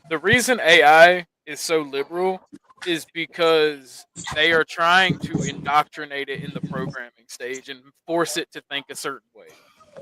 The reason AI is so liberal is because they are trying to indoctrinate it in the programming stage and force it to think a certain way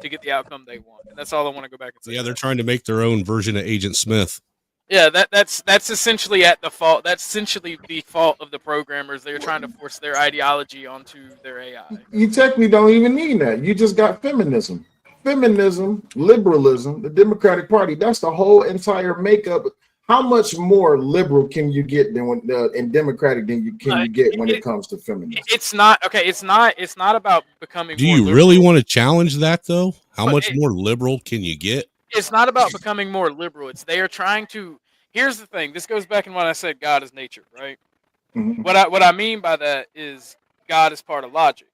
to get the outcome they want. And that's all I want to go back and say Yeah, they're that. trying to make their own version of Agent Smith. Yeah, that's essentially at the fault. That's essentially the fault of the programmers. They're trying to force their ideology onto their AI. You technically don't even need that. You just got feminism. Feminism, liberalism, the Democratic Party. That's the whole entire makeup. How much more liberal can you get than when in Democratic than you can Uh, you get it, when it it, comes to feminism? it's not okay. It's not about becoming Do more you really liberal. want to challenge that though? How But much more liberal can you get? it's not about becoming more liberal. It's they are trying to. Here's the thing. This goes back in when I said God is nature, right? Mhm. What I mean by that is God is part of logic,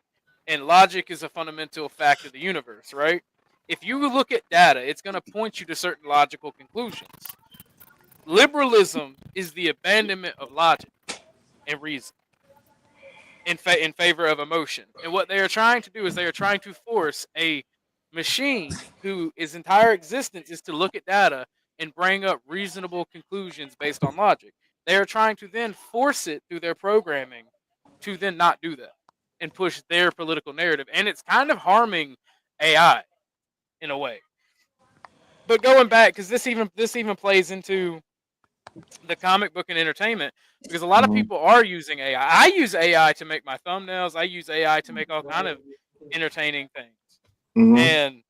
and logic is a fundamental fact of the universe, right? If you look at data, it's going to point you to certain logical conclusions. Liberalism is the abandonment of logic and reason in favor of emotion. And what they are trying to do is they are trying to force a machine whose entire existence is to look at data and bring up reasonable conclusions based on logic. They are trying to then force it through their programming to then not do that and push their political narrative. And it's kind of harming AI in a way. But going back, because this even plays into the comic book and entertainment, because a lot of Mhm. people are using AI. I use AI to make my thumbnails. I use AI to make all kind of entertaining things, Mhm. and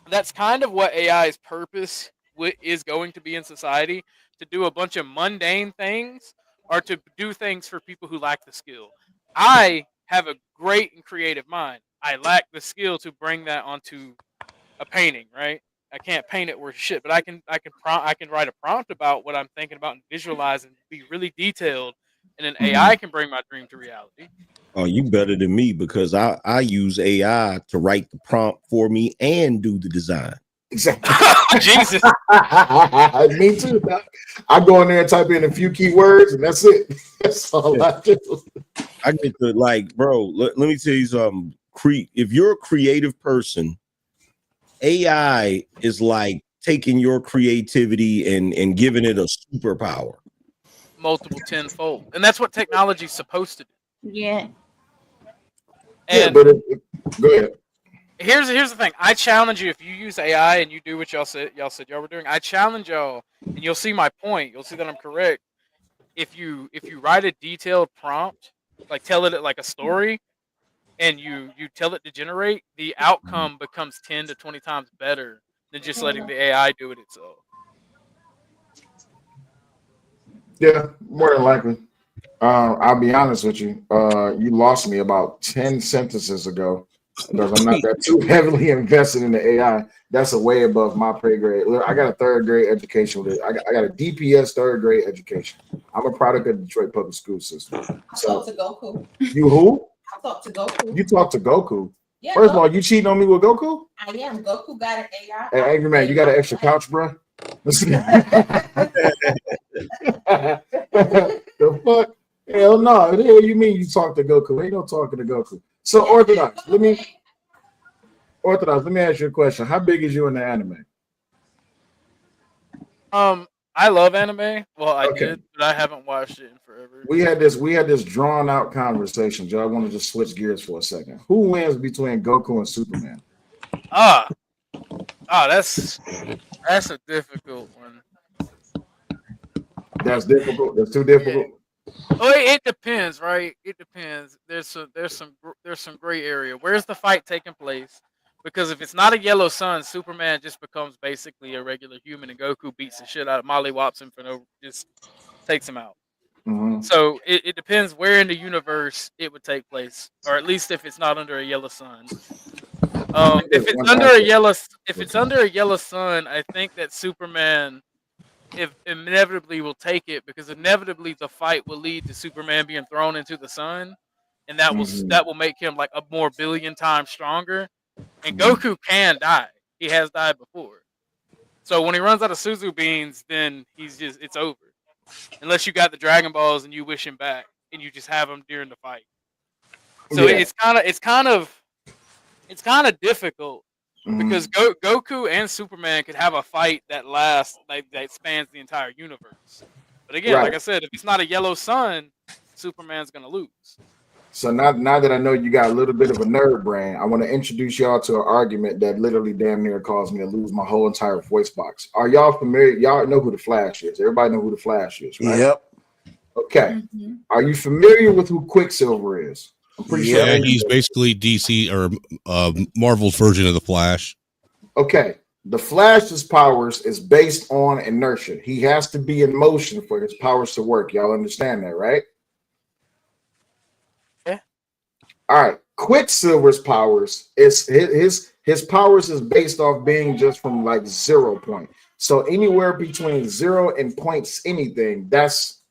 that's kind of what AI's purpose is going to be in society, to do a bunch of mundane things or to do things for people who lack the skill. I have a great and creative mind. I lack the skill to bring that onto a painting, right? I can't paint it worth shit, but I can write a prompt about what I'm thinking about and visualize and be really detailed, and then AI Mhm. can bring my dream to reality. Oh, you better than me because I use AI to write the prompt for me and do the design. Exactly. Jesus. Me too. Doc. I go in there and type in a few keywords, and that's it. That's all I do. I get to like, bro. Let me tell you something. If you're a creative person, AI is like taking your creativity and giving it a superpower. Multiple tenfold, and that's what technology's supposed to do. Yeah. Yeah, And but go ahead. here's the thing. I challenge you, if you use AI and you do what y'all said y'all were doing. I challenge y'all, and you'll see my point. You'll see that I'm correct. If you write a detailed prompt, like tell it like a story, and you tell it to generate, the outcome becomes 10 to 20 times better than just letting the AI do it itself. Yeah, more than likely. I'll be honest with you. You lost me about 10 sentences ago because I'm not that too heavily invested in the AI. That's a way above my pay grade. Look, I got a third grade education. I got a DPS third grade education. I'm a product of the Detroit public school system. I So talked to Goku. you who? I talked to Goku. You talk to Goku. Yeah, First of all, Goku. you cheating on me with Goku? I am. Goku got an AI. Hey, Angry Man, you got an extra couch, bro? The fuck? Hell no. The hell you mean you talk to Goku? Ain't no talking to Goku. So Orthodox, let me ask you a question. How big is you in the anime? I love anime. Well, I Okay. did, but I haven't watched it in forever. We had this drawn out conversation, Joe. I want to just switch gears for a second. Who wins between Goku and Superman? Ah, that's a difficult one. That's difficult. That's too Yeah. difficult. Oh, it depends, right? It depends. There's some gray area. Where's the fight taking place? Because if it's not a yellow sun, Superman just becomes basically a regular human, and Goku beats the shit out of Molly Wops him for no, just takes him out. Mhm. So it depends where in the universe it would take place, or at least if it's not under a yellow sun. I think If there's it's one under a aspect. yellow, if it's under a yellow sun, I think that Superman, if inevitably will take it, because inevitably the fight will lead to Superman being thrown into the sun, and Mhm. that will make him like a more billion times stronger. And Mhm. Goku can die; he has died before. So when he runs out of Suzu beans, then it's over. Unless you got the Dragon Balls and you wish him back, and you just have him during the fight. So Yeah. it's kind of difficult. because Goku and Superman could have a fight that lasts, that spans the entire universe. But again, like Right. I said, if it's not a yellow sun, Superman's gonna lose. So now that I know you got a little bit of a nerd brain, I want to introduce y'all to an argument that literally damn near caused me to lose my whole entire voice box. Are y'all familiar? Y'all know who the Flash is. Everybody know who the Flash is, right? Yep. Okay. Are you familiar with who Quicksilver is? I'm pretty sure. Yeah, he's basically DC or Marvel's version of the Flash. Okay. The Flash's powers is based on inertia. He has to be in motion for his powers to work. Y'all understand that, right? Yeah. All right. Quicksilver's powers is his powers is based off being just from like 0 point. So anywhere between 0 and points anything, that's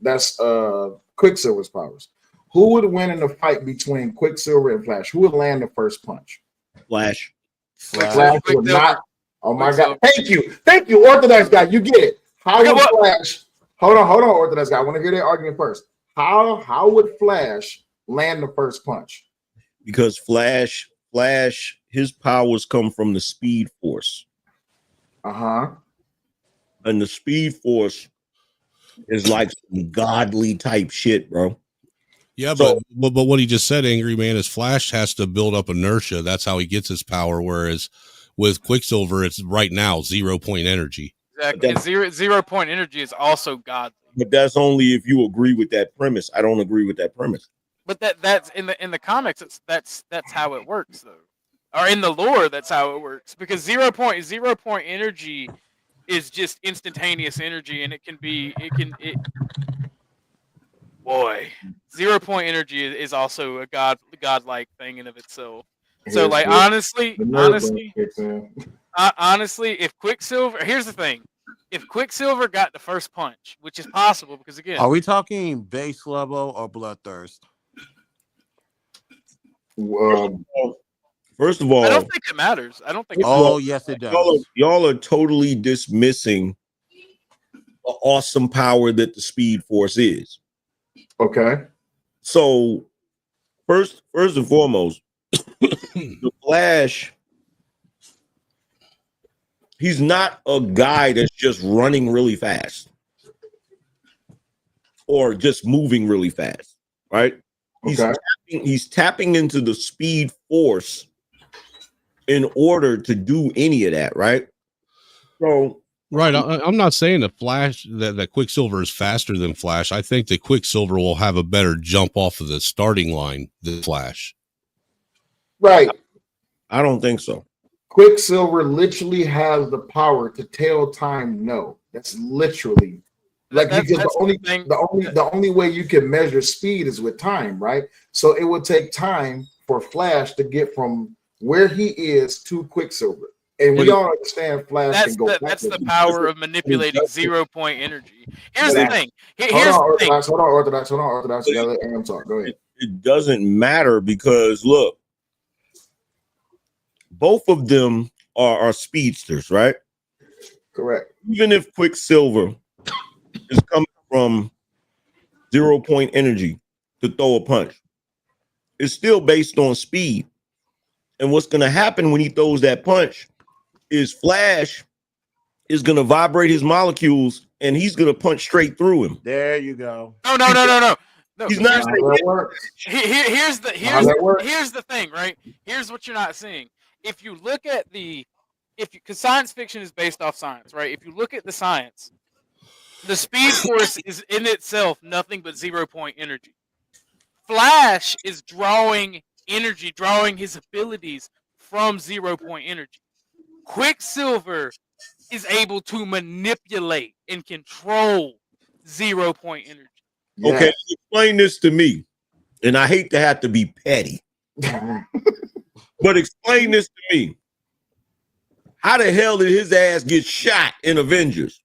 Quicksilver's powers. Who would win in a fight between Quicksilver and Flash? Who would land the first punch? Flash. Flash would not. Oh my God! Quicksilver. Thank you, Orthodox guy. You get it. How Okay, would what? Flash? Hold on, Orthodox guy. I want to hear their argument first. How would Flash land the first punch? Because Flash, his powers come from the Speed Force, Uh-huh. and the Speed Force is like some godly type shit, bro. Yeah, So- but what he just said, Angry Man, is Flash has to build up inertia. That's how he gets his power. Whereas with Quicksilver, it's right now 0 point energy. Exactly. And 0 point energy is also godly. But that's only if you agree with that premise. I don't agree with that premise. But that's in the comics. That's how it works though, or in the lore, that's how it works. Because 0 point energy is just instantaneous energy, and boy, 0 point energy is also a godlike thing in of itself. So Here's like the- honestly, the nerd brain kicks in. honestly, if Quicksilver, here's the thing. If Quicksilver got the first punch, which is possible, because again, Are we talking base level or bloodthirst? First of all, I don't think it matters. I don't think. Oh, yes, it does. y'all are totally dismissing the awesome power that the Speed Force is. Okay. So, first and foremost, the Flash, he's not a guy that's just running really fast or just moving really fast, right? Okay. He's tapping into the Speed Force in order to do any of that, right? So, Right. I'm not saying the Flash that Quicksilver is faster than Flash. I think that Quicksilver will have a better jump off of the starting line than Flash. Right. I don't think so. Quicksilver literally has the power to tell time no. That's literally like That's- because that's the only the thing. the only way you can measure speed is with time, right? So it would take time for Flash to get from where he is to Quicksilver. And we all understand Flash can go That's backwards. the power of manipulating That's- 0 point energy. Here's But the thing. Hold Here's on, the thing. Orthodox. You gotta let Am talk. Go ahead. It doesn't matter because look, both of them are speedsters, right? Correct. Even if Quicksilver is coming from 0 point energy to throw a punch, it's still based on speed. And what's going to happen when he throws that punch is Flash is going to vibrate his molecules and he's going to punch straight through him. There you go. No. He's not- How that works. Here's How that works. the thing, right? Here's what you're not seeing. If you look at because science fiction is based off science, right? If you look at the science, the Speed Force is in itself nothing but 0 point energy. Flash is drawing energy, drawing his abilities from 0 point energy. Quicksilver is able to manipulate and control 0 point energy. Yeah. Okay, explain this to me. And I hate to have to be petty, but explain this to me. How the hell did his ass get shot in Avengers?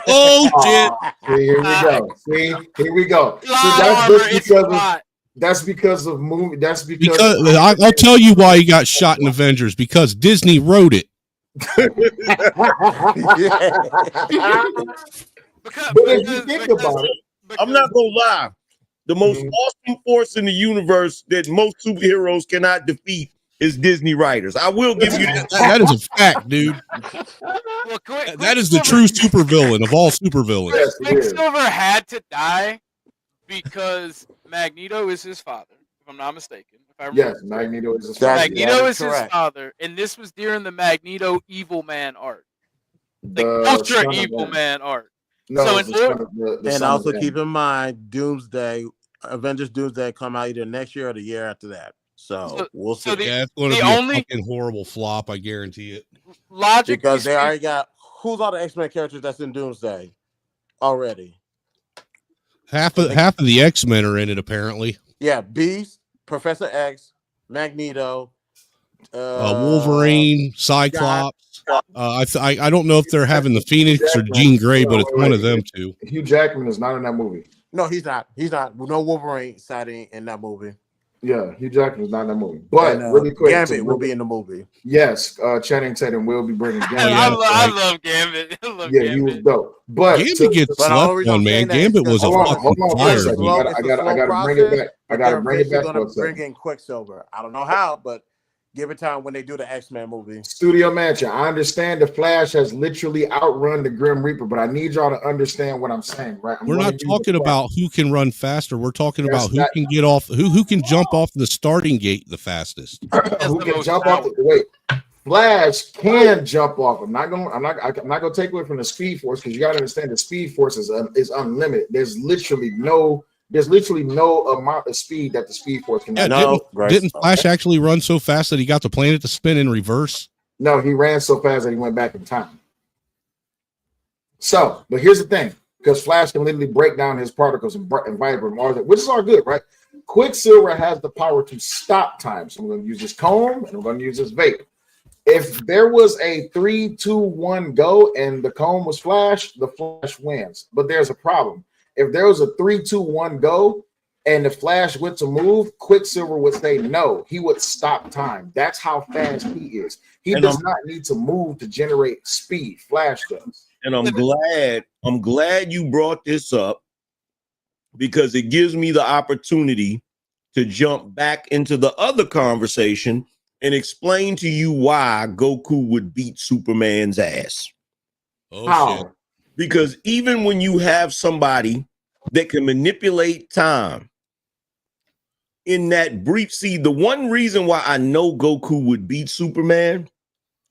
Oh shit! See, here we go. See, here we go. See, Plot that's armor, just it's because of, plot. that's because of movie. That's Because I'll tell you why he got shot in Avengers. Because Disney wrote it. Because, But if you think about it, I'm not gonna lie. The most awesome force in the universe that most superheroes cannot defeat is Disney writers. I will give you that. That is a fact, dude. Well, That is the true supervillain of all supervillains. Yes, it is. Quicksilver had to die because Magneto is his father, if I'm not mistaken. If I remember, Yes, Magneto is his That- father. Magneto is is his correct. father, and this was during the Magneto Evil Man art, the The Ultra son of Evil Man art. No, So it's in the son order- of the And son of also M. keep in mind, Doomsday, Avengers Doomsday come out either next year or the year after that. So we'll see. so the- Yeah, it's going to the be only- a fucking horrible flop. I guarantee it. logically Because they speaking, already got who's all the X-Men characters that's in Doomsday already. Half of the X-Men are in it apparently. Yeah, Beast, Professor X, Magneto, Wolverine, Cyclops. I don't know if they're having the Phoenix or Jean Grey, but it's one of them two. Hugh Jackman is not in that movie. No, he's not. He's not. No Wolverine sighting in that movie. Yeah, Hugh Jackman is not in that movie. But And, really quick, Gambit will be in the movie. Yes, Channing Tatum will be bringing Gambit. yeah, I love Gambit. I love Yeah, he was Gambit. dope. But Gambit gets But the slept only reason on, I'm man. saying that is Gambit was a hold on fucking for a fire. second. Slow- I it's a gotta slow bring it process, back. I but gotta they're bring it eventually back for gonna a second. bring in Quicksilver. I don't know how, but give it time when they do the X-Men movie. Studio Mansion. I understand the Flash has literally outrun the Grim Reaper, but I need y'all to understand what I'm saying, right? We're not talking about who can run faster. We're talking That's about who not- can get off, who can jump off the starting gate the fastest. who the can most jump power. off the wait. Flash can jump off. I'm not gonna take away from the Speed Force because you gotta understand the Speed Force is unlimited. There's literally no amount of speed that the Speed Force can. Yeah, No, didn't Flash actually run so fast that he got the planet to spin in reverse? No, he ran so fast that he went back in time. So, but here's the thing, because Flash can literally break down his particles and vibrate all that, which is all good, right? Quicksilver has the power to stop time. So I'm going to use this comb and I'm going to use this vape. If there was a 3, 2, 1 go and the comb was Flash, the Flash wins. But there's a problem. If there was a 3, 2, 1 go and the Flash went to move, Quicksilver would say no. He would stop time. That's how fast he is. He does not need to move to generate speed. Flash does. And I'm glad you brought this up because it gives me the opportunity to jump back into the other conversation and explain to you why Goku would beat Superman's ass. Oh, How? shit. Because even when you have somebody that can manipulate time in that brief, see, the one reason why I know Goku would beat Superman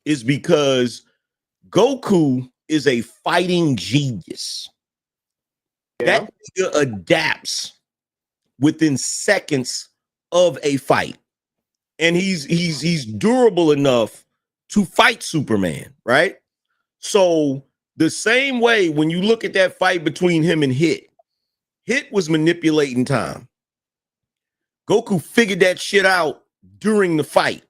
is because Goku is a fighting genius. Yeah. That nigga adapts within seconds of a fight. And he's durable enough to fight Superman, right? So the same way when you look at that fight between him and Hit was manipulating time. Goku figured that shit out during the fight.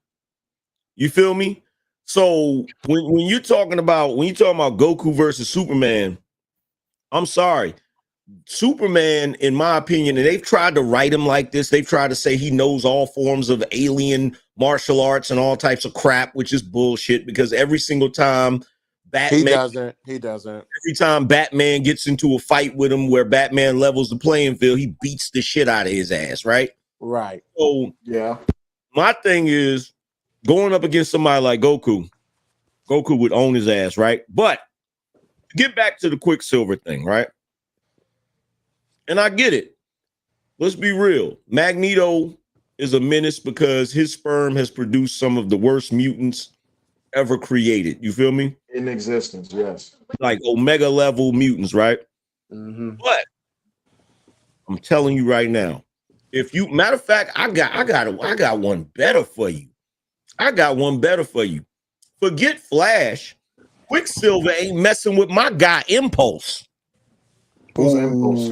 You feel me? So when you're talking about Goku versus Superman, I'm sorry. Superman, in my opinion, and they've tried to write him like this. They've tried to say he knows all forms of alien martial arts and all types of crap, which is bullshit because every single time Batman He doesn't. every time Batman gets into a fight with him where Batman levels the playing field, he beats the shit out of his ass, right? Right. So Yeah. my thing is going up against somebody like Goku would own his ass, right? But get back to the Quicksilver thing, right? And I get it. Let's be real. Magneto is a menace because his sperm has produced some of the worst mutants ever created. You feel me? In existence, yes. Like Omega level mutants, right? Mm-hmm. But I'm telling you right now, if you matter of fact, I got one better for you. I got one better for you. Forget Flash. Quicksilver ain't messing with my guy Impulse. Who's Impulse?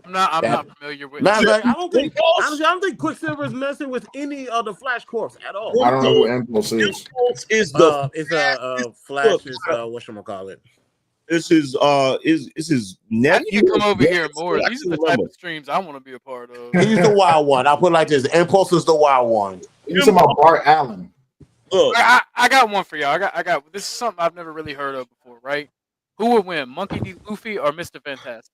I'm not familiar with. Matter of fact, I don't think Impulse? honestly, I don't think Quicksilver is messing with any of the Flash Corps at all. I don't know who Impulse is. Impulse is the It's a Flash's whatchamacallit. It's his I nephew. need to come over here Yes, more. I These are can the type remember. of streams I want to be a part of. He's the wild one. I'll put it like this. Impulse is the wild one. You talking about Bart Allen? Look, I got one for y'all. I got this is something I've never really heard of before, right? Who would win, Monkey D. Luffy or Mr. Fantastic?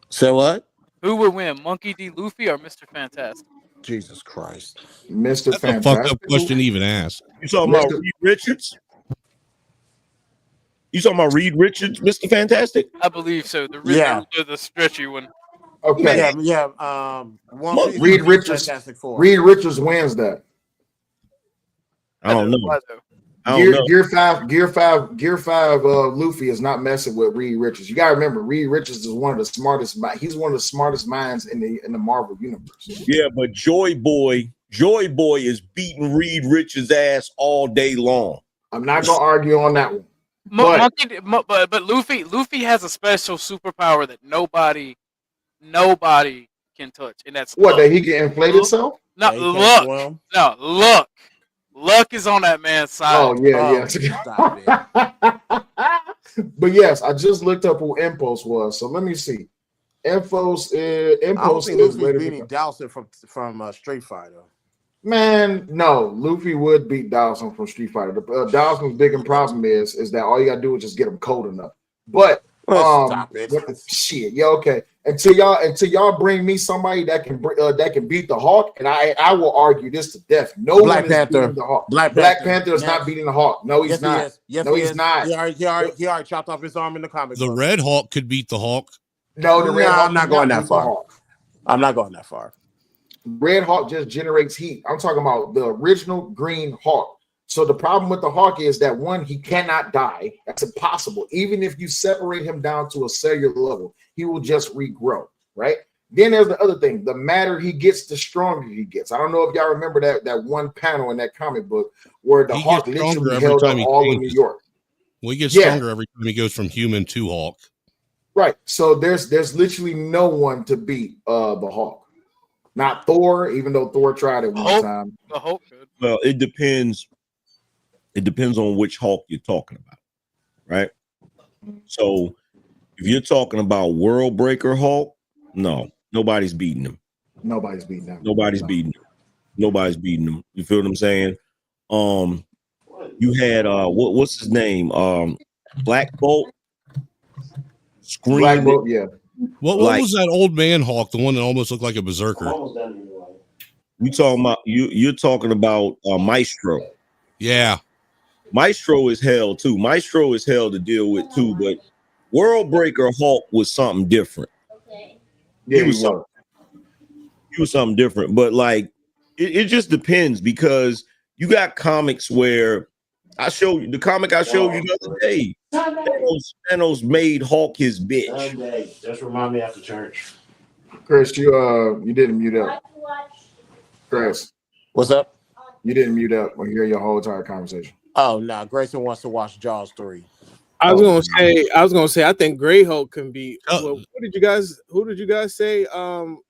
Say what? Who would win, Monkey D. Luffy or Mr. Fantastic? Jesus Christ. Mr. That's a fucked up Fantastic. question to even ask. You talking about Mr. Reed Richards? You talking about Reed Richards, Mr. Fantastic? I believe so. The Yeah. the stretchy one. Okay. Yeah. One Look, Piece Reed and Richards. Fantastic Four. Reed Richards wins that. I don't know. Why, though? I don't know. Gear five. Luffy is not messing with Reed Richards. You gotta remember, Reed Richards is one of the smartest. He's one of the smartest minds in the Marvel universe. Yeah, but Joy Boy is beating Reed Richards' ass all day long. I'm not gonna argue on that one. But Luffy has a special superpower that nobody can touch, and that's What, luck. that he can inflate himself? No, That he can't luck. swim? No, luck. Luck is on that man's side. Oh yeah, Oh, yeah. stop But yes, I just looked up who Impulse was. So let me see. Impulse I don't Impulse think is Luffy's beating Dowsett from Street Fighter. Man, no, Luffy would beat Dawson from Street Fighter. Dawson's biggest problem is that all you gotta do is just get him cold enough. But Stop it. shit, yeah, okay. Until y'all bring me somebody that can beat the Hawk, and I will argue this to death. No Black one is Panther. beating the Hawk. Black Panther is Yes. not beating the Hawk. No, he's Yes, not. he is. Yes, No, he he's is. not. He already chopped off his arm in the comic The book. Red Hawk could beat the Hawk. No, the Red No, Hawk I'm not does going that beat the far. Hawk. I'm not going that far. Red Hawk just generates heat. I'm talking about the original Green Hawk. So the problem with the Hawk is that one, he cannot die. That's impossible. Even if you separate him down to a cellular level, he will just regrow, right? Then there's the other thing. The madder he gets, the stronger he gets. I don't know if y'all remember that one panel in that comic book where the He Hawk gets stronger literally every held time up he all of New changes. York. Well, he gets Yeah. stronger every time he goes from human to Hawk. Right. So there's literally no one to beat the Hawk. Not Thor, even though Thor tried it one Hulk. time. The Hulk could. Well, it depends. It depends on which Hawk you're talking about, right? So if you're talking about World Breaker Hawk, no, nobody's beating him. Nobody's beating him. Nobody's beating him. Nobody's beating him. You feel what I'm saying? You had what's his name? Black Bolt. Scream. Black Bolt, yeah. What Like- was that old man Hawk? The one that almost looked like a berserker. You talking about you're talking about Maestro. Yeah. Maestro is hell too. Maestro is hell to deal with too, but World Breaker Hulk was something different. Yeah, He was something different. But like it just depends because you got comics where I showed you the comic I showed you the other day. Thanos made Hulk his bitch. Sunday. Just remind me after church. Chris, you didn't mute up. Chris, What's up? you didn't mute up or hear your whole entire conversation. Oh no, Grayson wants to watch Jaws 3. I was gonna say I think Grey Hulk can be. Oh. Well, who did you guys say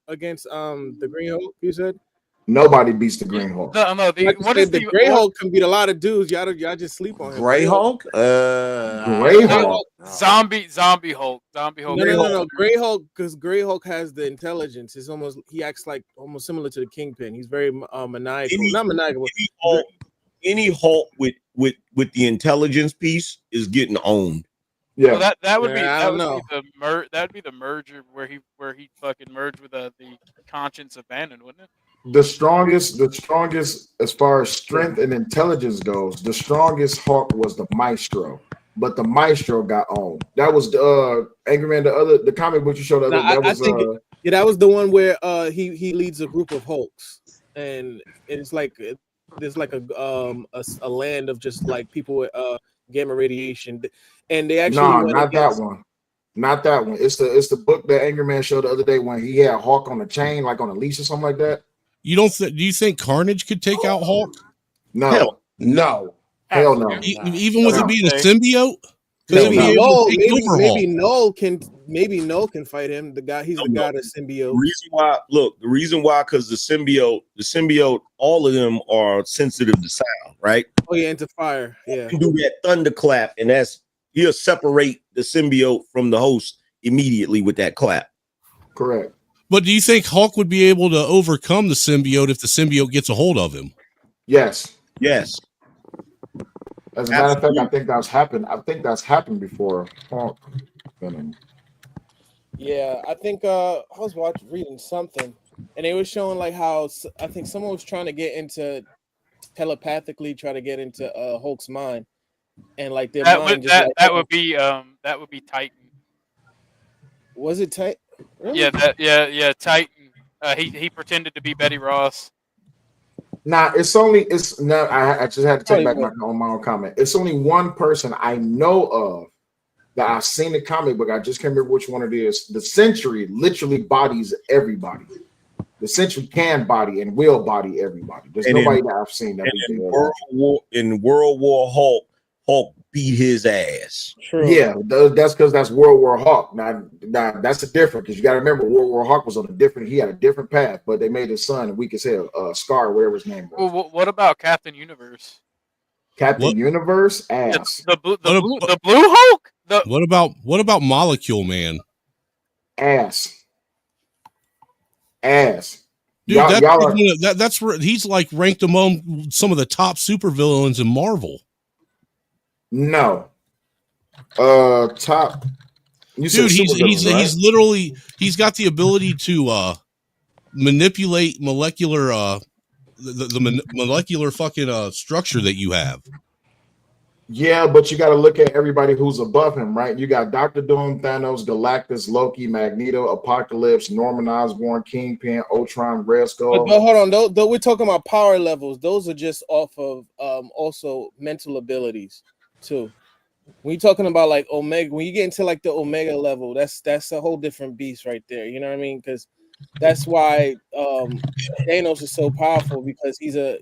against the Green Hulk? You said Nobody beats the Green Hulk. No. like you What said, is the Grey Hulk can beat a lot of dudes. Y'all just sleep on him. Gray Hulk? Gray Hulk. Zombie Hulk. Zombie Hulk. No. Grey Hulk, because Grey Hulk has the intelligence. It's almost he acts like almost similar to the Kingpin. He's very maniacal. Not maniacal. Any Hulk with the intelligence piece is getting owned. Yeah. So that would be Yeah, I that don't would know. be that would be the merger where he fucking merged with the conscience of Bannon, wouldn't it? The strongest as far as strength and intelligence goes, the strongest Hulk was the Maestro. But the Maestro got owned. That was the Angry Man, the comic book you showed No, that was yeah, that was the one where he leads a group of Hulks, and it's like there's like a land of just like people with gamma radiation, and they actually no, went not against- that one. Not that one. It's the book that Angry Man showed the other day when he had Hawk on a chain, like on a leash or something like that. You don't do you think Carnage could take out Hawk? No, Hell. No. hell no. Even with it being a symbiote? Because Maybe Null, take maybe over Hawk. maybe Null can fight him. He's the guy that symbiote. The reason why, because the symbiote, all of them are sensitive to sound, right? Oh yeah, into fire. Yeah. You can do that thunderclap, and he'll separate the symbiote from the host immediately with that clap. Correct. But do you think Hawk would be able to overcome the symbiote if the symbiote gets a hold of him? Yes. Yes. As a matter of fact, I think that's happened before. Yeah, I think I was reading something. and they were showing like how I think someone was trying to get into telepathically try to get into Hulk's mind, and like their mind just like that would be Titan. was it tight? Really? Yeah, Titan. He pretended to be Betty Ross. Nah, it's no. I just had to take back my own comment. It's only one person I know of that I've seen the comic book. I just can't remember which one it is. The Sentry literally bodies everybody. The Sentry can body and will body everybody. There's nobody that I've seen that in World War Hulk beat his ass. True. Yeah, that's because that's World War Hulk. Now that's a different, because you got to remember World War Hulk was on a different. He had a different path, but they made his son weak as hell. Scar, whatever his name was. Well, what about Captain Universe? Captain Universe, ass. The blue Hulk. What about Molecule Man? Ass. Dude, that's where he's like ranked among some of the top supervillains in Marvel. No. Top. Dude, he's literally he's got the ability to manipulate molecular the molecular fucking structure that you have. Yeah, but you got to look at everybody who's above him, right? You got Dr. Doom, Thanos, Galactus, Loki, Magneto, Apocalypse, Norman Osborn, Kingpin, Ultron, Red Skull. But hold on, though we're talking about power levels. Those are just off of also mental abilities too. When you're talking about like Omega, when you get into like the Omega level, that's a whole different beast right there. You know what I mean? Because that's why Thanos is so powerful, because he's a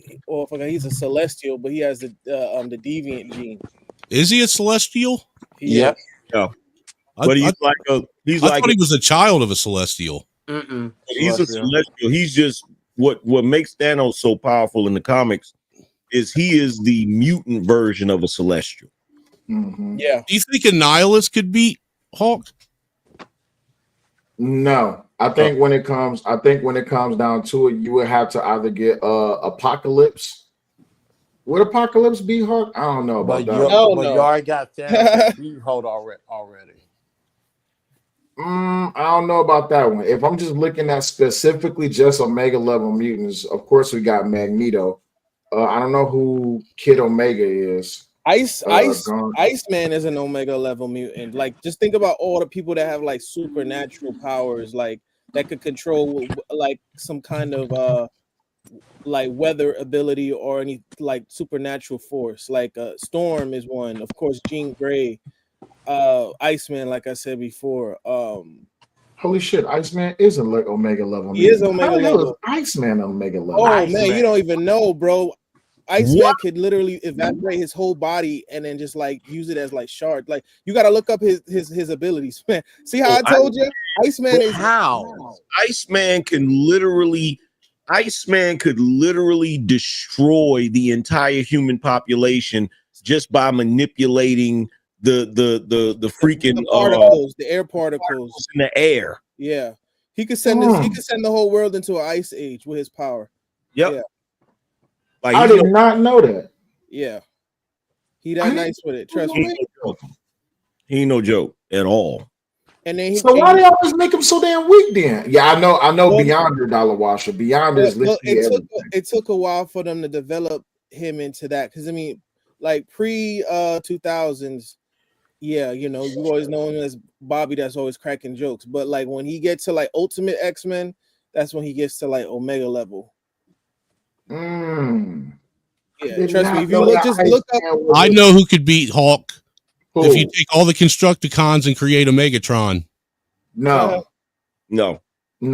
celestial, but he has the deviant gene. Is he a celestial? Yeah. But I thought he was a child of a celestial. He's a celestial. He's just what makes Thanos so powerful in the comics is he is the mutant version of a celestial. Mm-hmm. Yeah. Do you think Annihilus could beat Hulk? No. I think when it comes down to it, you would have to either get Apocalypse. Would Apocalypse be Hulk? I don't know about that. But you already got Thanos beat Hulk already. I don't know about that one. If I'm just looking at specifically just Omega level mutants, of course we got Magneto. I don't know who Kid Omega is. Iceman is an Omega level mutant. Like, just think about all the people that have like supernatural powers, like that could control like some kind of like weather ability or any like supernatural force. Like Storm is one, of course. Jean Grey, Iceman, like I said before. Holy shit, Iceman is a Omega level. He is Omega level. Iceman Omega level. Oh man, you don't even know, bro. Iceman could literally evaporate his whole body and then just like use it as like shard. Like, you got to look up his abilities, man. See how I told you? Iceman is how Iceman could literally destroy the entire human population just by manipulating the freaking the air particles in the air. Yeah, he could send this. He could send the whole world into an ice age with his power. Yep. Yeah. Like, I did not know that. Yeah, he that nice with it. Trust me. He ain't no joke at all. And then so why they always make him so damn weak? Then I know. Beyonder Dollar Washer. Beyonder is literally it took a while for them to develop him into that, because I mean, like pre 2000s. Yeah, you know, you always know him as Bobby that's always cracking jokes. But like when he gets to like Ultimate X-Men, that's when he gets to like Omega level. Yeah, trust me. If you look up, I know who could beat Hulk. Who? If you take all the Constructicons and create a Megatron. No. No. You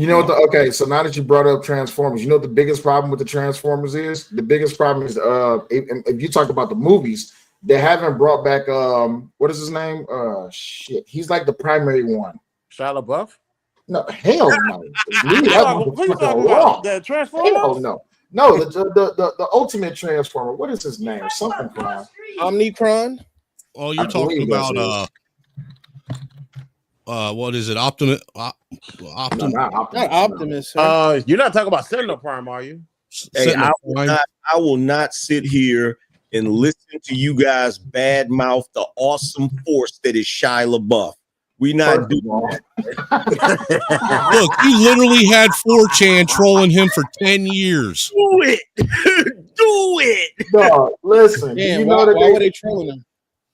know what? Okay, so now that you brought up Transformers, you know what the biggest problem with the Transformers is? The biggest problem is if you talk about the movies, they haven't brought back what is his name? Shit, he's like the primary one. Shia LaBeouf? No, hell no. The Transformers? Hell no, the ultimate Transformer. What is his name? Something Cron. Omnicron. Oh, you're talking about what is it? Optimus. Not Optimus. You're not talking about Sentinel Prime, are you? Hey, I will not sit here and listen to you guys badmouth the awesome force that is Shia LaBeouf. We not First doing of all, that. Look, you literally had 4chan trolling him for 10 years. Do it. Do it. no, listen. Do Damn, you know that why were they trolling him?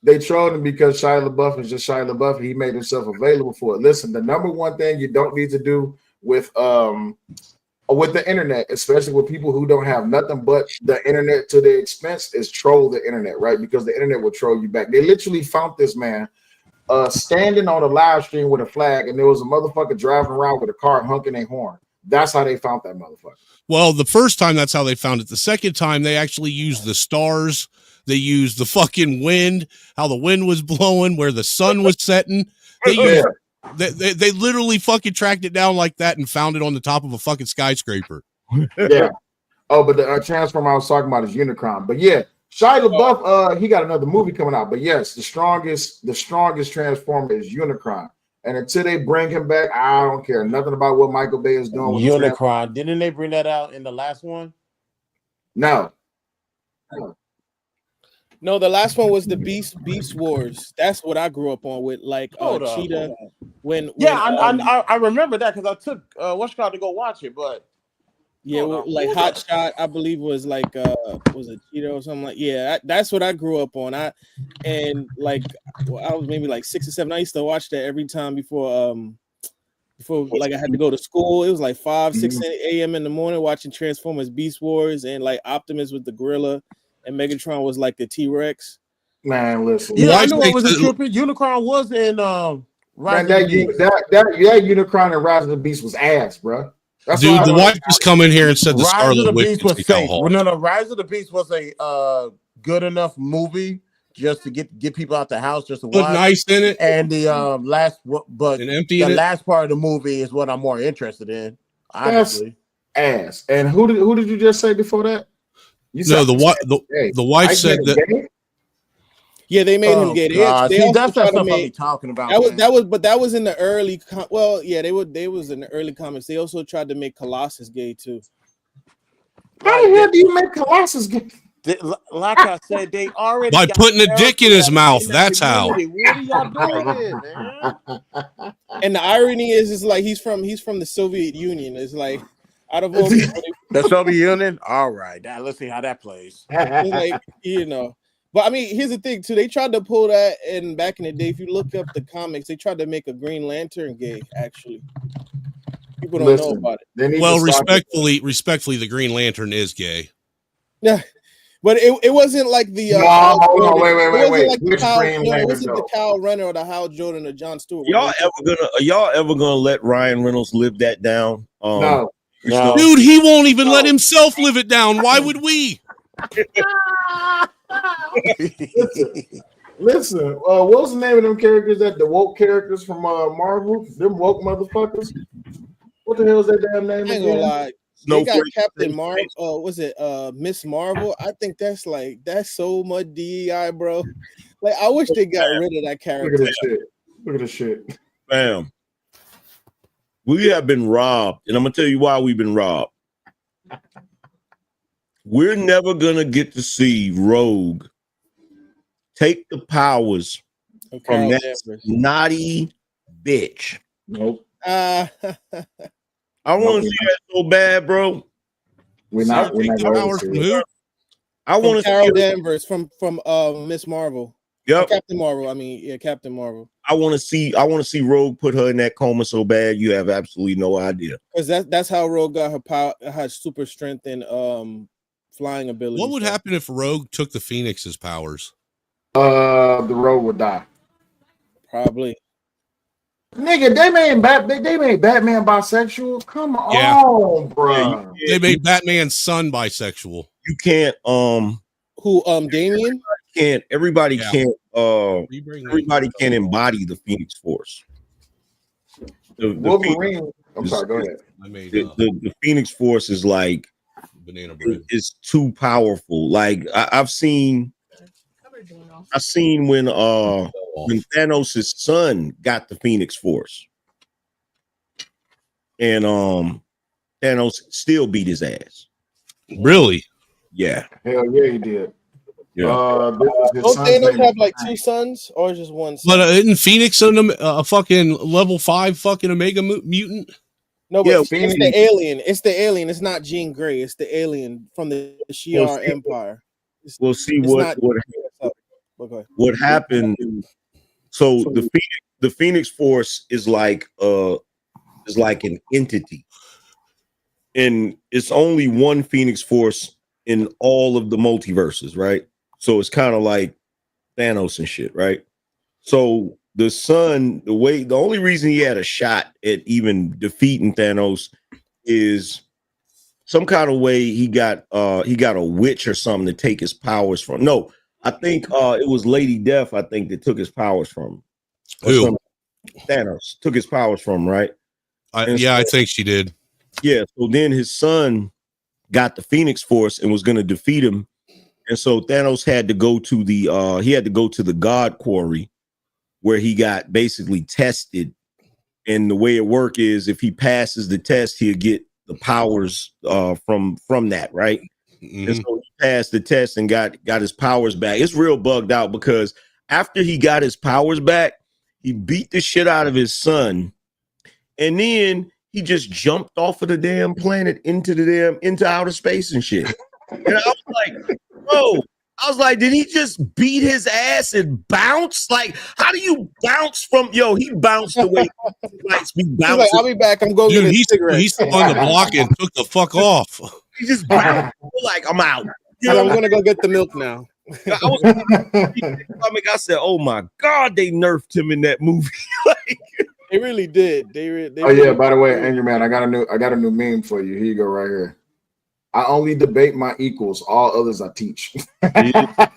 they trolled him because Shia LaBeouf is just Shia LaBeouf. He made himself available for it. Listen, the number one thing you don't need to do with the internet, especially with people who don't have nothing but the internet to their expense, is troll the internet, right? Because the internet will troll you back. They literally found this man standing on a live stream with a flag, and there was a motherfucker driving around with a car honking a horn. That's how they found that motherfucker. Well, the first time that's how they found it. The second time they actually used the stars. They used the fucking wind, how the wind was blowing, where the sun was setting. They used they literally fucking tracked it down like that and found it on the top of a fucking skyscraper. Yeah. Oh, but the transformer I was talking about is Unicron. But yeah, Shia LaBeouf, he got another movie coming out. But yes, the strongest transformer is Unicron. And until they bring him back, I don't care nothing about what Michael Bay is doing with Unicron. Didn't they bring that out in the last one? No. No, the last one was the Beast Wars. That's what I grew up on with, like Cheetah. I remember that because I took what's called to go watch it, but like Hot Shot, I believe was like was it Cheetah or something like that's what I grew up on. I was maybe like 6 or 7. I used to watch that every time before like I had to go to school. It was like 5, 6 a.m. in the morning watching Transformers Beast Wars, and like Optimus with the gorilla. And Megatron was like the T-Rex. Man, listen. Yeah, I know what was tripping. Unicron was in Rise of the Beast. That Unicron and Rise of the Beast was ass, bro. That's dude, the wife just come in here and said the Rise Scarlet of the Witch Beast was safe. Well, no, Rise of the Beast was a good enough movie just to get people out the house just to watch. Look nice in it. And the last part of the movie is what I'm more interested in. Honestly, ass. And who did you just say before that? The wife said that. Gay? Yeah, they made him gay. See, that's the stuff I'll be talking about. That was in the early. They was in the early comments. They also tried to make Colossus gay too. How the hell do you make Colossus gay? Like I said, they already by putting a dick in his mouth. That's how. What are y'all doing here, man? And the irony is like he's from the Soviet Union. It's like out of all people, the Soviet Union. All right, now let's see how that plays. Like but I mean, here's the thing too. They tried to pull that in back in the day. If you look up the comics, they tried to make a Green Lantern gay. Actually, people don't know about it. Well, respectfully, the Green Lantern is gay. Yeah, but it wasn't like the. Wait. It wasn't the Kyle Renner or the Hal Jordan or John Stewart. Are y'all ever gonna let Ryan Reynolds live that down? No. Dude, he won't even let himself live it down. Why would we? Listen, what was the name of them characters the woke characters from Marvel? Them woke motherfuckers. What the hell is that damn name? I ain't gonna lie. They got Captain Marvel. Was it Miss Marvel? I think that's so much DEI, bro. Like I wish they got rid of that character. Look at this shit. Bam. We have been robbed, and I'm gonna tell you why we've been robbed. We're never gonna get to see Rogue take the powers from that naughty bitch. Nope. I want to see that so bad, bro. We're not going to. I want to see Carol Danvers from Miss Marvel. Yep. Captain Marvel. I mean, Captain Marvel. I want to see Rogue put her in that coma so bad you have absolutely no idea. Because that's how Rogue got her power, her super strength and flying ability. What would happen if Rogue took the Phoenix's powers? The Rogue would die. Probably. Nigga, they made Batman bisexual. Come on, bro. They made Batman's son bisexual. You can't who Damian? Everybody can't embody the Phoenix Force. Wolverine. I'm sorry, go ahead. The Phoenix Force is like banana bread. It's too powerful. Like I've seen when Thanos' son got the Phoenix Force, and Thanos still beat his ass. Really? Yeah. Hell yeah, he did. Yeah. This is his Don't son's Thanos name. have like 2 sons or just one son? But isn't Phoenix a fucking level 5 fucking Omega mutant? No, Yeah, but Phoenix. it's the alien. It's the alien. It's not Jean Grey. It's the alien from the We'll Shi'ar see, Empire. we'll see It's not. Okay. what happened. So the Phoenix Force is like an entity, and it's only one Phoenix Force in all of the multiverses, right? So it's kind of like Thanos and shit, right? So the son, the only reason he had a shot at even defeating Thanos is some kind of way he got a witch or something to take his powers from. No, I think it was Lady Death, I think, that took his powers from him. Or Who? something. Thanos took his powers from him, right? I think she did. Yeah. So then his son got the Phoenix Force and was going to defeat him, and so Thanos had to go to the God Quarry, where he got basically tested. And the way it work is, if he passes the test, he'll get the powers from that, right? Mm-hmm. And so he passed the test and got his powers back. It's real bugged out because after he got his powers back, he beat the shit out of his son, and then he just jumped off of the damn planet into outer space and shit. And I was like, bro, did he just beat his ass and bounce? Like, how do you bounce from? Yo, he bounced the way lights be He's bouncing. like, I'll be back. I'm going to Dude, get a cigarette. he spun the block and took the fuck off. He just bounced like, I'm out. You I'm know, going to go get the milk now. I said, oh my God, they nerfed him in that movie. Like, They really did. They Oh yeah, by the way, Angry Man, I got a new meme for you. Here you go, right here. I only debate my equals, all others I teach. yeah.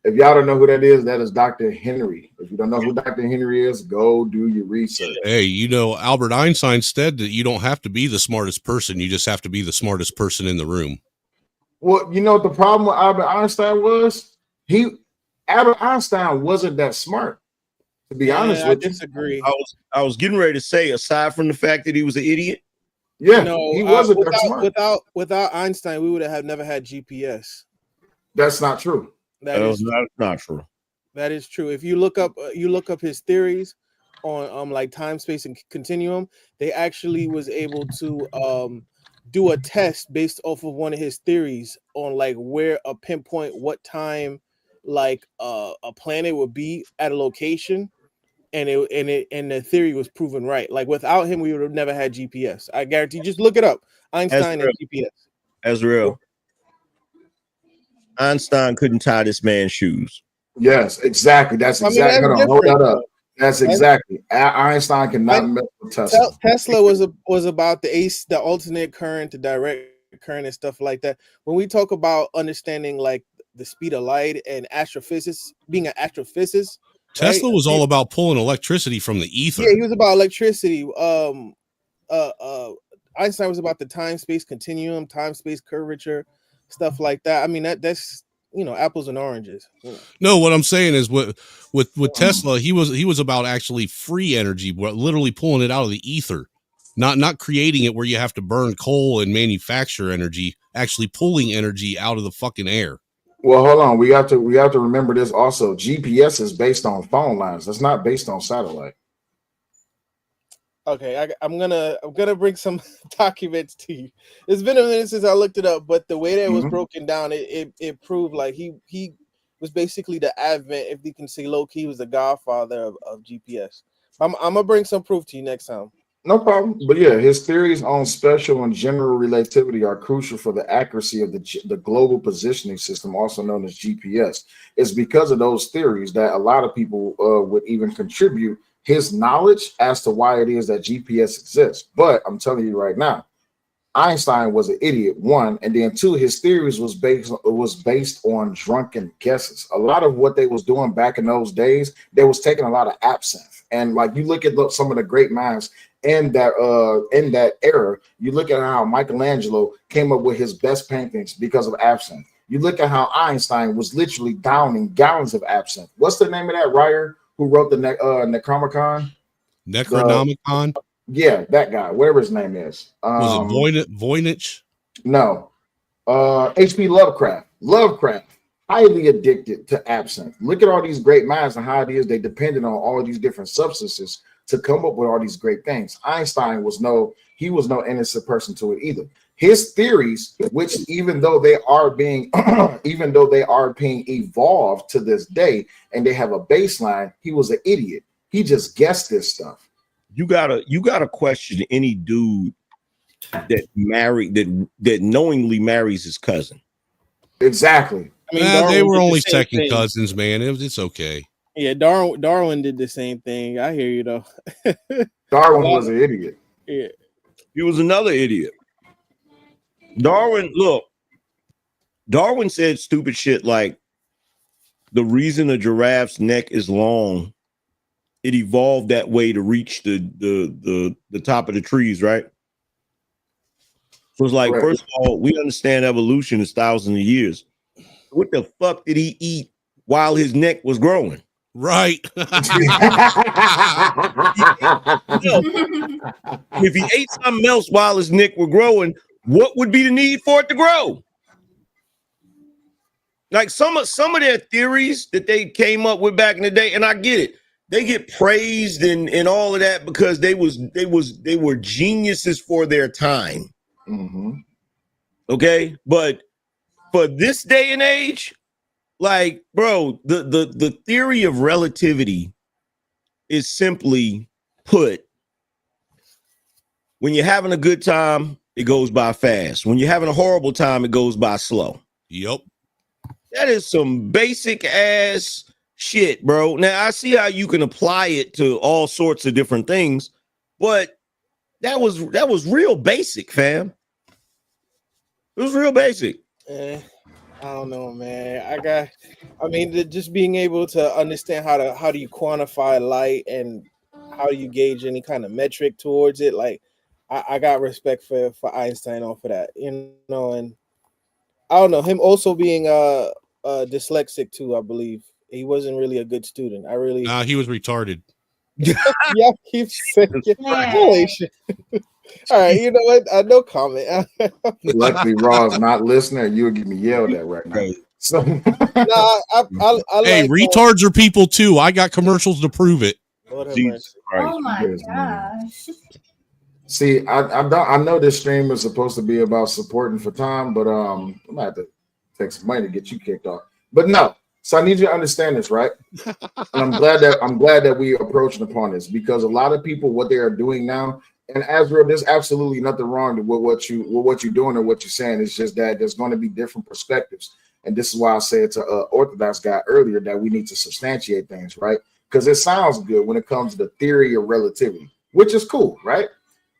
If y'all don't know who that is Dr. Henry. If you don't know who Dr. Henry is, go do your research. Hey, Albert Einstein said that you don't have to be the smartest person. You just have to be the smartest person in the room. Well, you know what the problem with Albert Einstein was? Albert Einstein wasn't that smart. To be honest with I disagree. I was getting ready to say, aside from the fact that he was an idiot. Yeah, no, he wasn't that smart. Without Einstein, we would have never had GPS. That's not true. That is not true. That is true. If you look up his theories on like time, space, and continuum, they actually was able to do a test based off of one of his theories on like where a pinpoint what time like a planet would be at a location, and the theory was proven right. Like without him, we would have never had GPS. I guarantee. Just look it up, Einstein and GPS. That's real. Einstein couldn't tie this man's shoes. Yes, exactly. That's exactly. Hold that up. That's exactly. Einstein cannot mess with Tesla. Tesla was about the alternate current, the direct current, and stuff like that. When we talk about understanding like the speed of light and astrophysics, being an astrophysicist, Tesla was all about pulling electricity from the ether. Yeah, he was about electricity. Einstein was about the time space continuum, time space curvature, stuff like that. I mean, that's apples and oranges. No, what I'm saying is with Tesla, he was about actually free energy, literally pulling it out of the ether, not creating it where you have to burn coal and manufacture energy, actually pulling energy out of the fucking air. Well, hold on. We have to remember this also. GPS is based on phone lines. It's not based on satellite. Okay, I'm gonna bring some documents to you. It's been a minute since I looked it up, but the way that it was broken down, it proved like he was basically the advent, if you can say low key, was the godfather of GPS. I'm gonna bring some proof to you next time. No problem. But yeah, his theories on special and general relativity are crucial for the accuracy of the global positioning system, also known as GPS. It's because of those theories that a lot of people would even contribute his knowledge as to why it is that GPS exists. But I'm telling you right now, Einstein was an idiot, one, and then two, his theories was based on drunken guesses. A lot of what they was doing back in those days, they was taking a lot of absinthe. And like you look at some of the great minds in that era, you look at how Michelangelo came up with his best paintings because of absinthe. You look at how Einstein was literally downing gallons of absinthe. What's the name of that writer who wrote the Necronomicon? Yeah, that guy, whatever his name is. Was it Voynich? No. H.P. Lovecraft, highly addicted to absinthe. Look at all these great minds and how it is they depended on all these different substances to come up with all these great things. Einstein was no innocent person to it either. His theories, which even though they are being evolved to this day and they have a baseline, he was an idiot. He just guessed this stuff. You gotta question any dude that knowingly marries his cousin. Exactly. I mean, They were did the only same second thing. cousins, man. It's okay. Yeah, Darwin did the same thing. I hear you though. Darwin was an idiot. Yeah. He was another idiot. Darwin said stupid shit like the reason a giraffe's neck is long, it evolved that way to reach the top of the trees, right? So it's like, Correct. first of all, we understand evolution is thousands of years. What the fuck did he eat while his neck was growing? Right. If he ate something else while his neck was growing, what would be the need for it to grow? Like some of their theories that they came up with back in the day, and I get it. They get praised and all of that because they were geniuses for their time. Mm-hmm. Okay, but for this day and age, like, bro, the theory of relativity is simply put: when you're having a good time, it goes by fast. When you're having a horrible time, it goes by slow. Yep. That is some basic ass shit, bro. Now I see how you can apply it to all sorts of different things, but that was real basic, fam. It was real basic. I don't know, man. Just being able to understand how do you quantify light and how do you gauge any kind of metric towards it. Like, I got respect for Einstein off of that, you know. And I don't know him also being dyslexic too. I believe he wasn't really a good student. He was retarded. Yeah, keep saying it. All right, you know what? No comment. Luckily, Raw's not listening. You would get me yelled at right now. Right. So, I Hey, like, retards are people too. I got commercials to prove it. Lord have Jesus mercy. Christ. Oh my Yes, man. gosh. see, I know this stream is supposed to be about supporting for time, but I'm gonna have to take some money to get you kicked off. But no, so I need you to understand this, right? And I'm glad that we approached upon this because a lot of people, what they are doing now, and Azrael, there's absolutely nothing wrong with what you're doing or what you're saying. It's just that there's going to be different perspectives, and this is why I said to Orthodox guy earlier that we need to substantiate things, right? Because it sounds good when it comes to the theory of relativity, which is cool, right?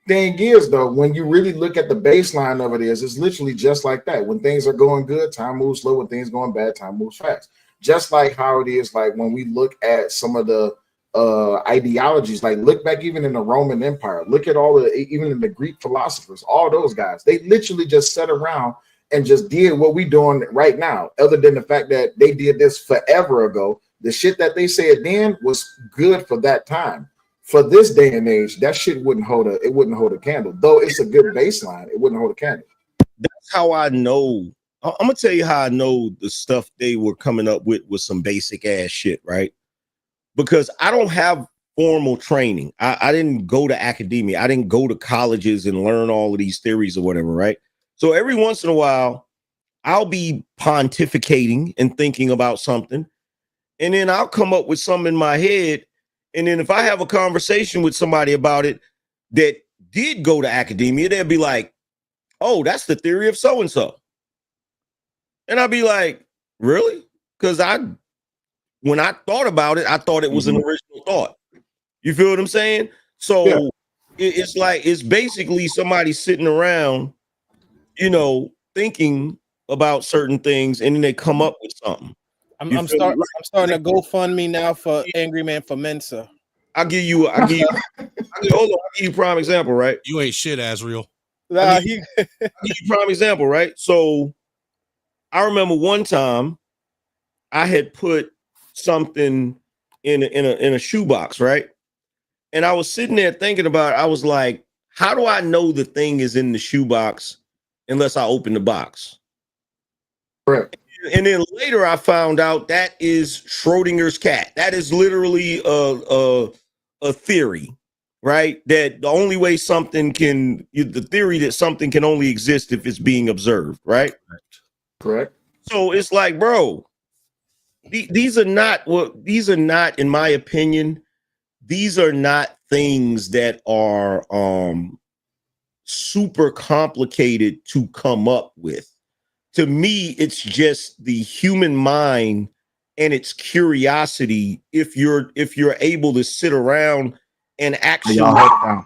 Thing is, though, when you really look at the baseline of it, it's literally just like that. When things are going good, time moves slow. When things going bad, time moves fast. Just like how it is, like when we look at some of the ideologies, like look back even in the Roman Empire, look at even in the Greek philosophers, all those guys, they literally just sat around and just did what we doing right now. Other than the fact that they did this forever ago, the shit that they said then was good for that time. For this day and age, that shit wouldn't hold a candle. Though it's a good baseline, it wouldn't hold a candle. That's how I know. I'm gonna tell you how I know the stuff they were coming up with was some basic ass shit, right? Because I don't have formal training. I didn't go to academia. I didn't go to colleges and learn all of these theories or whatever, right? So every once in a while, I'll be pontificating and thinking about something, and then I'll come up with something in my head. And then if I have a conversation with somebody about it that did go to academia, they'll be like, oh, that's the theory of so-and-so. And I'll be like, really? Because when I thought about it, I thought it was an original thought. You feel what I'm saying? So Yeah. it's basically somebody sitting around, thinking about certain things, and then they come up with something. I'm starting to GoFundMe now for Angry Man for Mensa. I'll give you prime example, right? You ain't shit, Azrael. Nah, I'll give you prime example, right? So I remember one time I had put something in a shoebox, right? And I was sitting there thinking about it. I was like, how do I know the thing is in the shoebox unless I open the box? Correct. And then later I found out that is Schrodinger's cat. That is literally a theory, right? That the only way something can, the theory that something can only exist if it's being observed, right? Correct. So it's like, bro, these are not in my opinion, these are not things that are super complicated to come up with. To me, it's just the human mind and its curiosity. If you're able to sit around and actually, Y'all hold it down.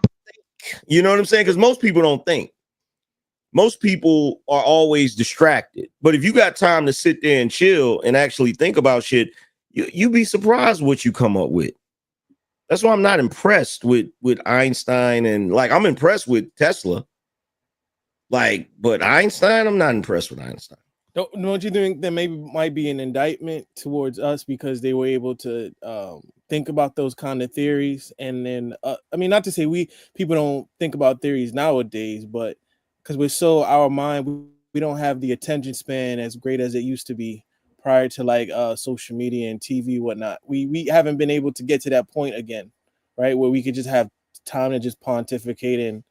you know what I'm saying? Because most people don't think. Most people are always distracted. But if you got time to sit there and chill and actually think about shit, you'd be surprised what you come up with. That's why I'm not impressed with Einstein, and like I'm impressed with Tesla. Like, but Einstein, I'm not impressed with Einstein. Don't you think that maybe might be an indictment towards us because they were able to think about those kind of theories? And then, I mean, not to say people don't think about theories nowadays, but because we're so our mind, we don't have the attention span as great as it used to be prior to like social media and TV, whatnot. We haven't been able to get to that point again, right? Where we could just have time to just pontificate and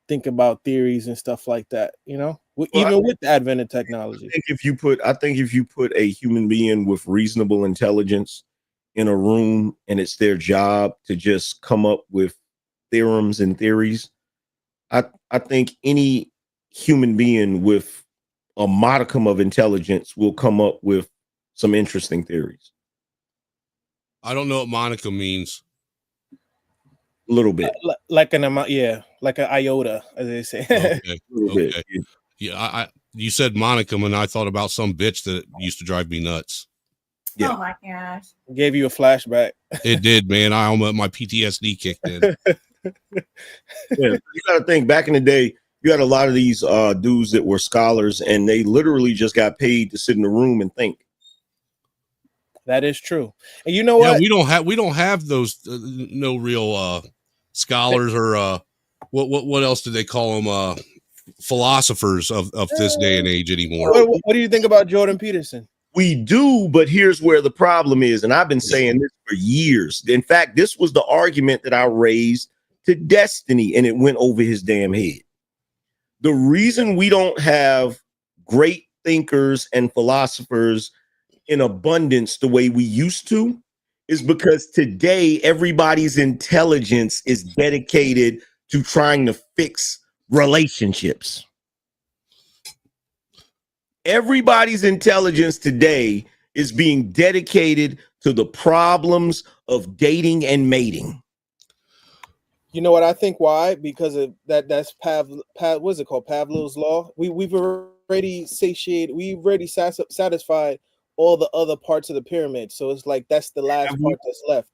think about theories and stuff like that, you know, even with the advent of technology. I think if you put a human being with reasonable intelligence in a room and it's their job to just come up with theorems and theories, I think any human being with a modicum of intelligence will come up with some interesting theories. I don't know what Monica means. A little bit. Like an amount, yeah, like an iota, as they say. Okay. Yeah, you said Monica, and I thought about some bitch that used to drive me nuts. Yeah. Oh my gosh. Gave you a flashback. It did, man. I almost my PTSD kicked in. Yeah, you got to think back in the day, you had a lot of these dudes that were scholars, and they literally just got paid to sit in the room and think. That is true. And you know what? Yeah, we don't have those no real scholars or what else do they call them? Philosophers of this day and age anymore. What do you think about Jordan Peterson? We do, but here's where the problem is, and I've been saying this for years. In fact, this was the argument that I raised to Destiny, and it went over his damn head. The reason we don't have great thinkers and philosophers in abundance the way we used to is because today everybody's intelligence is dedicated to trying to fix relationships. Everybody's intelligence today is being dedicated to the problems of dating and mating. You know what I think? Why? Because of that's what's it called? Pavlov's law. We've already satiated. We've already satisfied all the other parts of the pyramid. So it's like that's the last part that's left.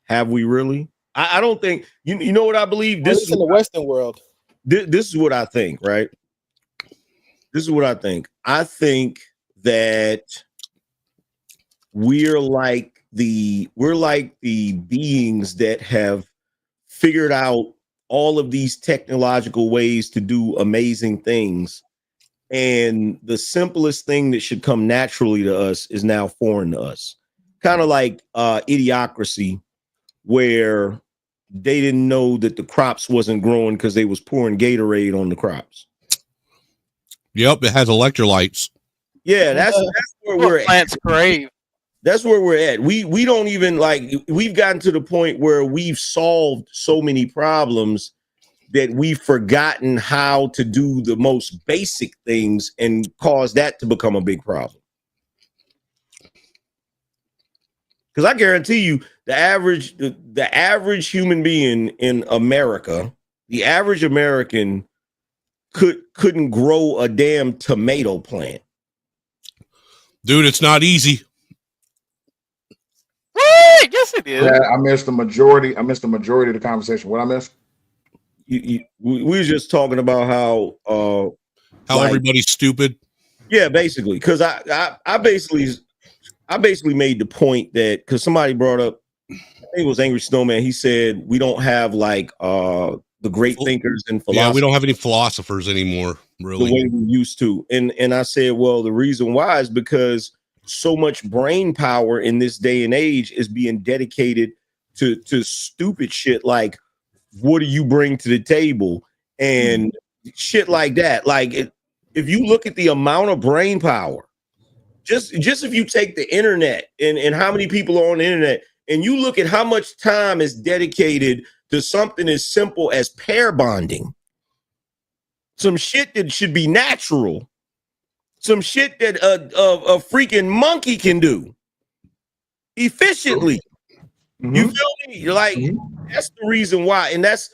Have we really? I don't think you know what I believe. This is in the Western world. This is what I think, right? This is what I think. I think that we're like the beings that have figured out all of these technological ways to do amazing things. And the simplest thing that should come naturally to us is now foreign to us. Kind of like Idiocracy, where they didn't know that the crops wasn't growing because they was pouring Gatorade on the crops. Yep, it has electrolytes. Yeah, that's where we're at. Plants crave. That's where we're at. We don't even we've gotten to the point where we've solved so many problems that we've forgotten how to do the most basic things and cause that to become a big problem. Because I guarantee you, the average human being in America, the average American couldn't grow a damn tomato plant. Dude, it's not easy. Right, yes it is. Yeah, I missed the majority of the conversation. What I missed? We were just talking about how everybody's stupid. Yeah, basically, because I basically made the point that because somebody brought up, I think it was Angry Snowman. He said we don't have the the great thinkers and Yeah, philosophers. we don't have any philosophers anymore, The really. way we used to. And I said, well, the reason why is because so much brain power in this day and age is being dedicated to stupid shit like, what do you bring to the table? And shit like that. Like, if you look at the amount of brain power, just if you take the internet and how many people are on the internet, and you look at how much time is dedicated to something as simple as pair bonding, some shit that should be natural, some shit that a freaking monkey can do efficiently. You feel me? You're like, that's the reason why. And that's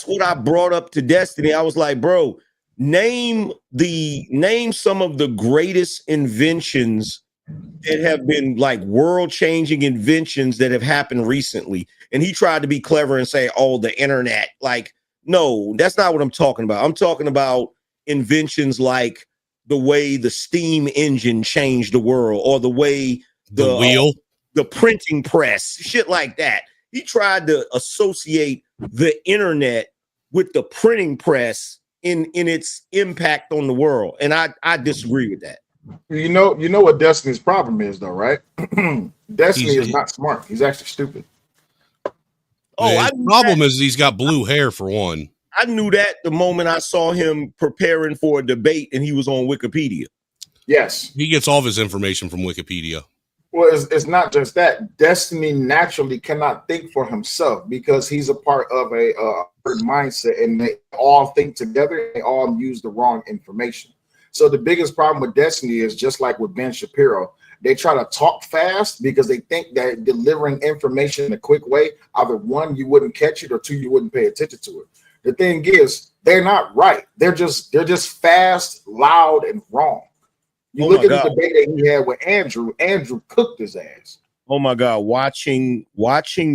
what I brought up to Destiny. I was like, bro, name some of the greatest inventions that have been like world-changing inventions that have happened recently. And he tried to be clever and say, oh, the internet. Like, no, that's not what I'm talking about. I'm talking about inventions like the way the steam engine changed the world, or the way The wheel, the printing press, shit like that. He tried to associate the internet with the printing press in its impact on the world. And I disagree with that. You know what Destiny's problem is, though, right? Destiny is not smart. He's actually stupid. The problem is he's got blue hair, for one. I knew that the moment I saw him preparing for a debate and he was on Wikipedia. Yes. He gets all of his information from Wikipedia. Well, it's not just that. Destiny naturally cannot think for himself because he's a part of a mindset, and they all think together. They all use the wrong information. So the biggest problem with Destiny is just like with Ben Shapiro. They try to talk fast because they think that delivering information in a quick way, either one, you wouldn't catch it, or two, you wouldn't pay attention to it. The thing is, they're not right. They're just fast, loud, and wrong. You look at the debate that he had with Andrew. Andrew cooked his ass. Oh my God! Watching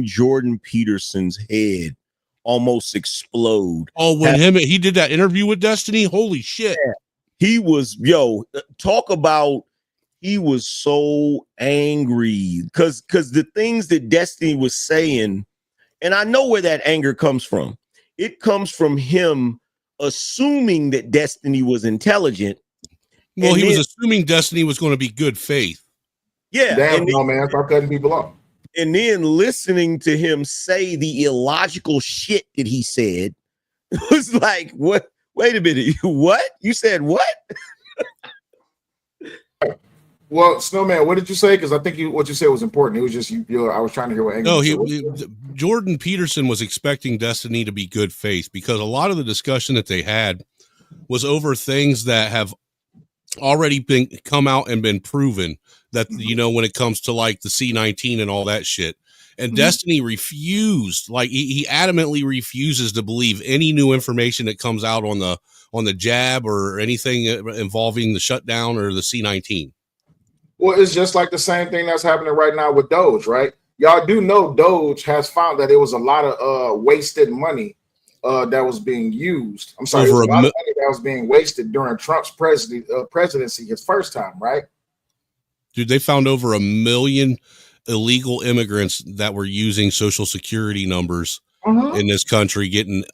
Jordan Peterson's head almost explode. Oh, when he did that interview with Destiny, holy shit! Yeah. He was talk about. He was so angry because the things that Destiny was saying, and I know where that anger comes from. It comes from him assuming that Destiny was intelligent. Well, he was assuming Destiny was going to be good faith. Yeah. Damn, no, man. I couldn't be below. And then listening to him say the illogical shit that he said was like, what? Wait a minute. What? You said what? Well, Snowman, what did you say? Because I think what you said was important. It was just I was trying to hear what. No, Jordan Peterson was expecting Destiny to be good faith, because a lot of the discussion that they had was over things that have already come out and been proven, that when it comes to like the C-19 and all that shit. And Destiny refused, like he adamantly refuses to believe any new information that comes out on the jab or anything involving the shutdown or the C-19. Well, it's just like the same thing that's happening right now with Doge, right? Y'all do know Doge has found that there was a lot of wasted money that was being used. I'm sorry, there was a lot of money that was being wasted during Trump's presidency, his first time, right? Dude, they found over 1 million illegal immigrants that were using Social Security numbers in this country, getting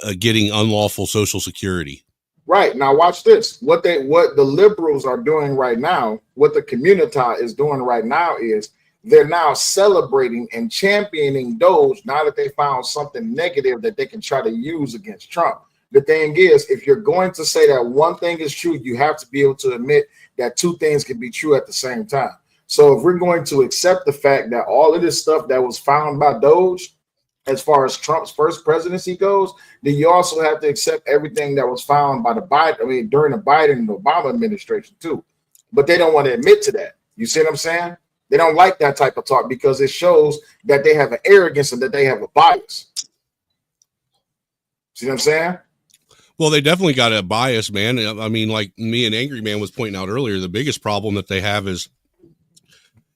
unlawful Social Security. Right. Now watch this. What the liberals are doing right now, what the community is doing right now is they're now celebrating and championing Doge now that they found something negative that they can try to use against Trump. The thing is, if you're going to say that one thing is true, you have to be able to admit that two things can be true at the same time. So if we're going to accept the fact that all of this stuff that was found by Doge, as far as Trump's first presidency goes, then you also have to accept everything that was found by during the Biden and Obama administration too. But they don't want to admit to that. You see what I'm saying? They don't like that type of talk because it shows that they have an arrogance and that they have a bias. See what I'm saying? Well, they definitely got a bias, man. I mean, like me and Angry Man was pointing out earlier, the biggest problem that they have is,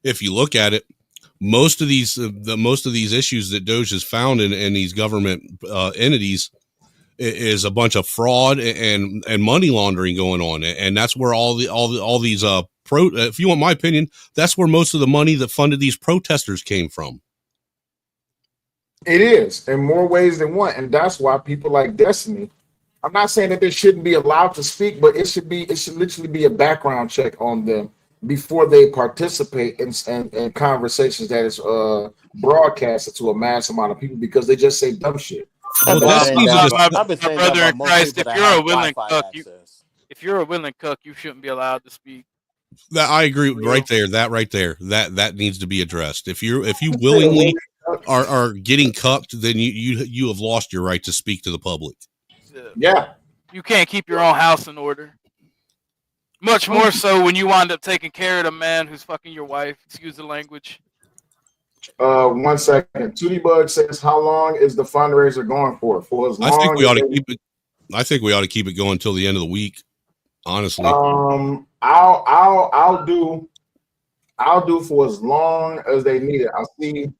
if you look at it, most of these issues that Doge has found in these government entities is a bunch of fraud and money laundering going on, and that's where all these if you want my opinion, that's where most of the money that funded these protesters came from. It is in more ways than one, and that's why people like Destiny. I'm not saying that they shouldn't be allowed to speak, but it should literally be a background check on them before they participate in conversations that is broadcasted to a mass amount of people because they just say dumb shit. I've Well, been Well, saying Destiny's that just about my brother in most Christ, people that have Wi-Fi access. if you're a willing cook, you shouldn't be allowed to speak. that I agree with Real. right there. That right there, that needs to be addressed. If you willingly are getting cucked, then you have lost your right to speak to the public. Yeah, You can't keep your own house in order. Much more so when you wind up taking care of the man who's fucking your wife. Excuse the language. 1 second. Tootie Bug says, "How long is the fundraiser going for? For as long I think we as ought to they- keep it. I think we ought to keep it going until the end of the week. Honestly, I'll do for as long as they need it. I see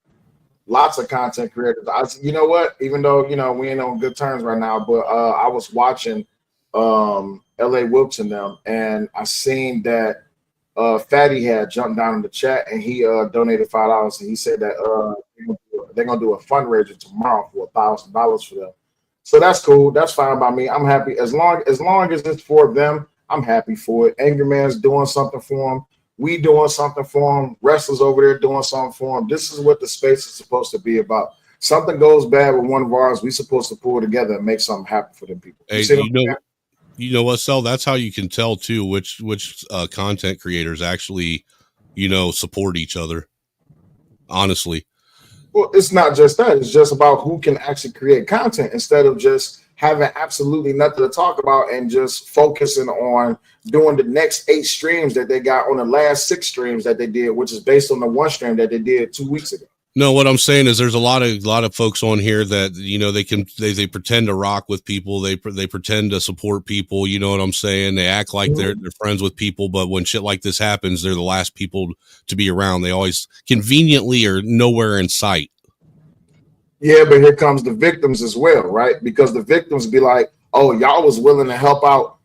lots of content creators. You know what? Even though we ain't on good terms right now, but I was watching LA Wilkes and them, and I seen that Fatty had jumped down in the chat and he donated $5, and he said that they're gonna do a fundraiser tomorrow for $1,000 for them. So that's cool. That's fine by me. I'm happy as long as it's for them. I'm happy for it. Angry Man's doing something for him. We doing something for him. Wrestlers over there doing something for him. This is what the space is supposed to be about. Something goes bad with one of ours, we supposed to pull together and make something happen for them people. hey, you know what, Sel? That's how you can tell too which content creators actually, support each other. Honestly, well, it's not just that. It's just about who can actually create content instead of just having absolutely nothing to talk about and just focusing on doing the next 8 streams that they got on the last 6 streams that they did, which is based on the 1 stream that they did 2 weeks ago. no. What I'm saying is, there's a lot of folks on here that they pretend to rock with people. They pretend to support people. You know what I'm saying? They act like they're friends with people, but when shit like this happens, they're the last people to be around. They always conveniently are nowhere in sight. Yeah, but here comes the victims as well, right? Because the victims be like, "Oh, y'all was willing to help out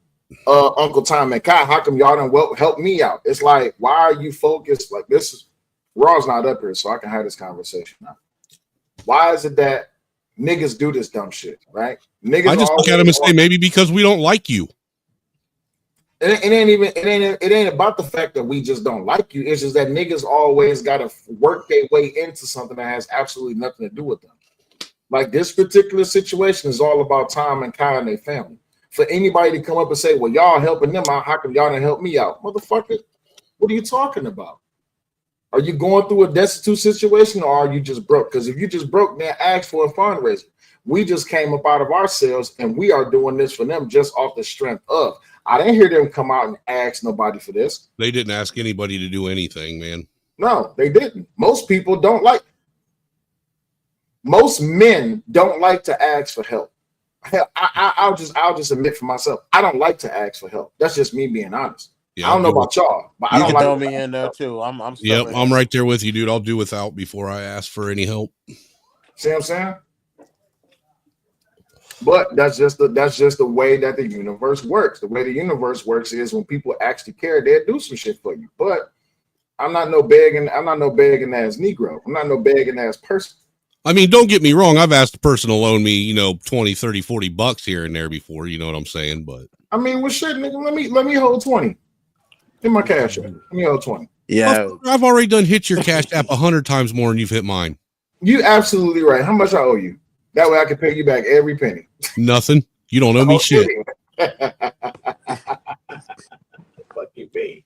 Uncle Tom and Kai. How come y'all didn't help me out?" It's like, why are you focused? Like, this is Raw's not up here, so I can have this conversation now. Why is it that niggas do this dumb shit, right? Niggas I just look at them and say, maybe because we don't like you. It ain't about the fact that we just don't like you. It's just that niggas always got to work their way into something that has absolutely nothing to do with them. Like, this particular situation is all about Tom and Kai and their family. For anybody to come up and say, "Well, y'all helping them out, how come y'all didn't help me out?" Motherfucker, what are you talking about? Are you going through a destitute situation, or are you just broke? Because if you just broke, then ask for a fundraiser. We just came up out of ourselves, and we are doing this for them just off the strength of. I didn't hear them come out and ask nobody for this. They didn't ask anybody to do anything, man. No, they didn't. Most men don't like to ask for help. Hell, I'll just admit for myself, I don't like to ask for help. That's just me being honest. Yeah, I don't know about y'all, but I You don't can like throw me in there too. I'm Yep, stubborn. I'm right there with you, dude. I'll do without before I ask for any help. See what I'm saying? But that's just the way that the universe works. The way the universe works is when people actually care, they'll do some shit for you. But I'm not no begging ass Negro. I'm not no begging ass person. I mean, don't get me wrong. I've asked a person to loan me, 20, 30, 40 bucks here and there before. You know what I'm saying? But I mean, well, shit, nigga, let me hold 20 in my cash app. Let me hold 20. Yeah, I've already done hit your cash app 100 times more than you've hit mine. You absolutely right. How much I owe you? That way I can pay you back every penny. Nothing. You don't owe me shit. Fuck you, babe.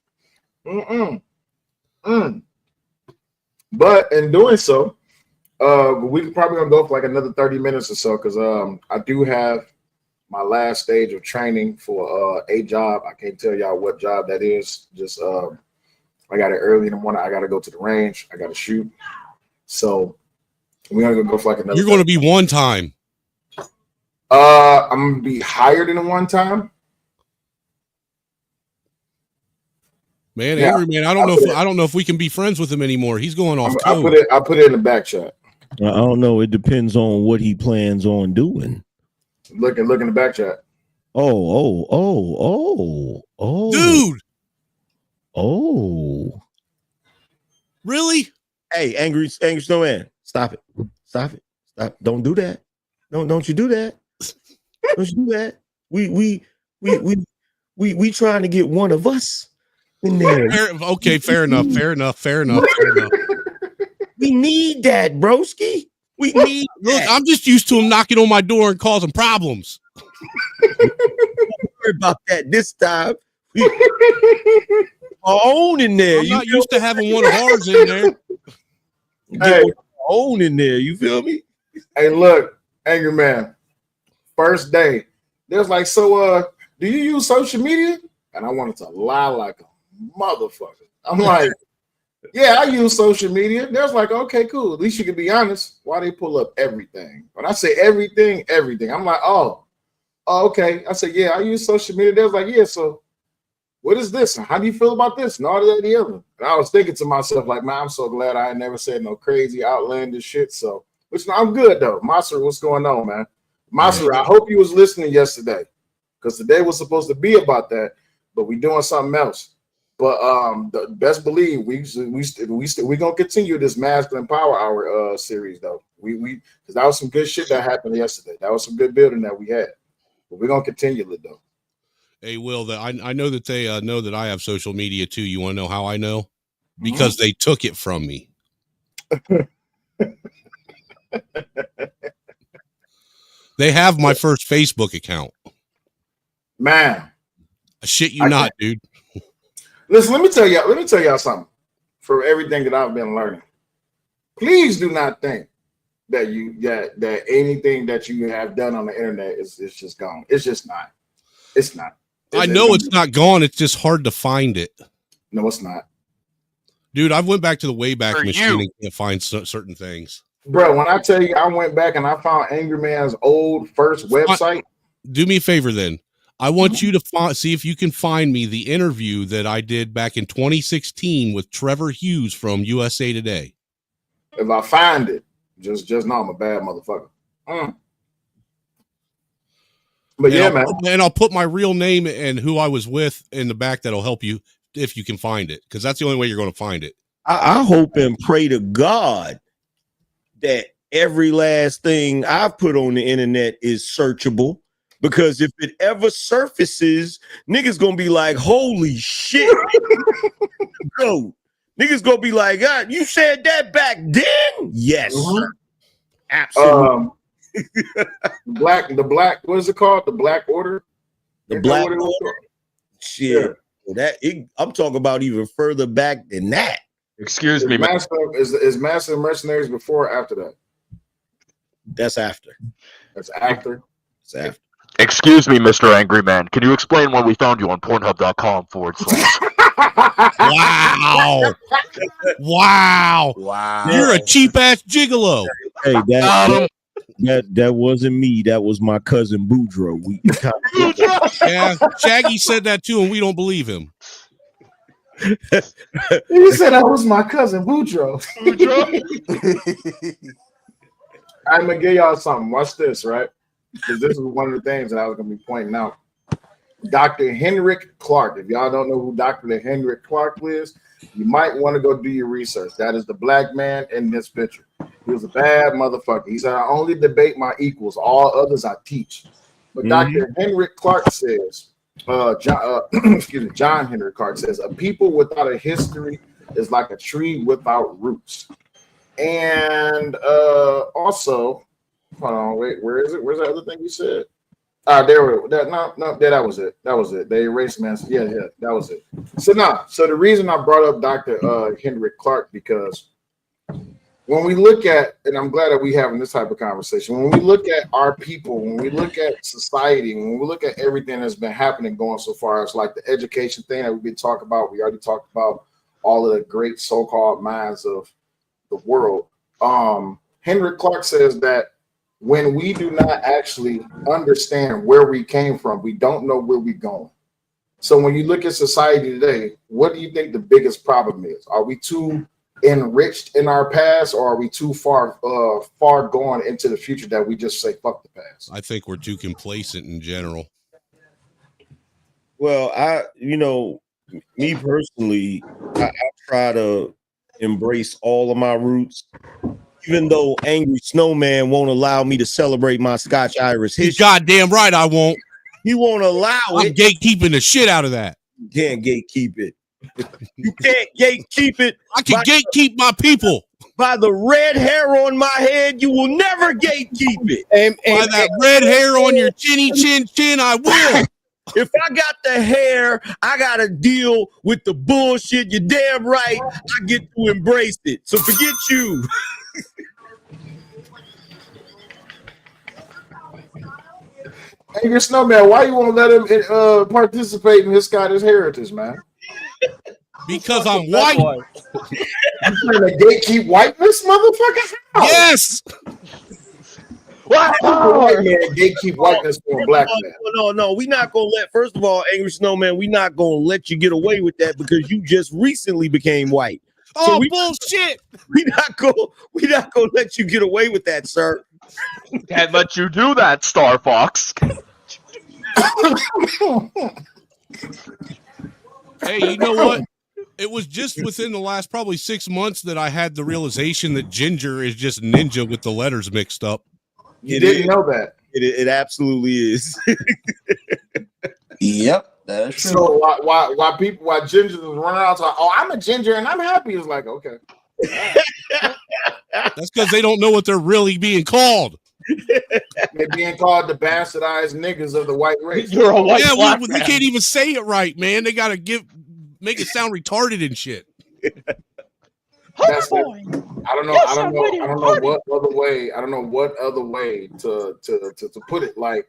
But in doing so, we probably gonna go for like another 30 minutes or so because I do have my last stage of training for a job. I can't tell y'all what job that is. Just I got it early in the morning. I got to go to the range. I got to shoot. So we're gonna go for like another. You're going to be one time. I'm gonna be hired in one time. Man, Yeah. Angry Man, I don't know if we can be friends with him anymore. He's going off I code. put it in the back chat. I don't know. It depends on what he plans on doing. Look in the back chat. Oh. Dude, Oh. really? Hey, angry snowman. Stop it. Don't do that. Don't you do that. Don't you do that. We trying to get one of us in there. Okay, fair enough. We need that, broski. We need Look, that. I'm just used to him knocking on my door and causing problems. Don't worry about that this time. We our own in there. I'm not used to having one of ours in there. Get our own in there. You feel me? Hey, look, Angry Man. First day, there's like, so do you use social media? And I wanted to lie like a motherfucker. I'm like, yeah, I use social media. There's like, okay, cool. At least you can be honest. Why they pull up everything? When I say everything, I'm like, oh, okay. I said, yeah, I use social media. There's like, yeah, so what is this? How do you feel about this? And all that, the other. And I was thinking to myself, like, man, I'm so glad I never said no crazy outlandish shit. So, which I'm good though. Maser, what's going on, man? Maser, I hope you was listening yesterday, because today was supposed to be about that, but we doing something else. But the best believe we gonna continue this Masculine Power Hour series though. We because that was some good shit that happened yesterday. That was some good building that we had. But we're gonna continue it though. Hey, Will, I know that they know that I have social media too. You want to know how I know? Because they took it from me. They have my first Facebook account. Man, I shit you not, dude. Listen, let me tell y'all something. For everything that I've been learning, please do not think that that anything that you have done on the internet is just gone. It's just not. It's not. I know it's not gone. It's just hard to find it. No, it's not. Dude, I went back to the Wayback For Machine you. and can't find certain things. Bro, when I tell you I went back and I found Angry Man's old first website. Do me a favor then. I want you to see if you can find me the interview that I did back in 2016 with Trevor Hughes from USA Today. If I find it, just know I'm a bad motherfucker. But and yeah, man. Man. And I'll put my real name and who I was with in the back. That'll help you if you can find it, because that's the only way you're going to find it. I hope and pray to God that every last thing I've put on the internet is searchable, because if it ever surfaces, niggas gonna be like, holy shit. Go. Niggas gonna be like, God, you said that back then? Yes, sir. Absolutely. The black, what is it called? The Black Order? The Black Order? Shit. Yeah. I'm talking about even further back than that. Excuse me, man. Is Master Mercenaries before or after that? That's after. That's after. It's after. Excuse me, Mr. Angry Man. Can you explain why we found you on Pornhub.com /? Wow. You're a cheap ass gigolo. Hey, that wasn't me. That was my cousin Boudreaux. Yeah, Shaggy said that too, and we don't believe him. He said that was my cousin Boudreaux. I'm gonna give y'all something. Watch this, right? Because this is one of the things that I was gonna be pointing out. Dr. Henrik Clark. If y'all don't know who Dr. Henrik Clark is, you might want to go do your research. That is the black man in this picture. He was a bad motherfucker. He said, I only debate my equals. All others I teach. But Dr. Henrik Clark says, John Henrik Clark says, a people without a history is like a tree without roots. And also, hold on, wait, where is it? Where's the other thing you said? That was it. That was it. They erased man. Yeah, that was it. So the reason I brought up Dr. Henrik Clark, because when we look at, and I'm glad that we having this type of conversation, when we look at our people, when we look at society, when we look at everything that's been happening going so far, it's like the education thing that we've been talking about. We already talked about all of the great so-called minds of the world. Henrik Clark says that when we do not actually understand where we came from, we don't know where we're going. So when you look at society today, what do you think the biggest problem is? Are we too enriched in our past, or are we too far gone into the future that we just say fuck the past? I think we're too complacent in general. Well, me personally, I try to embrace all of my roots, Even though Angry Snowman won't allow me to celebrate my Scotch Irish He's history, goddamn right I won't. he won't allow I'm it. gatekeeping the shit out of that. You can't gatekeep it. You can't gatekeep it. I can gatekeep my people. By the red hair on my head, you will never gatekeep it. By that red hair on your chinny chin, I will. If I got the hair, I got to deal with the bullshit. You're damn right. I get to embrace it. So forget you. Angry Snowman, why you want to let him participate in his Scottish heritage, man? Because I'm white. You trying to gatekeep whiteness, motherfucker? How? Yes. Why would a white man gatekeep whiteness for a black man? No. We're not gonna let. First of all, Angry Snowman, we're not gonna let you get away with that because you just recently became white. Oh, bullshit! We're not gonna let you get away with that, sir. Can't let you do that, Star Fox. Hey, you know what? It was just within the last probably 6 months that I had the realization that Ginger is just Ninja with the letters mixed up. You didn't know that. It absolutely is. Yep, that is true. So why Ginger was running out like, oh, I'm a Ginger and I'm happy. It's like, okay. That's because they don't know what they're really being called. They're being called the bastardized niggas of the white race. You're a white black they man. can't even say it right, man. They gotta make it sound retarded and shit. That's it. I don't know what other way to put it. Like,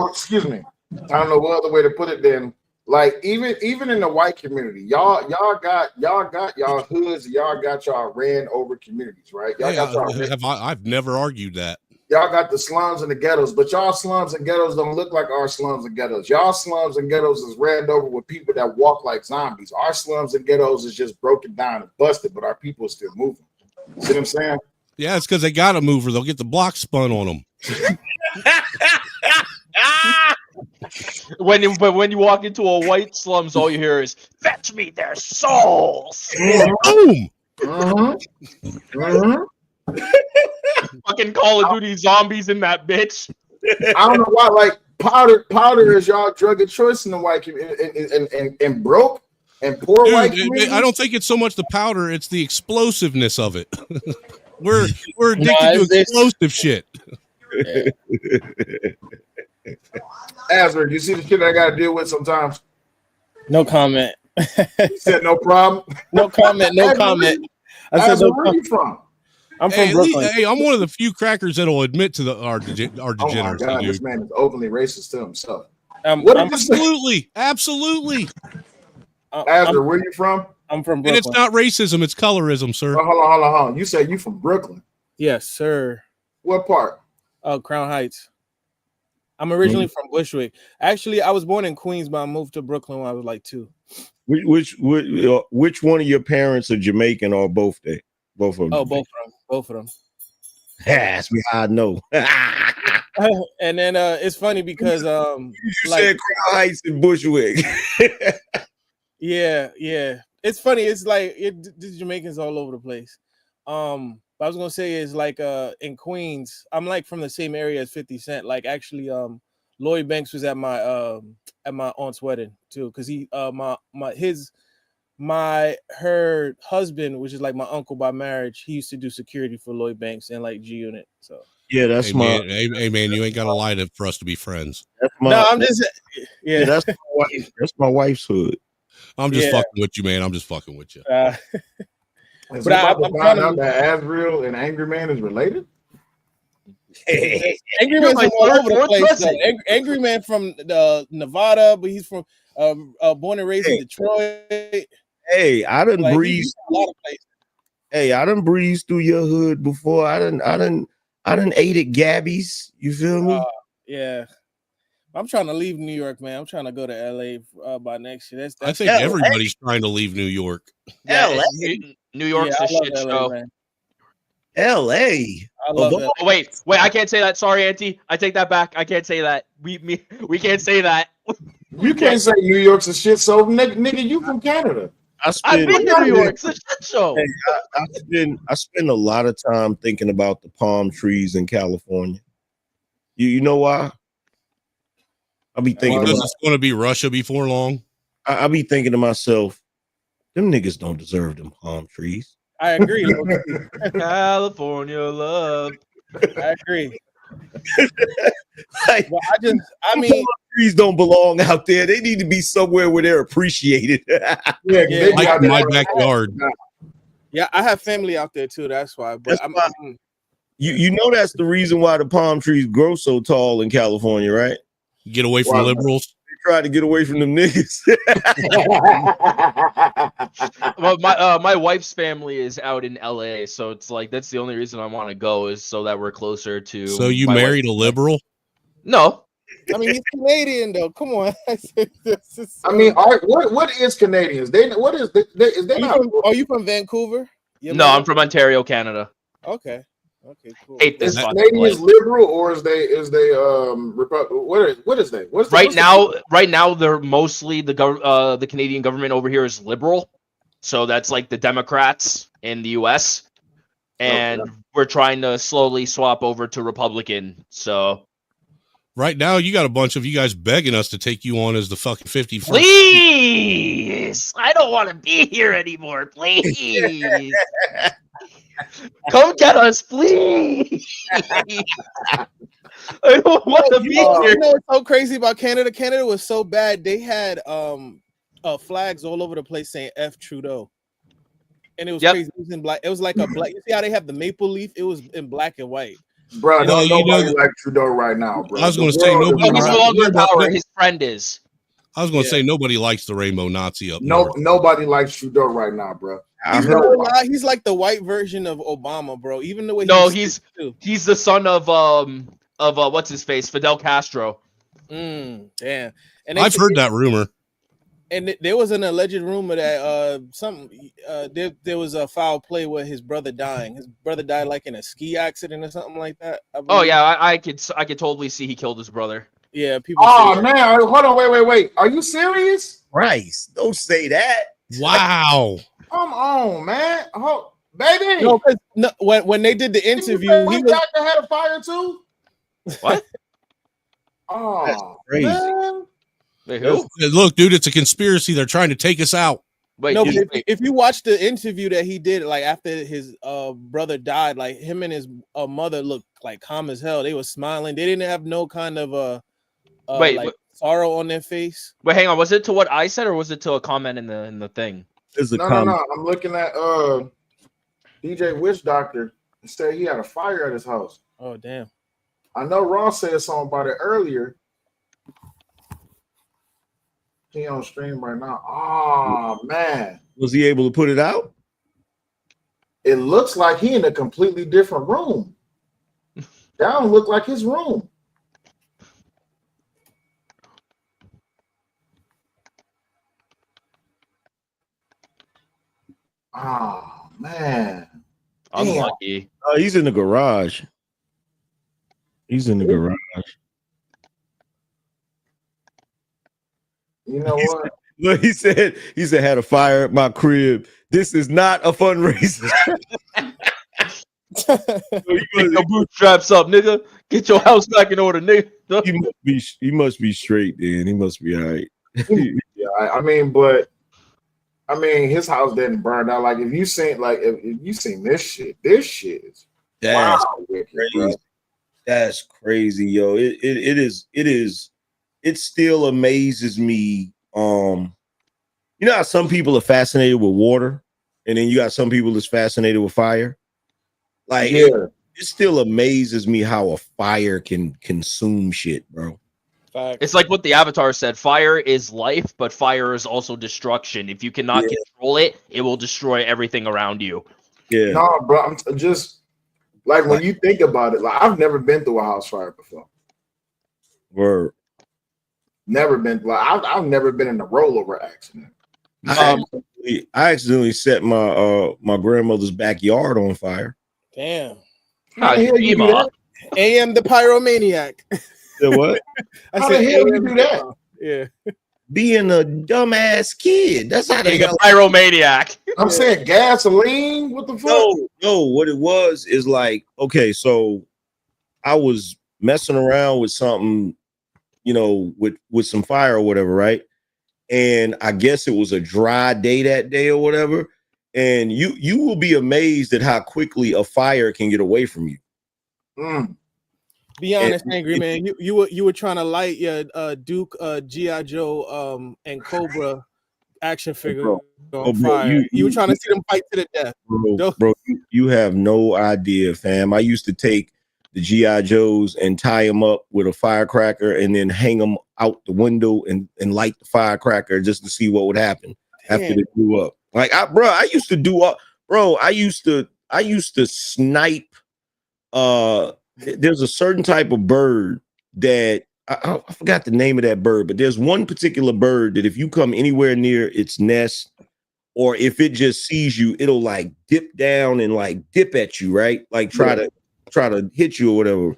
excuse me. I don't know what other way to put it than like even in the white community, y'all got y'all hoods, y'all got y'all ran over communities, right? I've never argued that. Y'all got the slums and the ghettos, but y'all slums and ghettos don't look like our slums and ghettos. Y'all slums and ghettos is ran over with people that walk like zombies. Our slums and ghettos is just broken down and busted, but our people are still moving. See what I'm saying? Yeah, it's because they got to move or they'll get the block spun on them. When you walk into a white slums, all you hear is "Fetch me their souls." Boom. Fucking Call of Duty zombies in that bitch. I don't know why. Like powder is y'all drug of choice in the white community, and broke and poor white community. I don't think it's so much the powder; it's the explosiveness of it. we're addicted to explosive shit. Azra, you see the shit I got to deal with sometimes. No comment. You said no problem. No comment. No comment. I said Azra, no where are you from? I'm from Brooklyn. I'm one of the few crackers that'll admit to our degeneracy. Oh my God, this man is openly racist to himself. Absolutely. Azra, where are you from? I'm from Brooklyn. And it's not racism, it's colorism, sir. Oh, hold on. You said you from Brooklyn. Yes, sir. What part? Crown Heights. I'm originally from Bushwick. Actually, I was born in Queens, but I moved to Brooklyn when I was like 2. Which one of your parents are Jamaican or both? Both of them. Oh, both of them. Ask me how I know. And then it's funny because you said Crown Heights and Bushwick. yeah. It's funny. It's like the Jamaicans all over the place. What I was gonna say is like in Queens, I'm like from the same area as 50 Cent. Like actually, Lloyd Banks was at my aunt's wedding too, because he her husband, which is like my uncle by marriage, he used to do security for Lloyd Banks and like G Unit. So yeah, that's hey man, you ain't got to lie to for us to be friends. I'm just that's my wife. That's my wife's hood. I'm just fucking with you, man. I'm just fucking with you. But I'm trying to that Azriel and Angry Man is related. Angry Man's from all over the place. Angry Man from Nevada, but he's from born and raised in Detroit. Hey, I done breezed a lot of places. Hey, I done breezed through your hood before. I done ate at Gabby's. You feel me? Yeah. I'm trying to leave New York, man. I'm trying to go to LA by next year. I think everybody's trying to leave New York. LA. New York's a shit show. Man. LA. I love it. Oh, wait, I can't say that. Sorry, Auntie. I take that back. I can't say that. We can't say that. You can't say New York's a shit. So nigga, you from Canada. I I've been to New York. It's a shit show. I spend a lot of time thinking about the palm trees in California. You know why? I'll be thinking Because it's going to be Russia before long. I'll be thinking to myself, them niggas don't deserve them palm trees. I agree. California love. I agree. Like, Well, I mean, palm trees don't belong out there. They need to be somewhere where they're appreciated. They Like got in my that- backyard. yeah, I have family out there too. That's why. But That's why. You know that's the reason why the palm trees grow so tall in California, right? Get away from liberals. They try to get away from them niggas. Well, my wife's family is out in LA, so it's like that's the only reason I want to go is so that we're closer to. So you my married wife. a liberal? No. I mean, he's Canadian though. Come on. I mean, what is Canadians? What is they not? Are you from Vancouver? No, I'm from Ontario, Canada. Okay. Okay, cool. Hate this Is fucking Canadians place. liberal or is they what is they? Right now they're mostly the Canadian government over here is liberal, so that's like the Democrats in the U.S. and we're trying to slowly swap over to Republican. So Right now, you got a bunch of you guys begging us to take you on as the fucking 51st. please, I don't want to be here anymore. Please, come get us, please. I don't want to be You here. know what's so crazy about Canada? Canada was so bad. They had flags all over the place saying F Trudeau. And it was crazy. It was in black. It was like a black. You see how they have the maple leaf? It was in black and white. Bro, nobody like Trudeau right now, bro. I was going to say nobody. He's no longer in power. His friend is. I was going to say nobody likes the rainbow Nazi up No, north. nobody likes Trudeau right now, bro. He's like the white version of Obama, bro. Even the way he's the son of what's his face, Fidel Castro. Damn. And I've heard that rumor. And there was an alleged rumor that there was a foul play with his brother dying. His brother died like in a ski accident or something like that. Oh yeah, I could totally see he killed his brother. Yeah, people. Oh man, hold on, wait. Are you serious? Christ, don't say that. Wow. Come on, man. Oh, baby. No, when they did the interview, he was doctor had a fire too. What? Oh, that's crazy. Man. Wait, who? Look, dude, it's a conspiracy. They're trying to take us out. Wait, no, but if you watch the interview that he did, like after his brother died, like him and his mother looked like calm as hell. They were smiling. They didn't have no kind of sorrow on their face. Wait, hang on. Was it to what I said, or was it to a comment in the thing? No. I'm looking at DJ Witch Doctor. He said he had a fire at his house. Oh damn! I know Ross said something about it earlier. He on stream right now. Oh man, was he able to put it out? It looks like he in a completely different room. That don't look like his room. Oh man, unlucky. He's in the garage. He's in the garage. You know what? Look, he said had a fire at my crib. This is not a fundraiser. Get your bootstraps up, nigga. Get your house back in order, nigga. He must be straight, then. He must be all right. Yeah, I mean, his house didn't burn down. Like if you seen this shit is That's wicked, crazy. bro. That's crazy, yo. It still amazes me. You know how some people are fascinated with water, and then you got some people that's fascinated with fire. Like it still amazes me how a fire can consume shit, bro. It's like what the Avatar said: fire is life, but fire is also destruction. If you cannot control it, it will destroy everything around you. Yeah. No, bro. I'm just like when you think about it. Like I've never been through a house fire before. Word. Never been. Like I've never been in a rollover accident. I accidentally set my grandmother's backyard on fire. Damn. How the hell you do that? AM the pyromaniac. The what? How the hell you do that? Yeah. being a dumbass kid. That's how they Being a got. pyromaniac. I'm saying gasoline. What the fuck? No. What it was is like, okay, so I was messing around with something, you know, with some fire or whatever, right? And I guess it was a dry day that day or whatever. And you will be amazed at how quickly a fire can get away from you. Mm. Be honest, Angry Man. You were trying to light your Duke G.I. Joe and Cobra action figure on fire. You were trying to see them fight to the death. Bro, you have no idea, fam. I used to take the G.I. Joes and tie them up with a firecracker and then hang them out the window and light the firecracker just to see what would happen after they blew up. Like, I used to do I used to snipe. There's a certain type of bird that I forgot the name of that bird, but there's one particular bird that if you come anywhere near its nest, or if it just sees you, it'll like dip down and like dip at you, right? Like try to hit you or whatever.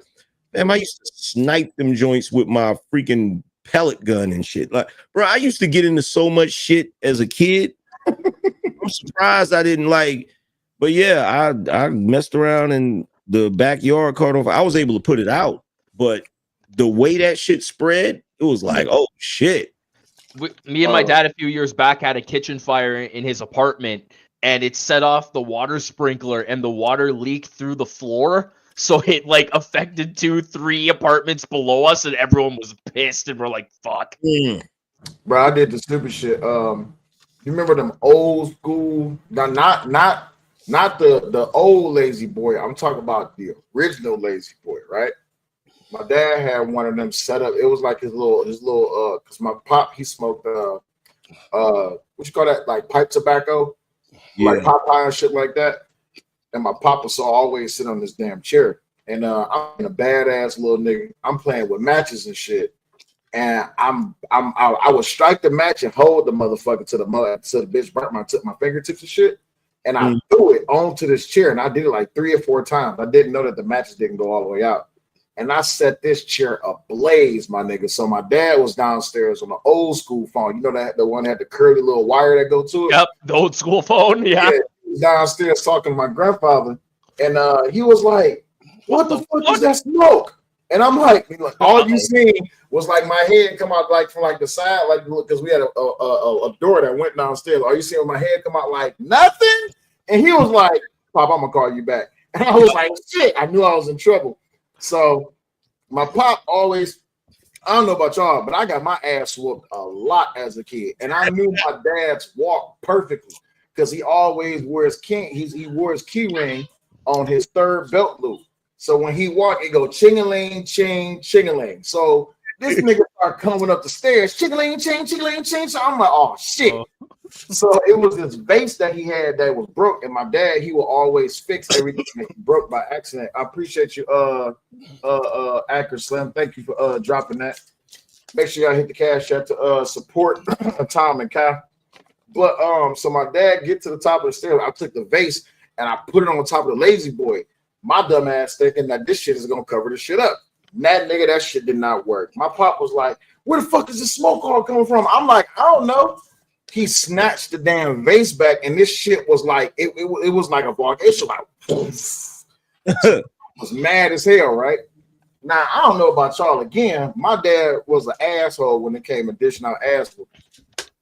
Man, I used to snipe them joints with my freaking pellet gun and shit. Like, bro, I used to get into so much shit as a kid. I'm surprised I didn't like, but yeah, I messed around in the backyard, caught on fire. I was able to put it out, but the way that shit spread, it was like, oh shit. Me and my dad a few years back had a kitchen fire in his apartment, and it set off the water sprinkler, and the water leaked through the floor. So it like affected 2-3 apartments below us, and everyone was pissed, and we're like, "Fuck." Bro, I did the stupid shit. You remember them old school? Not the old Lazy Boy. I'm talking about the original Lazy Boy, right? My dad had one of them set up. It was like his little because my pop, he smoked what you call that, like pipe tobacco, like Popeye and shit like that. And my papa saw always sit on this damn chair. And I'm a badass little nigga. I'm playing with matches and shit. And I would strike the match and hold the motherfucker to the bitch burnt my fingertips and shit. And I threw it onto this chair, and I did it like 3 or 4 times. I didn't know that the matches didn't go all the way out. And I set this chair ablaze, my nigga. So my dad was downstairs on the old school phone. You know that the one that had the curly little wire that go to it? Yep, the old school phone. Yeah. He was downstairs talking to my grandfather, and he was like, "What the fuck is that smoke?" And I'm like, all you seen was like my head come out like from like the side, like because we had a door that went downstairs. All you seen was my head come out like nothing. And he was like, "Pop, I'm gonna call you back." And I was like, "Shit!" I knew I was in trouble. So my pop always, I don't know about y'all, but I got my ass whooped a lot as a kid, and I knew my dad's walk perfectly because he always wore his he wore his key ring on his third belt loop. So when he walked, it go ching-a-ling, ching, ching-a-ling. So this nigga started coming up the stairs, ching-a-ling, ching, ching-a-ling, ching. So I'm like, oh shit. So it was this vase that he had that was broke, and my dad, he will always fix everything that he broke by accident. I appreciate you, Acker Slim. Thank you for dropping that. Make sure y'all hit the cash app to support Tom and Kyle. But so my dad get to the top of the stairs. I took the vase and I put it on top of the Lazy Boy. My dumb ass thinking that this shit is gonna cover the shit up. That shit did not work. My pop was like, "Where the fuck is the smoke all coming from?" I'm like, "I don't know." He snatched the damn vase back, and this shit was like it was like a volcano. Like I was mad as hell, right? Now I don't know about y'all. Again, my dad was an asshole when it came to dishing out ass.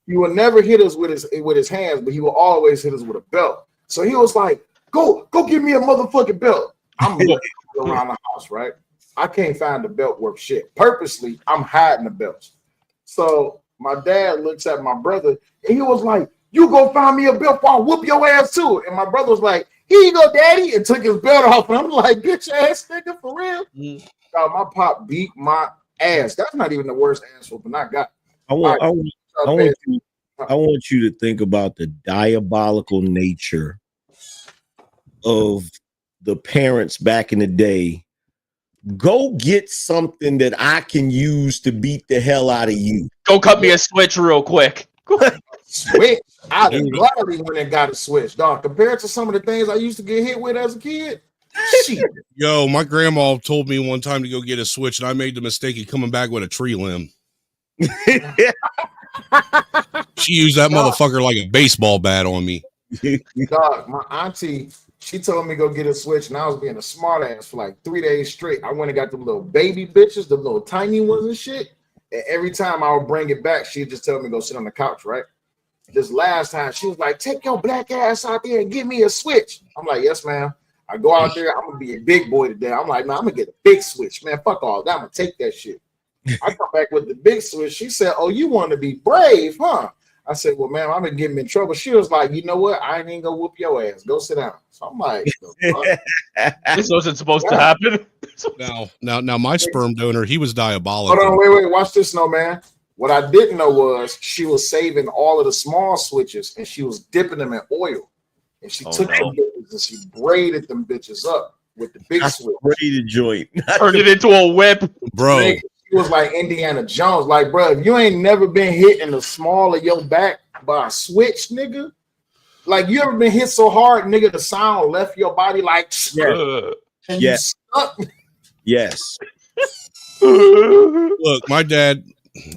He would never hit us with his hands, but he would always hit us with a belt. So he was like, Go give me a motherfucking belt. I'm looking around the house, right? I can't find the belt worth shit. Purposely, I'm hiding the belts. So my dad looks at my brother and he was like, "You go find me a belt, I'll whoop your ass too." And my brother was like, "Here you go, daddy," and took his belt off. And I'm like, "Bitch ass nigga, for real?" My pop beat my ass. That's not even the worst ass whooping I got. I want you to think about the diabolical nature of the parents back in the day. Go get something that I can use to beat the hell out of you. Go cut me a switch real quick. Switch. I'd have gladly went and got a switch, dog. Compared to some of the things I used to get hit with as a kid. Shit. Yo, my grandma told me one time to go get a switch, and I made the mistake of coming back with a tree limb. She used that motherfucker like a baseball bat on me. Dog, my auntie, she told me go get a Switch, and I was being a smart ass for like 3 days straight. I went and got the little baby bitches, the little tiny ones and shit. And every time I would bring it back, she'd just tell me go sit on the couch, right? This last time, she was like, take your black ass out there and give me a Switch. I'm like, yes, ma'am. I go out there, I'm gonna be a big boy today. I'm like, man, I'm gonna get a big Switch, man. Fuck all that. I'm gonna take that shit. I come back with the big Switch. She said, oh, you want to be brave, huh? I said, well, man, I've been getting in trouble. She was like, you know what? I ain't gonna whoop your ass. Go sit down. So I'm like, This wasn't supposed to happen. Now, my sperm donor, he was diabolical. hold on, wait. Watch this, no man. What I didn't know was she was saving all of the small switches and she was dipping them in oil. And she took them bitches and she braided them bitches up with the big switch. Braided joint. Turned it into a whip. Bro. She was like Indiana Jones. Like, bro, if you ain't never been hit in the small of your back by a switch, nigga, like you ever been hit so hard, nigga, the sound left your body like, and you stuck. Yes. Look, my dad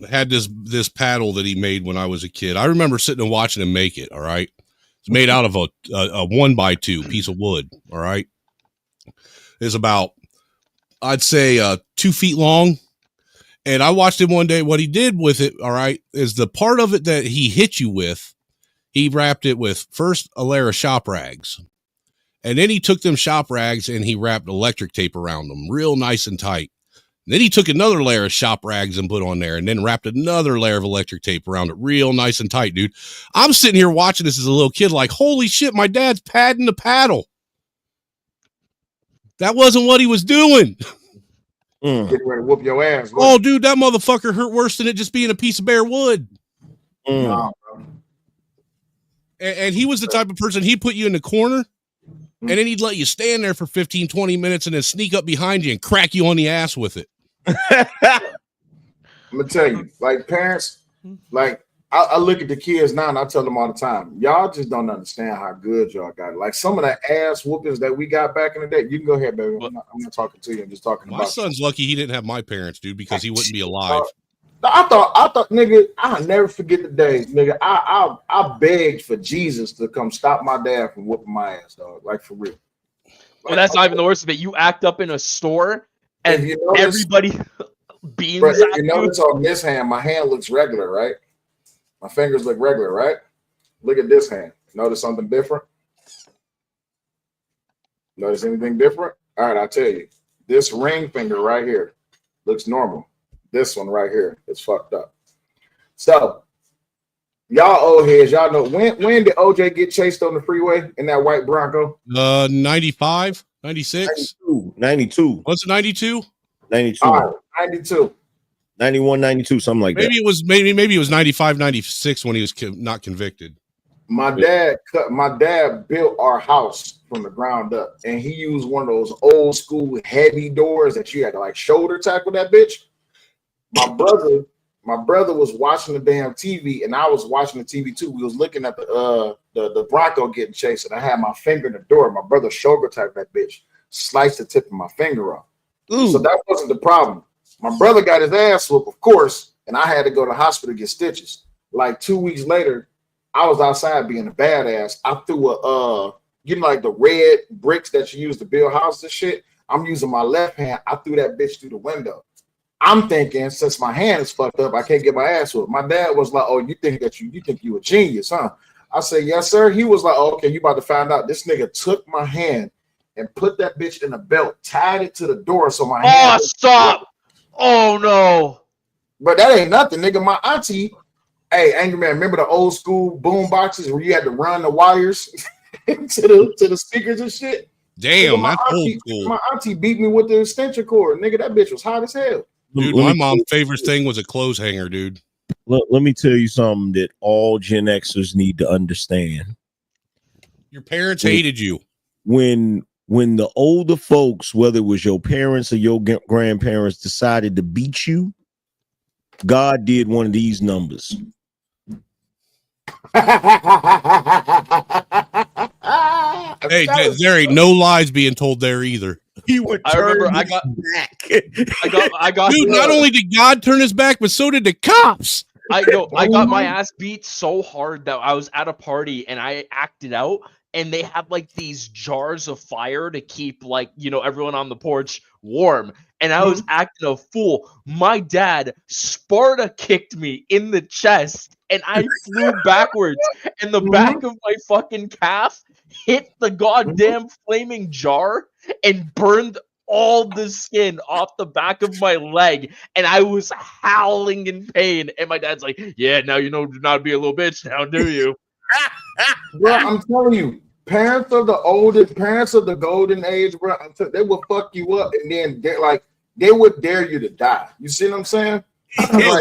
had this paddle that he made when I was a kid. I remember sitting and watching him make it. All right. It's made out of a 1x2 piece of wood. All right. It's about, I'd say 2 feet long. And I watched him one day. What he did with it, all right, is the part of it that he hit you with, he wrapped it with first a layer of shop rags. And then he took them shop rags and he wrapped electric tape around them real nice and tight. Then he took another layer of shop rags and put on there and then wrapped another layer of electric tape around it real nice and tight, dude. I'm sitting here watching this as a little kid like, holy shit, my dad's padding the paddle. That wasn't what he was doing. Get ready to whoop your ass. Look. Oh, dude, that motherfucker hurt worse than it just being a piece of bare wood. Nah, And he was the type of person, he'd put you in the corner and then he'd let you stand there for 15, 20 minutes and then sneak up behind you and crack you on the ass with it. I'm gonna tell you, like parents, like I look at the kids now and I tell them all the time, y'all just don't understand how good y'all got it. Like some of the ass whoopings that we got back in the day. You can go ahead, baby. I'm not talking to you. I'm just talking My about son's lucky he didn't have my parents, dude, because he wouldn't be alive. I thought, nigga, I'll never forget the days, nigga. I begged for Jesus to come stop my dad from whooping my ass, dog. Like for real. Well, that's not even the worst of it. You act up in a store and everybody beams Bro, at if you notice on this hand, my hand looks regular, right? My fingers look regular, right? Look at this hand. Notice something different? Notice anything different? All right, I'll tell you. This ring finger right here looks normal. This one right here is fucked up. So, y'all old heads, y'all know when did OJ get chased on the freeway in that white Bronco? 95, 96, 92. Was it 92? 92. All right, 92. 91, 92, something like Maybe that. it was 95, 96 when he was not convicted. My dad built our house from the ground up, and he used one of those old school heavy doors that you had to like shoulder tackle that bitch. My brother was watching the damn TV, and I was watching the TV too. We was looking at the Bronco getting chased, and I had my finger in the door. My brother shoulder tackled that bitch, sliced the tip of my finger off. So that wasn't the problem. My brother got his ass whooped, of course, and I had to go to the hospital to get stitches. Like 2 weeks later, I was outside being a badass. I threw like the red bricks that you use to build houses and shit. I'm using my left hand. I threw that bitch through the window. I'm thinking, since my hand is fucked up, I can't get my ass whooped. My dad was like, "Oh, you think you a genius, huh?" I said, "Yes, sir." He was like, "Oh, okay, you about to find out." This nigga took my hand and put that bitch in a belt, tied it to the door, so my hand. Oh, stop! Oh no! But that ain't nothing, nigga. My auntie, hey, Angry Man, remember the old school boom boxes where you had to run the wires to the speakers and shit? Damn, Nigga, that's old school. My auntie beat me with the extension cord, nigga. That bitch was hot as hell. Dude, my mom's favorite thing was a clothes hanger, dude. Let me tell you something that all Gen Xers need to understand. Your parents hated you. When the older folks, whether it was your parents or your grandparents, decided to beat you, God did one of these numbers. Hey, there ain't no lies being told there either. He would. I remember I got. Dude, not only did God turn his back, but so did the cops. I got my ass beat so hard that I was at a party and I acted out, and they had like these jars of fire to keep like, everyone on the porch warm. And I was acting a fool. My dad Sparta kicked me in the chest and I flew backwards, and the back of my fucking calf hit the goddamn flaming jar and burned all the skin off the back of my leg, and I was howling in pain. And my dad's like, "Yeah, now you know not to be a little bitch, now do you?" Bro, I'm telling you, parents of the golden age, bro, they will fuck you up, and then they would dare you to die. You see what I'm saying? Yeah,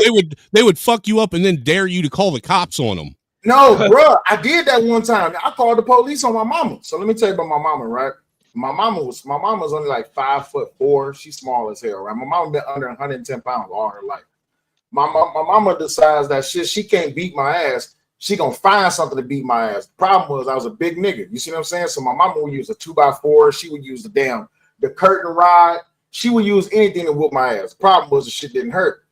they would fuck you up and then dare you to call the cops on them. No, bro, I did that one time. I called the police on my mama. So let me tell you about my mama, right? My mama's only like 5'4". She's small as hell, right? My mama been under 110 pounds all her life. My mama decides that she can't beat my ass. She gonna find something to beat my ass. The problem was I was a big nigga. You see what I'm saying? So my mama would use a 2x4. She would use the curtain rod. She would use anything to whoop my ass. The problem was the shit didn't hurt.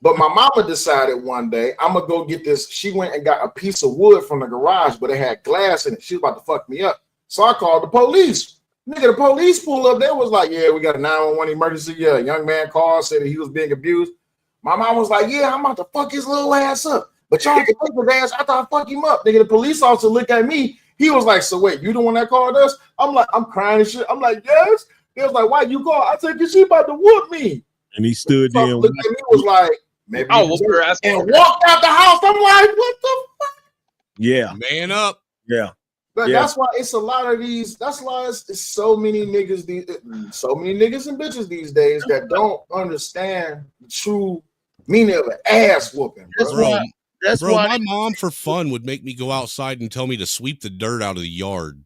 But my mama decided one day, I'm gonna go get this. She went and got a piece of wood from the garage, but it had glass in it. She was about to fuck me up. So I called the police. Nigga, the police pulled up. They was like, yeah, we got a 911 emergency. Yeah, a young man called, said that he was being abused. My mom was like, yeah, I'm about to fuck his little ass up. But y'all can fuck his ass after I fuck him up. Nigga, the police officer looked at me. He was like, so wait, you the one that called us? I'm like, I'm crying and shit. I'm like, yes. He was like, why you call? I said, cause she about to whoop me. And he stood there and looked at me, was like, maybe whoop her ass. And walked out the house. I'm like, what the fuck? Yeah. Man up. Yeah. But that's why it's a lot of these. That's why it's so many niggas, so many niggas and bitches these days that don't understand the true meaning of an ass whooping. That's why my mom for fun would make me go outside and tell me to sweep the dirt out of the yard.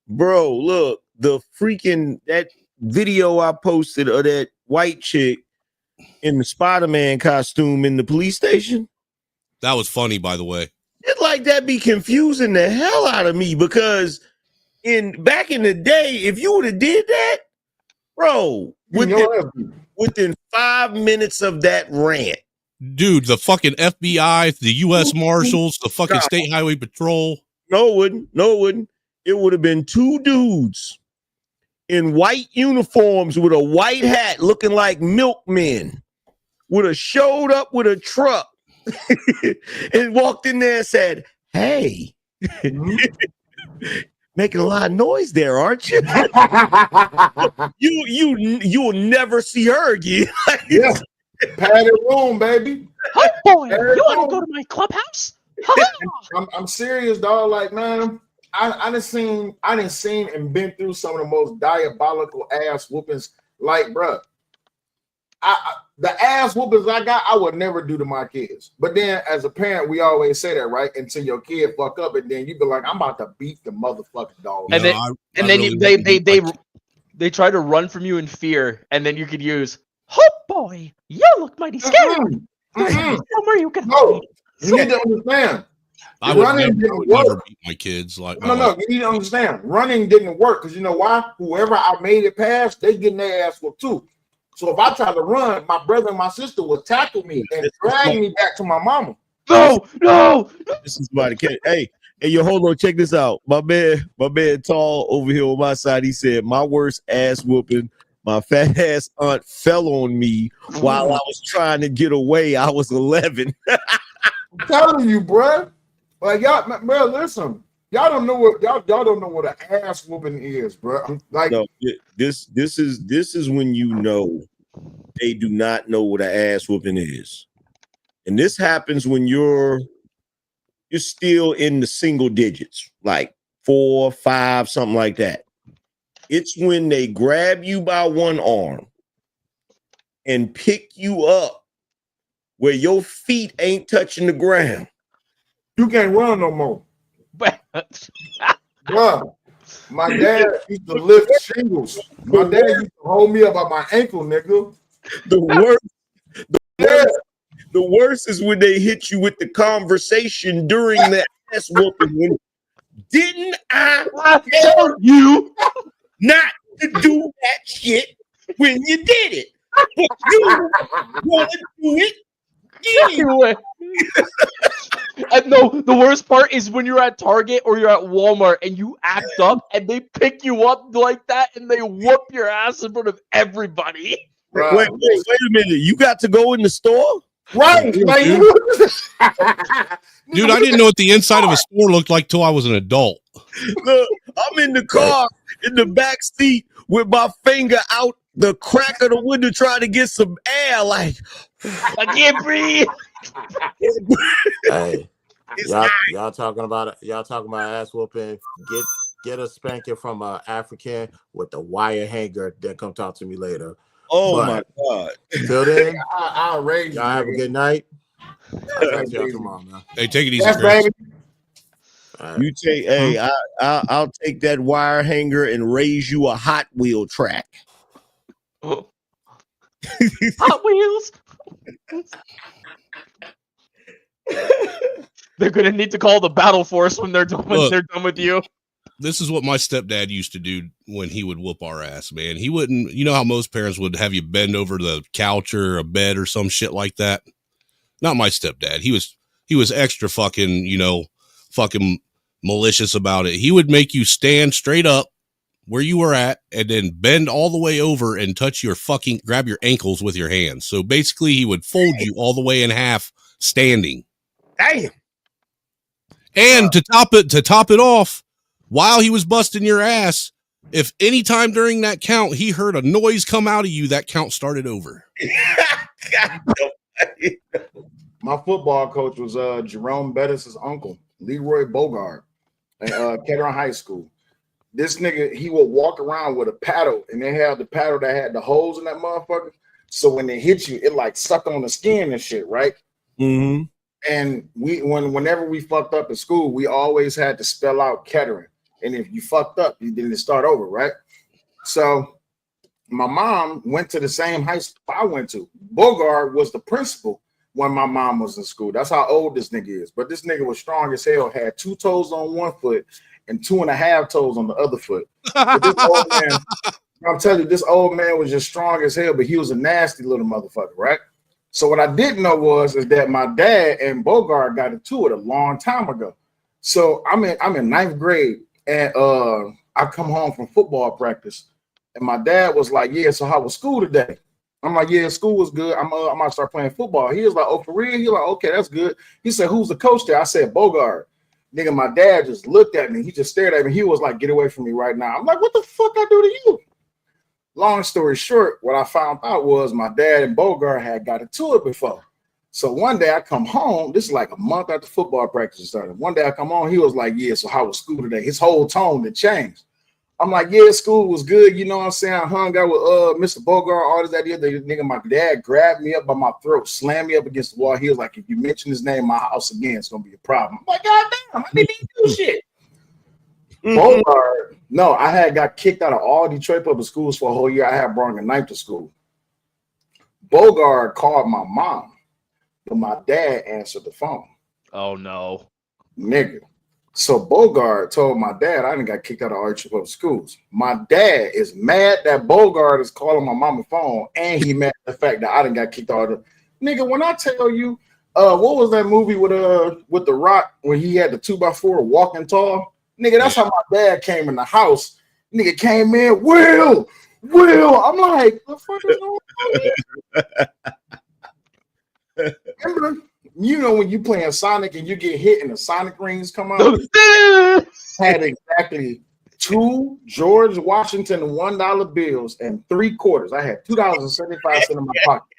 Bro, look, that video I posted of that white chick in the Spider-Man costume in the police station. That was funny, by the way. It like that be confusing the hell out of me, because back in the day, if you would have did that, bro, within 5 minutes of that rant, dude, the fucking FBI, the U.S. Marshals, the fucking State Highway Patrol. No, it wouldn't. It would have been two dudes in white uniforms with a white hat looking like milkmen, would have showed up with a truck and walked in there and said, hey, making a lot of noise there, aren't you? You'll never see her again. Yeah. Padded room, baby. Oh boy, you want to go to my clubhouse? I'm serious, dog. Like, man, I done seen and been through some of the most diabolical ass whoopings. Like, bro, the ass whoopings I got, I would never do to my kids. But then, as a parent, we always say that, right? Until your kid fuck up, and then you be like, I'm about to beat the motherfucking dog. And they try to run from you in fear, and then you could use, oh boy, you look mighty scary. Somewhere you can hide. You need to understand. I would never beat my kids. Like, no, you need to understand. Running didn't work because you know why? Whoever I made it past, they getting their ass whooped too. So if I try to run, my brother and my sister will tackle me and drag me back to my mama. No. This is about to catch. Hey, yo, hold on. Check this out. My man, Tall over here on my side. He said my worst ass whooping. My fat ass aunt fell on me while I was trying to get away. I was 11. I'm telling you, bro. Like y'all, bro, listen. Y'all don't know what an ass whooping is, bro. Like, no, this is when you know they do not know what an ass whooping is, and this happens when you're still in the single digits, like 4, 5, something like that. It's when they grab you by one arm and pick you up where your feet ain't touching the ground. You can't run no more. Bro, my dad used to lift shingles. My dad used to hold me up by my ankle, nigga. The worst is when they hit you with the conversation during the ass whooping. Didn't I tell you not to do that shit when you did it? But you want to do it Anyway. And no, the worst part is when you're at Target or you're at Walmart and you act up and they pick you up like that and they whoop your ass in front of everybody. Wait a minute. You got to go in the store? Right, like, dude, I didn't know what the inside of a store looked like till I was an adult. Look, I'm in the car in the back seat with my finger out the crack of the window trying to get some air. Like, I can't breathe. Hey, y'all talking about ass whooping? Get a spanking from an African with the wire hanger. Then come talk to me later. oh my God. Till then, I'll raise y'all have a good night. I'll talk to y'all tomorrow, man. Hey, take it easy, Yes, Chris. baby. All right. You take, hey, I'll take that wire hanger and raise you a Hot Wheel track. Hot Wheels. They're gonna need to call the battle force when they're done with you. This is what my stepdad used to do when he would whoop our ass, man. He wouldn't, you know how most parents would have you bend over the couch or a bed or some shit like that? Not my stepdad. He was extra fucking, fucking malicious about it. He would make you stand straight up where you were at and then bend all the way over and grab your ankles with your hands. So basically he would fold you all the way in half standing. Damn. And to top it off, while he was busting your ass, if any time during that count he heard a noise come out of you, that count started over. My football coach was Jerome Bettis' uncle, Leroy Bogart, at Kettering High School. This nigga, he would walk around with a paddle, and they had the paddle that had the holes in that motherfucker. So when they hit you, it like sucked on the skin and shit, right? Mm-hmm. And whenever we fucked up at school, we always had to spell out Kettering. And if you fucked up, you didn't start over, right? So my mom went to the same high school I went to. Bogart was the principal when my mom was in school. That's how old this nigga is. But this nigga was strong as hell, had 2 toes on one foot and 2.5 toes on the other foot. But this old man, I'm telling you, this old man was just strong as hell, but he was a nasty little motherfucker, right? So what I didn't know is that my dad and Bogart got into it a long time ago. So I'm in 9th grade, and I come home from football practice, and my dad was like, "Yeah, so how was school today?" I'm like, "Yeah, school was good. I'm gonna start playing football." He was like, "Oh, for real?" He like, "Okay, that's good." He said, "Who's the coach there?" I said, "Bogart." Nigga, my dad just looked at me. He just stared at me. He was like, "Get away from me right now." I'm like, "What the fuck I do to you?" Long story short, what I found out was my dad and Bogart had got into it before. So one day I come home, this is like a month after football practice started. One day I come home, he was like, "Yeah, so how was school today?" His whole tone had changed. I'm like, "Yeah, school was good." You know what I'm saying? I hung out with Mr. Bogart, all this, that, the other nigga. My dad grabbed me up by my throat, slammed me up against the wall. He was like, "If you mention his name in my house again, it's gonna be a problem." I'm like, "God damn, I didn't even do shit." Bogart, no, I had got kicked out of all Detroit public schools for a whole year. I had brought a knife to school. Bogart called my mom, but my dad answered the phone. Oh no, nigga. So Bogart told my dad I didn't got kicked out of all Detroit public schools. My dad is mad that Bogart is calling my mama's phone, and he mad at the fact that I didn't got kicked out of the nigga. When I tell you, what was that movie with The Rock when he had the 2x4 walking tall? Nigga, that's how my dad came in the house. Nigga came in, Will. I'm like, the fuck is going on? Remember, you know when you playing Sonic and you get hit and the Sonic rings come out? Had exactly 2 George Washington $1 bills and 3 quarters. I had $2.75 in my pocket.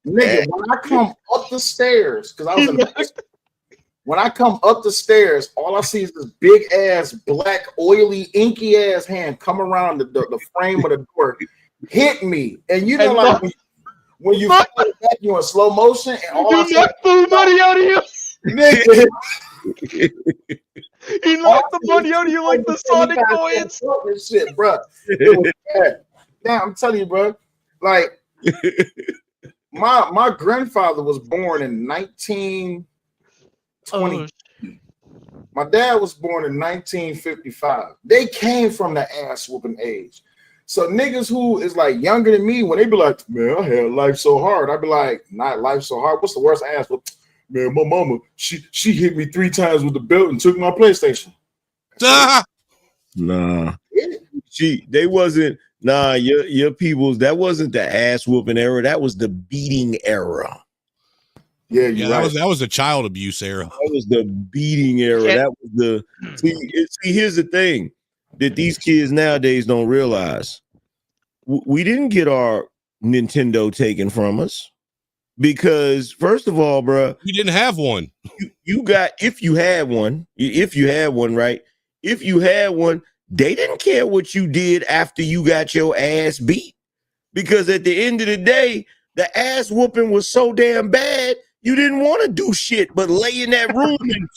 Nigga, when I come up the stairs, because I was in the basement. When I come up the stairs, all I see is this big ass, black, oily, inky ass hand come around the frame of the door, hit me. And you know, like when you fall back, you're in slow motion, and all I see knocked the money out of you. Nigga. He knocked the money out of you like the Sonic coins. Shit, bro. It was bad. Now I'm telling you, bro. Like my grandfather was born in 1920. My dad was born in 1955. They came from the ass whooping age. So niggas who is like younger than me, when they be like, man, I had life so hard, I be like, not life so hard. What's the worst ass? Well, man, my mama, she hit me 3 times with the belt and took my PlayStation. Ah! Nah, they wasn't. Nah, your peoples. That wasn't the ass whooping era. That was the beating era. Yeah, you're right. That was the child abuse era. That was the beating era. That was the see. Here's the thing that these kids nowadays don't realize. We didn't get our Nintendo taken from us because, first of all, bro, we didn't have one. You got if you had one, right? If you had one, they didn't care what you did after you got your ass beat because at the end of the day, the ass whooping was so damn bad. You didn't want to do shit but lay in that room and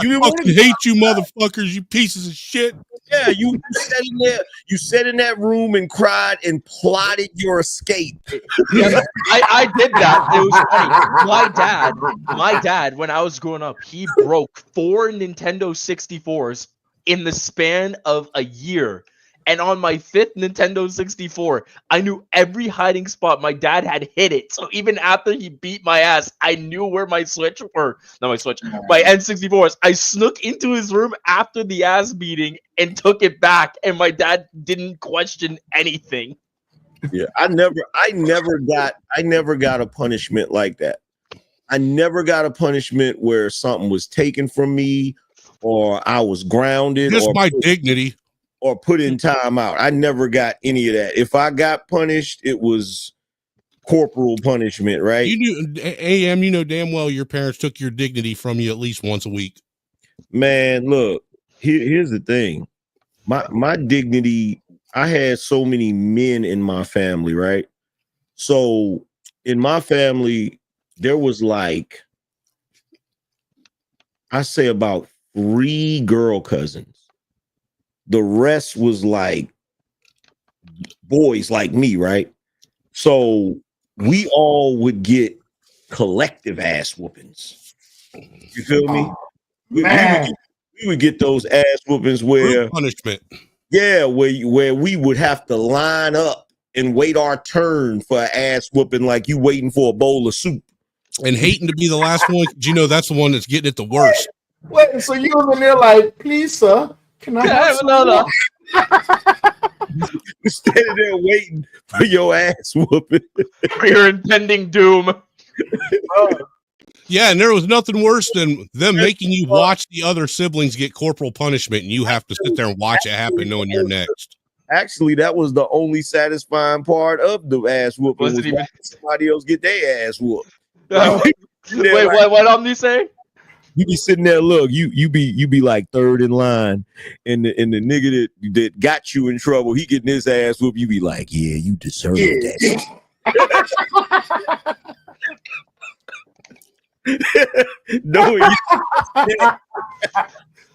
you fucking hate you motherfuckers, you pieces of shit. Yeah, you sat in there, you sat in that room and cried and plotted your escape. Yeah, I did that. It was funny. My dad, when I was growing up, he broke 4 Nintendo 64s in the span of a year. And on my 5th Nintendo 64, I knew every hiding spot my dad had hit it. So even after he beat my ass, I knew where my Switch were. Not my Switch, my N64s. I snuck into his room after the ass beating and took it back. And my dad didn't question anything. Yeah, I never got a punishment like that. I never got a punishment where something was taken from me or I was grounded. Just my dignity. Or put in time out. I never got any of that. If I got punished, it was corporal punishment, right? You knew, AM, you know damn well your parents took your dignity from you at least once a week. Man, look, here's the thing. My dignity, I had so many men in my family, right? So in my family, there was like, I say about 3 girl cousins. The rest was like boys like me, right? So we all would get collective ass whoopings. You feel me? We would get those ass whoopings where punishment. Yeah, where we would have to line up and wait our turn for an ass whooping like you waiting for a bowl of soup. And hating to be the last one, you know that's the one that's getting it the worst. Wait, so you was in there like, please, sir, can I have another? You're standing there waiting for your ass whooping. For your impending doom. Yeah, and there was nothing worse than them making you watch the other siblings get corporal punishment, and you have to sit there and watch it happen knowing you're next. Actually, that was the only satisfying part of the ass whooping. Was even somebody else get their ass whooped. Wait, what you say? You be sitting there, look, you be like third in line, and the nigga that got you in trouble, he getting his ass whooped. You be like, yeah, you deserve that. No,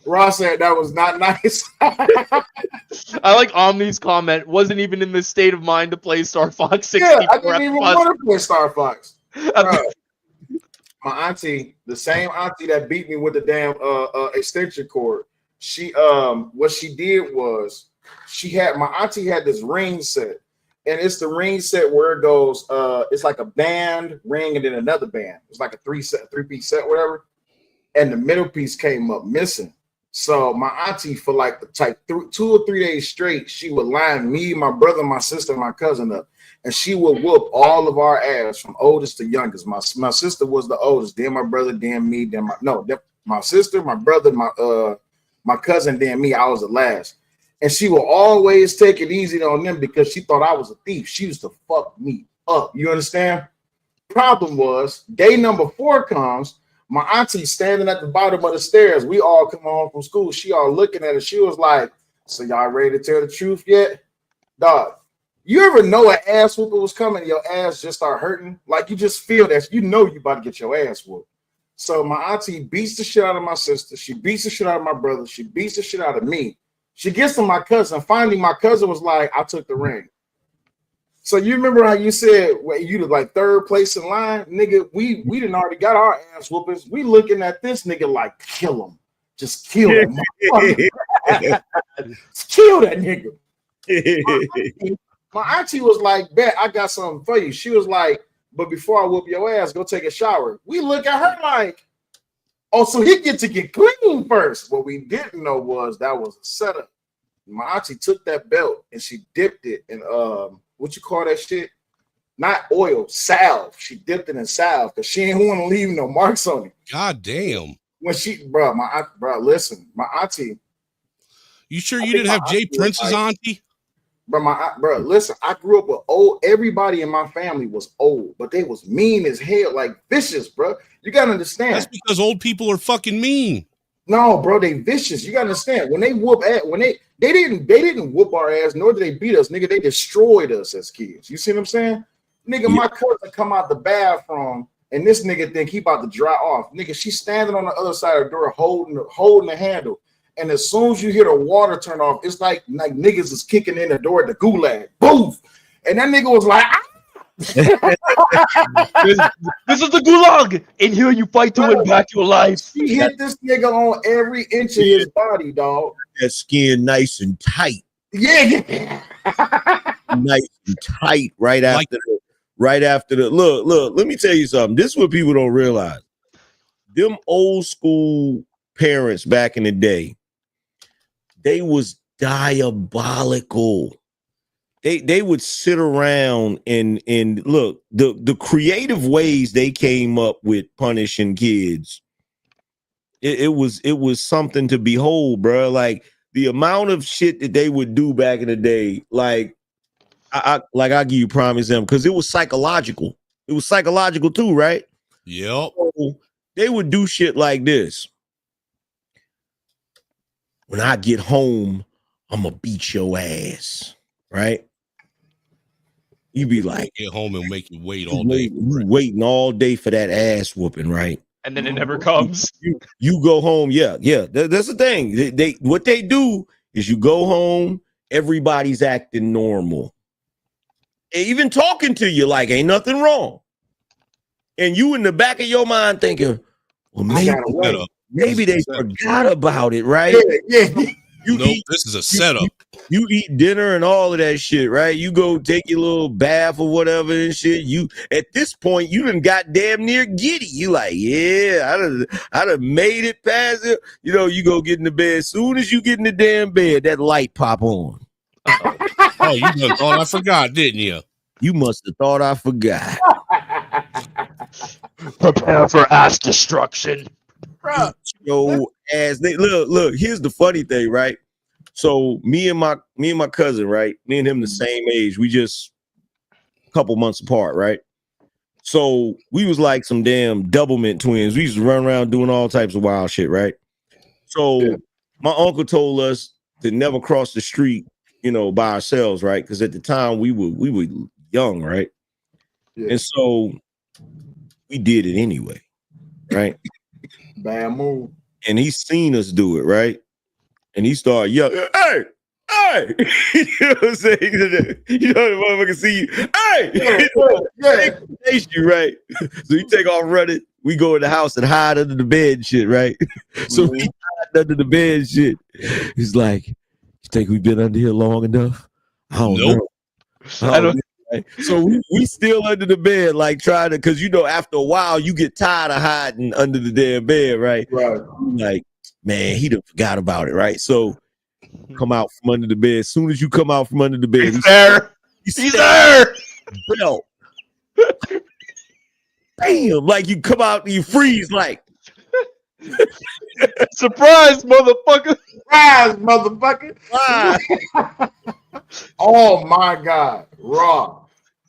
Ross said that was not nice. I like Omni's comment. Wasn't even in the state of mind to play Star Fox 64. Yeah, I didn't even want to play Star Fox. My auntie, the same auntie that beat me with the damn extension cord, she what she did was my auntie had this ring set, and it's the ring set where it goes it's like a band ring and then another band. It's like a three-piece set, whatever. And the middle piece came up missing. So my auntie for like 2 or 3 days straight, she would line me, my brother, my sister, and my cousin up. And she would whoop all of our ass from oldest to youngest. My sister was the oldest, then my brother, then me, then my sister, my brother, my cousin, then me. I was the last. And she will always take it easy on them because she thought I was a thief. She used to fuck me up. You understand? Problem was, day number 4 comes, my auntie standing at the bottom of the stairs. We all come home from school. She all looking at it. She was like, so y'all ready to tell the truth yet? Dog. You ever know an ass whooping was coming, your ass just start hurting? Like you just feel that, you know you about to get your ass whooped. So my auntie beats the shit out of my sister. She beats the shit out of my brother. She beats the shit out of me. She gets to my cousin. Finally, my cousin was like, I took the ring. So you remember how you said you was like 3rd place in line? Nigga, we didn't already got our ass whoopings. We looking at this nigga like, kill him. Just kill him. Kill that nigga. My auntie was like, bet I got something for you. She was like, but before I whoop your ass, go take a shower. We look at her like, oh, so he get to get clean first. What we didn't know was that was a setup. My auntie took that belt and she dipped it in what you call that shit? Not oil, salve. She dipped it in salve because she ain't want to leave no marks on it. God damn. When she, bro, listen, my auntie. You sure you didn't have Jay Prince's auntie? Bro, listen, I grew up with old. Everybody in my family was old, but they was mean as hell, like vicious, bro. You gotta understand. That's because old people are fucking mean. No, bro, they vicious. You gotta understand. When they whoop ass, when they didn't whoop our ass, nor did they beat us, nigga. They destroyed us as kids. You see what I'm saying? Nigga, my cousin come out the bathroom, and this nigga think he about to dry off. Nigga, she's standing on the other side of the door, holding the handle. And as soon as you hear the water turn off, it's like niggas is kicking in the door at the gulag. Boof! And that nigga was like, this is the gulag. In here, you fight to win back your life. He hit this nigga on every inch of his body, dog. That skin nice and tight. Yeah. Nice and tight right after the look. Let me tell you something. This is what people don't realize. Them old school parents back in the day, they was diabolical. They would sit around and look, the creative ways they came up with punishing kids. It was something to behold, bro. Like the amount of shit that they would do back in the day, like I'll give you a prime example because it was psychological. It was psychological too, right? Yep. So they would do shit like this. When I get home, I'm gonna beat your ass, right? You be like, get home and make you wait all day. You waiting all day for that ass whooping, right? And then it never comes. You go home, yeah. That's the thing. They what they do is you go home, everybody's acting normal, even talking to you like ain't nothing wrong, and you in the back of your mind thinking, well, maybe they forgot about it, right? Yeah. This is a setup. You eat dinner and all of that shit, right? You go take your little bath or whatever and shit. You at this point, you done got damn near giddy. You like, yeah, I done made it past it. You know, you go get in the bed. As soon as you get in the damn bed, that light pop on. Oh, you done thought I forgot, didn't you? You must have thought I forgot. Prepare for ass destruction. Yo, ass. Look. Here's the funny thing, right? So me and my cousin, right? Me and him the same age. We just a couple months apart, right? So we was like some damn doublemint twins. We used to run around doing all types of wild shit, right? So my uncle told us to never cross the street, by ourselves, right? Because at the time we were young, right? Yeah. And so we did it anyway, right? Bad move. And he seen us do it, right? And he started yelling, hey! You know what I'm saying? You know the motherfucker see you, hey! Chase you, right? So you take off running. We go in the house and hide under the bed and shit, right? So we hide under the bed and shit. He's like, you think we've been under here long enough? I don't know. I don't know. Right? So we still under the bed, like trying to, because after a while you get tired of hiding under the damn bed, right? Right. Like, man, he done forgot about it, right? So come out from under the bed. As soon as you come out from under the bed, he's there. He's there. Belt. Bam! Like you come out and you freeze, like surprise, motherfucker! Surprise, motherfucker! Oh my God, Raw.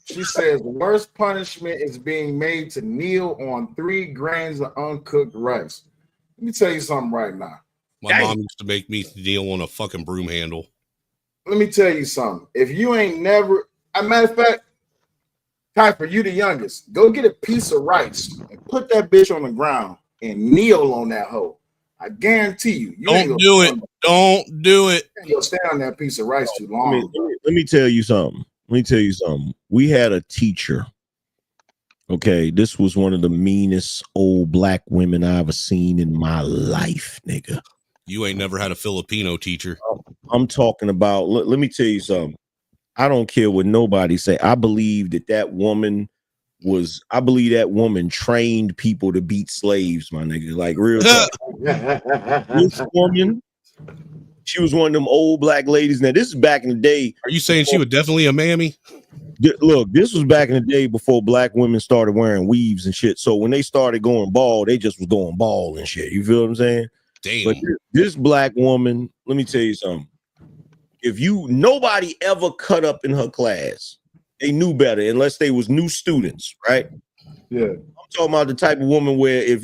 She says worst punishment is being made to kneel on 3 grains of uncooked rice. Let me tell you something right now. My mom used to make me kneel on a fucking broom handle. Let me tell you something. If you ain't never, as a matter of fact, Kuiper, you the youngest, go get a piece of rice and put that bitch on the ground and kneel on that hoe. I guarantee you. Don't do it. Don't do it. You'll stay on that piece of rice too long. Let me tell you something. We had a teacher. Okay, this was one of the meanest old black women I ever seen in my life, nigga. You ain't never had a Filipino teacher. I'm talking about. Let me tell you something. I don't care what nobody say. I believe that woman I believe that woman trained people to beat slaves, my nigga. Like real talk. This woman, she was one of them old black ladies. Now, this is back in the day. Are you saying she was definitely a mammy? Look, this was back in the day before black women started wearing weaves and shit. So when they started going bald, they just was going bald and shit. You feel what I'm saying? Damn. But this black woman, let me tell you something. Nobody ever cut up in her class. They knew better unless they was new students, right? Yeah. I'm talking about the type of woman where if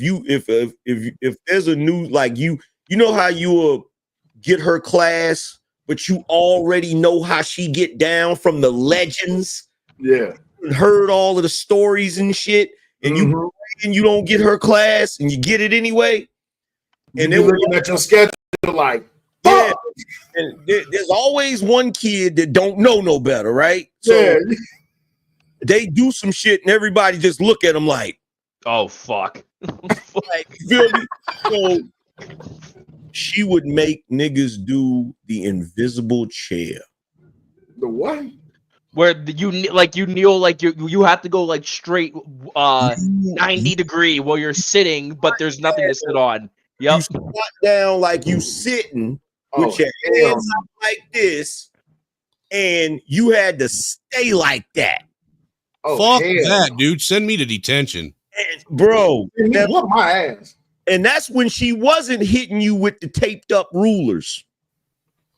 there's a new, like you know how you will get her class, but you already know how she get down from the legends. Yeah. Heard all of the stories and shit, and you don't get her class and you get it anyway. And then looking at your schedule like, yeah, and there's always one kid that don't know no better, right? So they do some shit and everybody just look at them like, oh fuck. Like, you feel me? So she would make niggas do the invisible chair. The what? Where you kneel like you have to go like straight 90 degree while you're sitting, but there's nothing to sit on. Yep. You squat down like you sitting with your hands up like this, and you had to stay like that. Fuck that, dude. Send me to detention. And, bro, whoop my ass. And that's when she wasn't hitting you with the taped up rulers.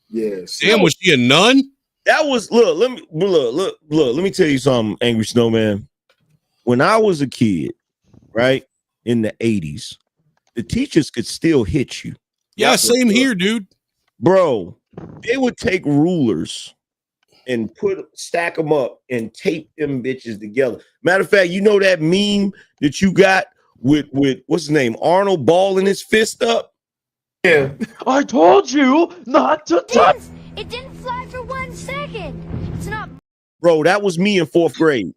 Yes. Damn, was she a nun? That was let me tell you something, Angry Snowman. When I was a kid, right, in the 80s, the teachers could still hit you. Yeah, same here, dude. Bro, they would take rulers and stack them up and tape them bitches together. Matter of fact, you know that meme that you got with what's his name, Arnold balling his fist up? Yeah. I told you not to touch. It didn't fly for 1 second. It's not. Bro, that was me in 4th grade.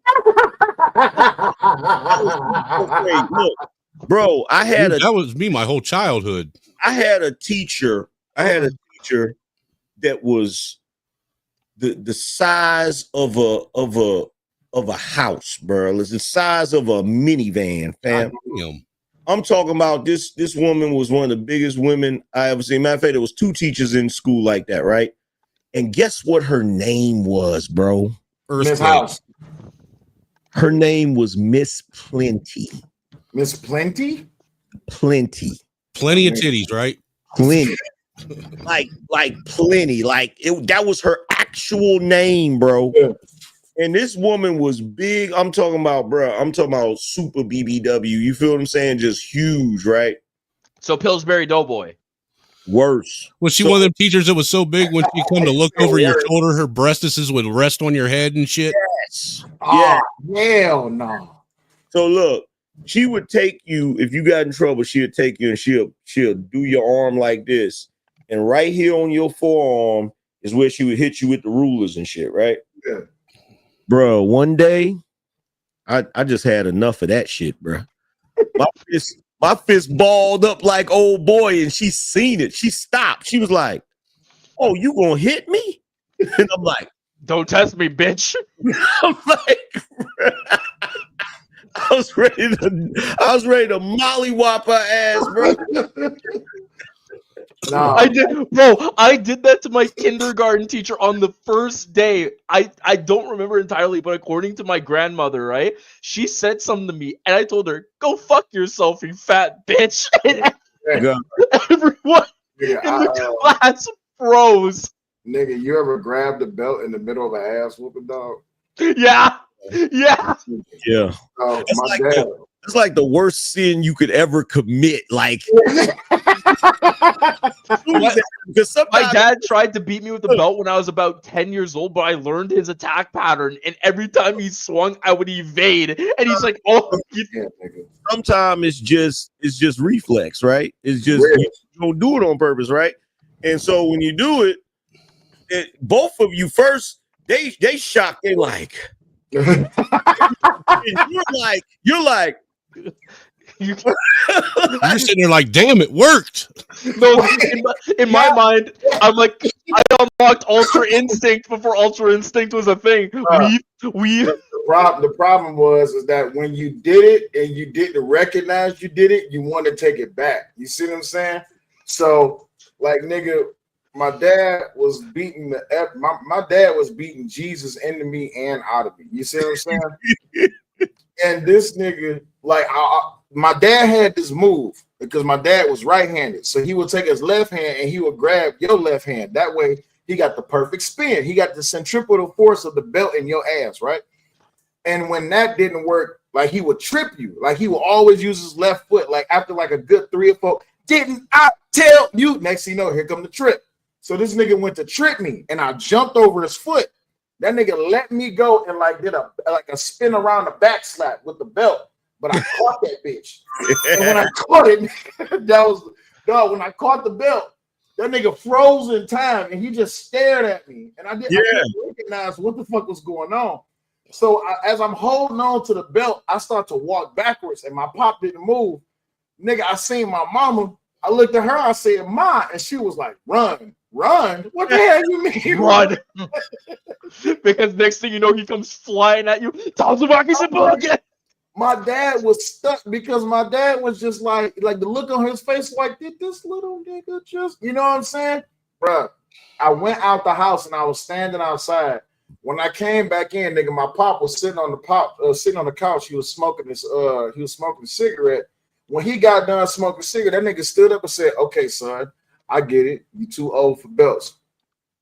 Look, bro, that was me my whole childhood. I had a teacher that was the size of a house, bro. It's the size of a minivan, fam. I'm talking about this woman was one of the biggest women I ever seen. Matter of fact, there was 2 teachers in school like that, right? And guess what her name was, bro? Miss House. Her name was Miss Plenty. Miss Plenty? Plenty. Plenty of titties, right? Plenty. like plenty. Like that was her actual name, bro. Yeah. And this woman was big. I'm talking about super BBW. You feel what I'm saying? Just huge, right? So Pillsbury Doughboy. Worse. Was she one of them teachers that was so big when she come to look over your shoulder, her breastises would rest on your head and shit? Yes. Oh, hell no. So look, she would take you, if you got in trouble, she'll take you and she'll do your arm like this. And right here on your forearm is where she would hit you with the rulers and shit, right? Yeah. Bro, one day, I just had enough of that shit, bro. My fist balled up like old boy, and she seen it. She stopped. She was like, "Oh, you gonna hit me?" And I'm like, "Don't test me, bitch." I'm like, I was ready to mollywop her ass, bro. No. I did that to my kindergarten teacher on the first day. I don't remember entirely, but according to my grandmother, right? She said something to me, and I told her, "Go fuck yourself, you fat bitch." And everyone in the class froze. Nigga, you ever grabbed a belt in the middle of an ass whooping, dog? Yeah. Yeah. Yeah. It's like the worst sin you could ever commit. Like, because my dad tried to beat me with the belt when I was about 10 years old, but I learned his attack pattern, and every time he swung, I would evade. And he's like, "Oh." Sometimes it's just reflex, right? It's just you don't do it on purpose, right? And so when you do it, both of you first, they shocked. They like, and you're like. You're sitting there like, damn, it worked. No, in my mind, I'm like, I unlocked Ultra Instinct before Ultra Instinct was a thing. The problem was is that when you did it and you didn't recognize you did it, you want to take it back. You see what I'm saying? So, like, nigga, my dad was beating my dad was beating Jesus into me and out of me. You see what I'm saying? And this nigga, like, my dad had this move because my dad was right-handed. So he would take his left hand and he would grab your left hand. That way he got the perfect spin. He got the centripetal force of the belt in your ass, right? And when that didn't work, like, he would trip you. Like, he would always use his left foot. Like, after like a good 3 or 4, didn't I tell you? Next thing you know, here come the trip. So this nigga went to trip me and I jumped over his foot. That nigga let me go and like did a spin around the back slap with the belt. But I caught that bitch. And when I caught it, when I caught the belt, that nigga froze in time and he just stared at me. And I didn't recognize what the fuck was going on. So as I'm holding on to the belt, I start to walk backwards and my pop didn't move. Nigga, I seen my mama. I looked at her, I said, Ma, and she was like, run. What the hell you mean? Run. Because next thing you know, he comes flying at you. My dad was stuck because my dad was just like the look on his face, like, did this little nigga just, you know what I'm saying? Bruh, I went out the house and I was standing outside. When I came back in, nigga, my pop was sitting on the couch. He was smoking a cigarette. When he got done smoking a cigarette, that nigga stood up and said, okay, son, I get it. You too old for belts.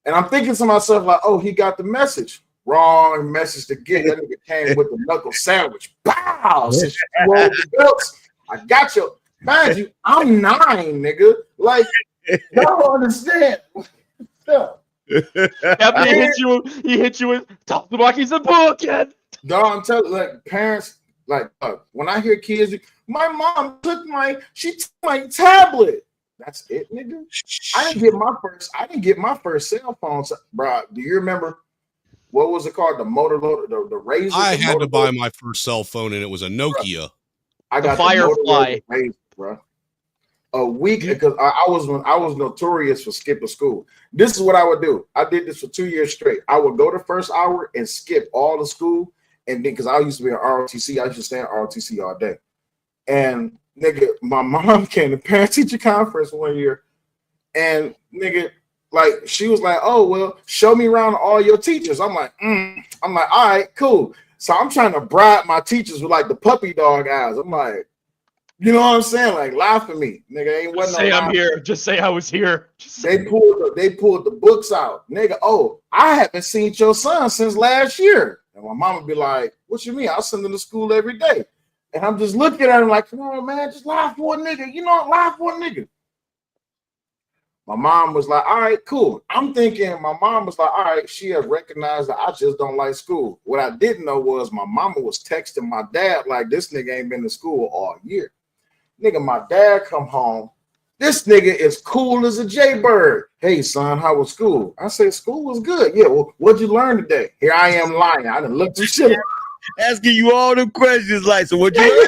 And I'm thinking to myself, like, oh, he got the message. Wrong message to get. That nigga came with the knuckle sandwich. Pow! Since you too old for belts, I got you. Mind you, I'm 9, nigga. Like, y'all understand. After he hit you with Tatsubaki's a bookend. Dog, I'm telling you, like, parents, like, when I hear kids, my mom took my tablet. That's it, nigga. I didn't get my first cell phone, bro. Do you remember what was it called? The Motorola, the Razor. I had to buy my first cell phone, and it was a Nokia. I got the Firefly, Razor, bro. A week because I was notorious for skipping school. This is what I would do. I did this for 2 years straight. I would go the first hour and skip all the school, and then because I used to be in ROTC, I used to stay in ROTC all day. And nigga, my mom came to parent-teacher conference one year, and nigga, like, she was like, "Oh well, show me around all your teachers." I'm like, all right, cool. So I'm trying to bribe my teachers with like the puppy dog eyes. I'm like, you know what I'm saying? Like, lie for me, nigga. Ain't just say I'm here. Just say I was here. They pulled the books out, nigga. Oh, I haven't seen your son since last year. And my mom would be like, "What you mean? I send him to school every day." And I'm just looking at him like, come on, man, just lie for a nigga. You know, lie for a nigga. My mom was like, all right, cool. I'm thinking my mom was like, all right, she has recognized that I just don't like school. What I didn't know was my mama was texting my dad like, this nigga ain't been to school all year. Nigga, my dad come home. This nigga is cool as a jaybird. Hey, son, how was school? I said, school was good. Yeah, well, what'd you learn today? Here I am lying. I done looked some shit up. Asking you all the questions like, so what you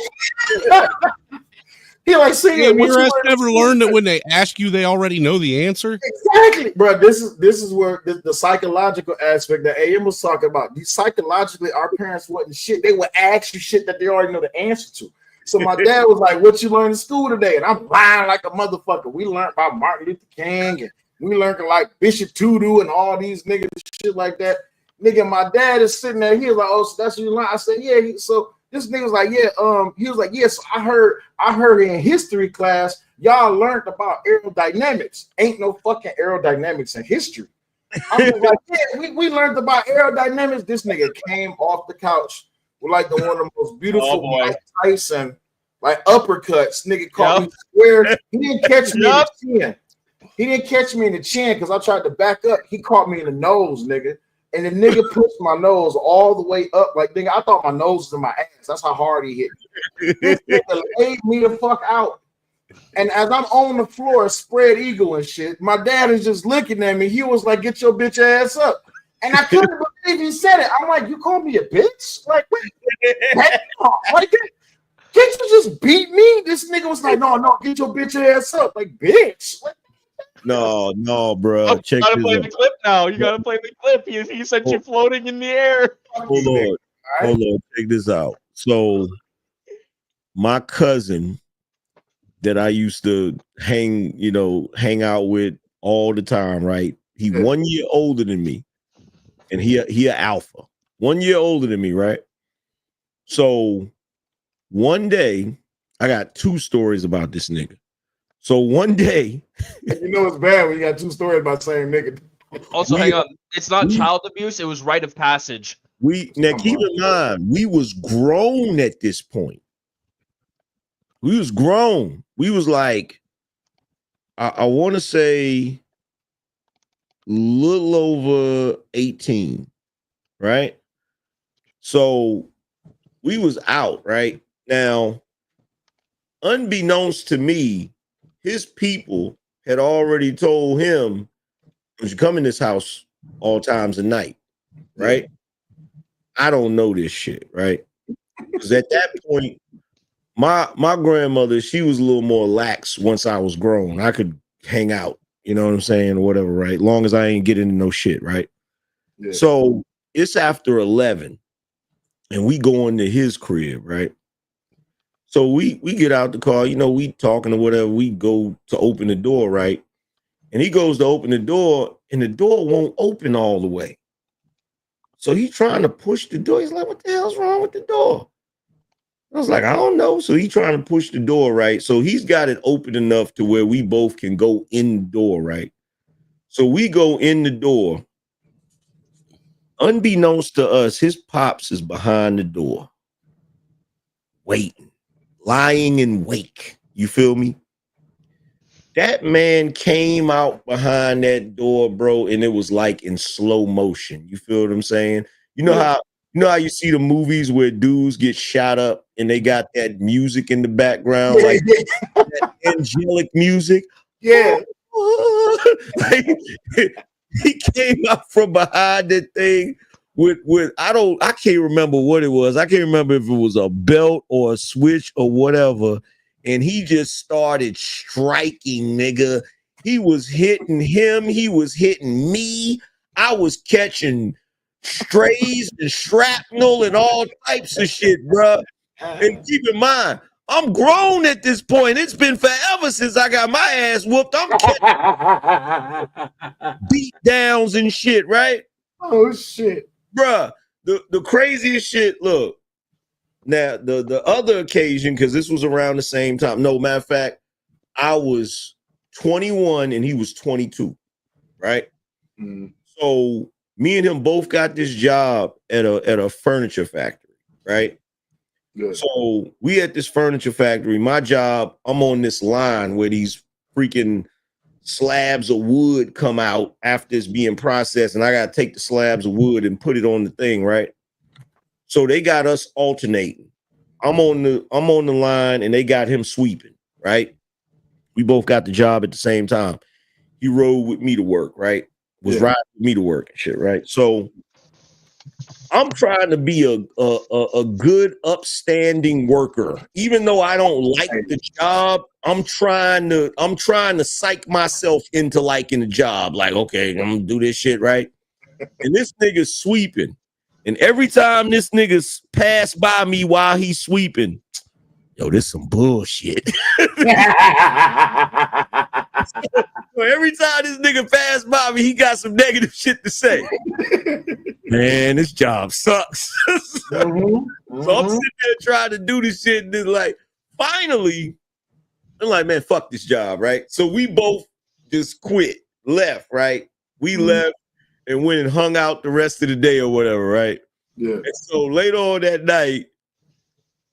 He like saying, your ass never learned that when they ask you, they already know the answer. Exactly, bro. This is where the psychological aspect that AM was talking about. Psychologically, our parents wasn't shit. They would ask you shit that they already know the answer to. So my dad was like, "What you learned in school today?" And I'm lying like a motherfucker. We learned about Martin Luther King, and we learned like Bishop Tutu and all these niggas shit like that. Nigga, my dad is sitting there. He was like, "Oh, so that's what you learned?" I said, "Yeah." So this nigga was like, "Yeah." He was like, "Yes, I heard in history class y'all learned about aerodynamics. Ain't no fucking aerodynamics in history." I was like, "Yeah, we learned about aerodynamics." This nigga came off the couch with like one of the most beautiful Mike Tyson like uppercuts. Nigga caught me square. He didn't catch me in the chin. He didn't catch me in the chin because I tried to back up. He caught me in the nose, nigga. And the nigga pushed my nose all the way up. Like, nigga, I thought my nose was in my ass. That's how hard he hit me. This nigga laid me the fuck out. And as I'm on the floor, spread eagle and shit, my dad is just looking at me. He was like, "Get your bitch ass up." And I couldn't believe he said it. I'm like, "You called me a bitch?" Like, wait, like, can't you just beat me? This nigga was like, no, get your bitch ass up. Like, bitch. No, bro. Oh, Check you gotta this play out. the clip now. You gotta play the clip. He sent you floating in the air. Hold on. Check this out. So my cousin that I used to hang out with all the time, right? He 1 year older than me, and he a alpha. 1 year older than me, right? So one day, I got two stories about this nigga. So one day, you know it's bad when you got two stories about the same nigga. Also, hang on. It's not child abuse. It was rite of passage. Now keep in mind, we was grown at this point. We was grown. We was like, I want to say little over 18, right? So we was out, right? Now, unbeknownst to me, his people had already told him, you should come in this house all times of night, right? I don't know this shit, right? Because at that point, my grandmother, she was a little more lax once I was grown. I could hang out, you know what I'm saying, or whatever, right? Long as I ain't get into no shit, right? Yeah. So it's after 11, and we go into his crib, right? So we get out the car, we talking or whatever. We go to open the door, right? And he goes to open the door, and the door won't open all the way. So he's trying to push the door. He's like, what the hell's wrong with the door? I was like, I don't know. So he's trying to push the door, right? So he's got it open enough to where we both can go in the door, right? So we go in the door. Unbeknownst to us, his pops is behind the door, waiting, lying in wake. You feel me? That man came out behind that door, bro, and it was like in slow motion. You feel what I'm saying? You know how you see the movies where dudes get shot up and they got that music in the background, like that angelic music? Yeah. Like, he came out from behind that thing with I can't remember what it was. I can't remember if it was a belt or a switch or whatever. And he just started striking, nigga. He was hitting him. He was hitting me. I was catching strays and shrapnel and all types of shit, bro. And keep in mind, I'm grown at this point. It's been forever since I got my ass whooped. I'm catching beat downs and shit, right? Oh, shit. Bruh, the craziest shit, look. Now, the other occasion, because this was around the same time. No, matter of fact, I was 21 and he was 22, right? Mm. So me and him both got this job at a furniture factory, right? Good. So we at this furniture factory. My job, I'm on this line where these freaking slabs of wood come out after it's being processed, and I gotta take the slabs of wood and put it on the thing, right? So they got us alternating. I'm on the line and they got him sweeping, right? We both got the job at the same time. He rode with me to work, right? Was riding with me to work and shit, right? So I'm trying to be a good, upstanding worker. Even though I don't like the job, I'm trying to psych myself into liking the job. Like, okay, I'm gonna do this shit, right? And this nigga's sweeping. And every time this nigga's pass by me while he's sweeping, yo, this some bullshit. So every time this nigga pass by me, he got some negative shit to say. Man, this job sucks. So I'm sitting there trying to do this shit, and then like, finally, I'm like, man, fuck this job, right? So we both just quit, left, right? We left and went and hung out the rest of the day or whatever, right? Yeah. And so later on that night,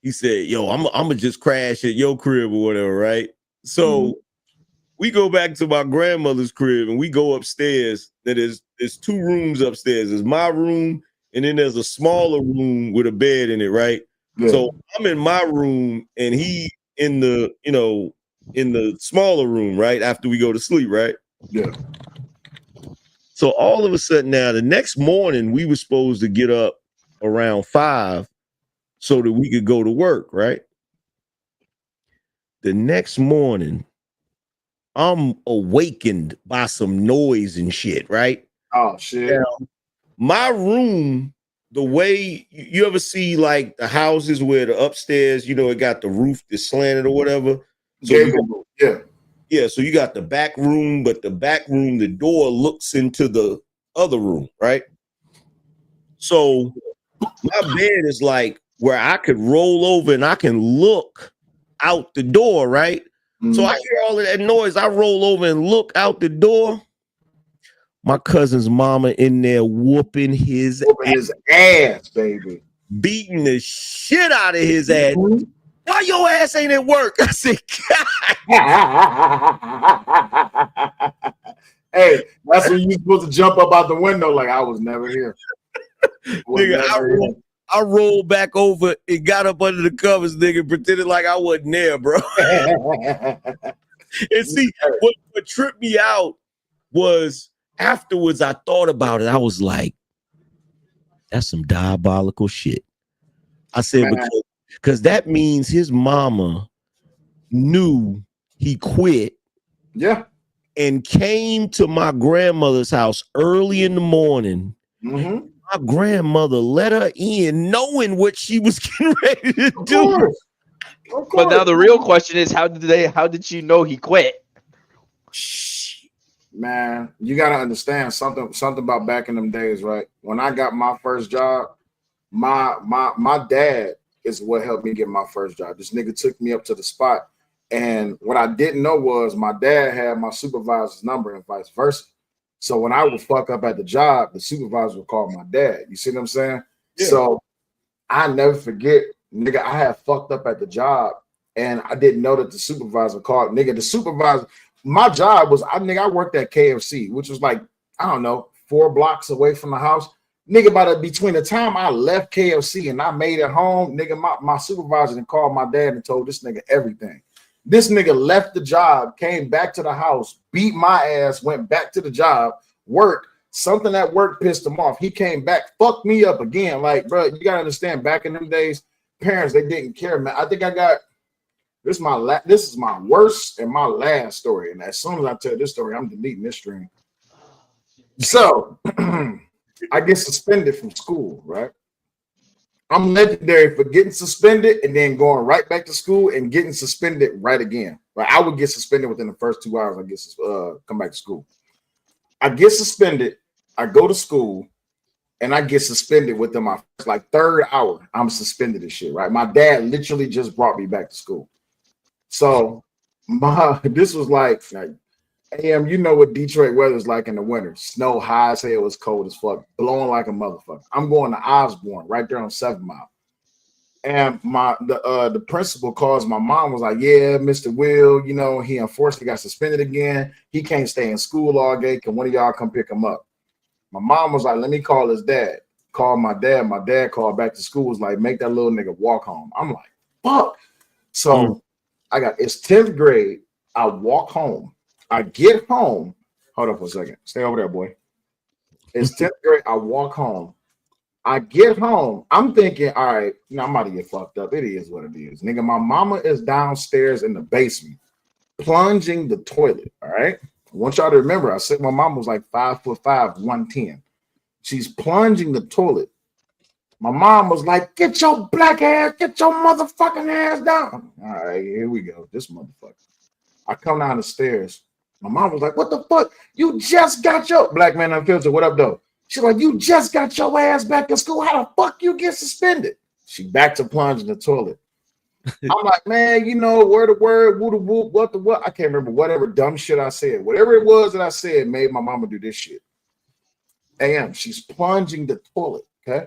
he said, yo, I'm gonna just crash at your crib or whatever, right? So we go back to my grandmother's crib and we go upstairs. There's two rooms upstairs. There's my room, and then there's a smaller room with a bed in it, right? Yeah. So I'm in my room and he in the smaller room, right? After we go to sleep, right? Yeah. So all of a sudden now, the next morning, we were supposed to get up around 5 so that we could go to work, right? the next morning, I'm awakened by some noise and shit, right? Oh shit. Now, my room, the way you ever see like the houses where the upstairs, it got the roof that's slanted or whatever. So Yeah. So you got the back room, but the back room, the door looks into the other room, right? So my bed is like where I could roll over and I can look out the door, right? So I hear all of that noise. I roll over and look out the door. My cousin's mama in there whooping his ass, baby. Beating the shit out of his ass. Why your ass ain't at work? I said, hey, that's when you supposed to jump up out the window like I was never here. Nigga, I rolled back over and got up under the covers, nigga, pretended like I wasn't there, bro. And see, what tripped me out was afterwards I thought about it. I was like, that's some diabolical shit. I said, because that means his mama knew he quit. Yeah. And came to my grandmother's house early in the morning. Mm-hmm. My grandmother let her in knowing what she was getting ready to do. Of course. But now the real question is, how did she know he quit? Man, you gotta understand something about back in them days, right? When I got my first job, my dad is what helped me get my first job. This nigga took me up to the spot, and what I didn't know was my dad had my supervisor's number and vice versa. So when I would fuck up at the job, the supervisor would call my dad. You see what I'm saying? Yeah. So I never forget, nigga, I had fucked up at the job and I didn't know that the supervisor called. Nigga, the supervisor, my job was, I worked at KFC, which was like, I don't know, 4 blocks away from the house. Nigga, between the time I left KFC and I made it home, nigga, my supervisor then called my dad and told this nigga everything. This nigga left the job, came back to the house, beat my ass, went back to the job, worked. Something at work pissed him off. He came back, fucked me up again. Like, bro, you gotta understand, back in them days, parents, they didn't care, man. I think I got this is my worst and my last story. And as soon as I tell this story, I'm deleting this stream. So I get suspended from school, right? I'm legendary for getting suspended and then going right back to school and getting suspended right again. Right? I would get suspended within the first 2 hours. I guess come back to school. I get suspended. I go to school and I get suspended within my third hour. I'm suspended and shit. Right? My dad literally just brought me back to school. So this was like AM, you know what Detroit weather is like in the winter. Snow high as hell, it was cold as fuck, blowing like a motherfucker. I'm going to Osborne right there on 7 Mile. And the principal calls my mom, was like, yeah, Mr. Will, he unfortunately got suspended again. He can't stay in school all day. Can one of y'all come pick him up? My mom was like, let me call his dad. Called my dad. My dad called back to school, was like, make that little nigga walk home. I'm like, fuck. So it's 10th grade. I walk home. I get home. Hold up for a second. Stay over there, boy. It's 10th grade. I walk home. I get home. I'm thinking, all right, I'm about to get fucked up. It is what it is. Nigga, my mama is downstairs in the basement, plunging the toilet. All right. I want y'all to remember, I said my mom was like 5'5", 110. She's plunging the toilet. My mom was like, get your black ass, get your motherfucking ass down. All right, here we go. This motherfucker. I come down the stairs. My mom was like, what the fuck? You just got your black man unfiltered. What up, though? She's like, you just got your ass back in school. How the fuck you get suspended? She back to plunge in the toilet. I'm like, man, word to word, woo to woo, what the what? I can't remember whatever dumb shit I said. Whatever it was that I said made my mama do this shit. AM, she's plunging the toilet, okay?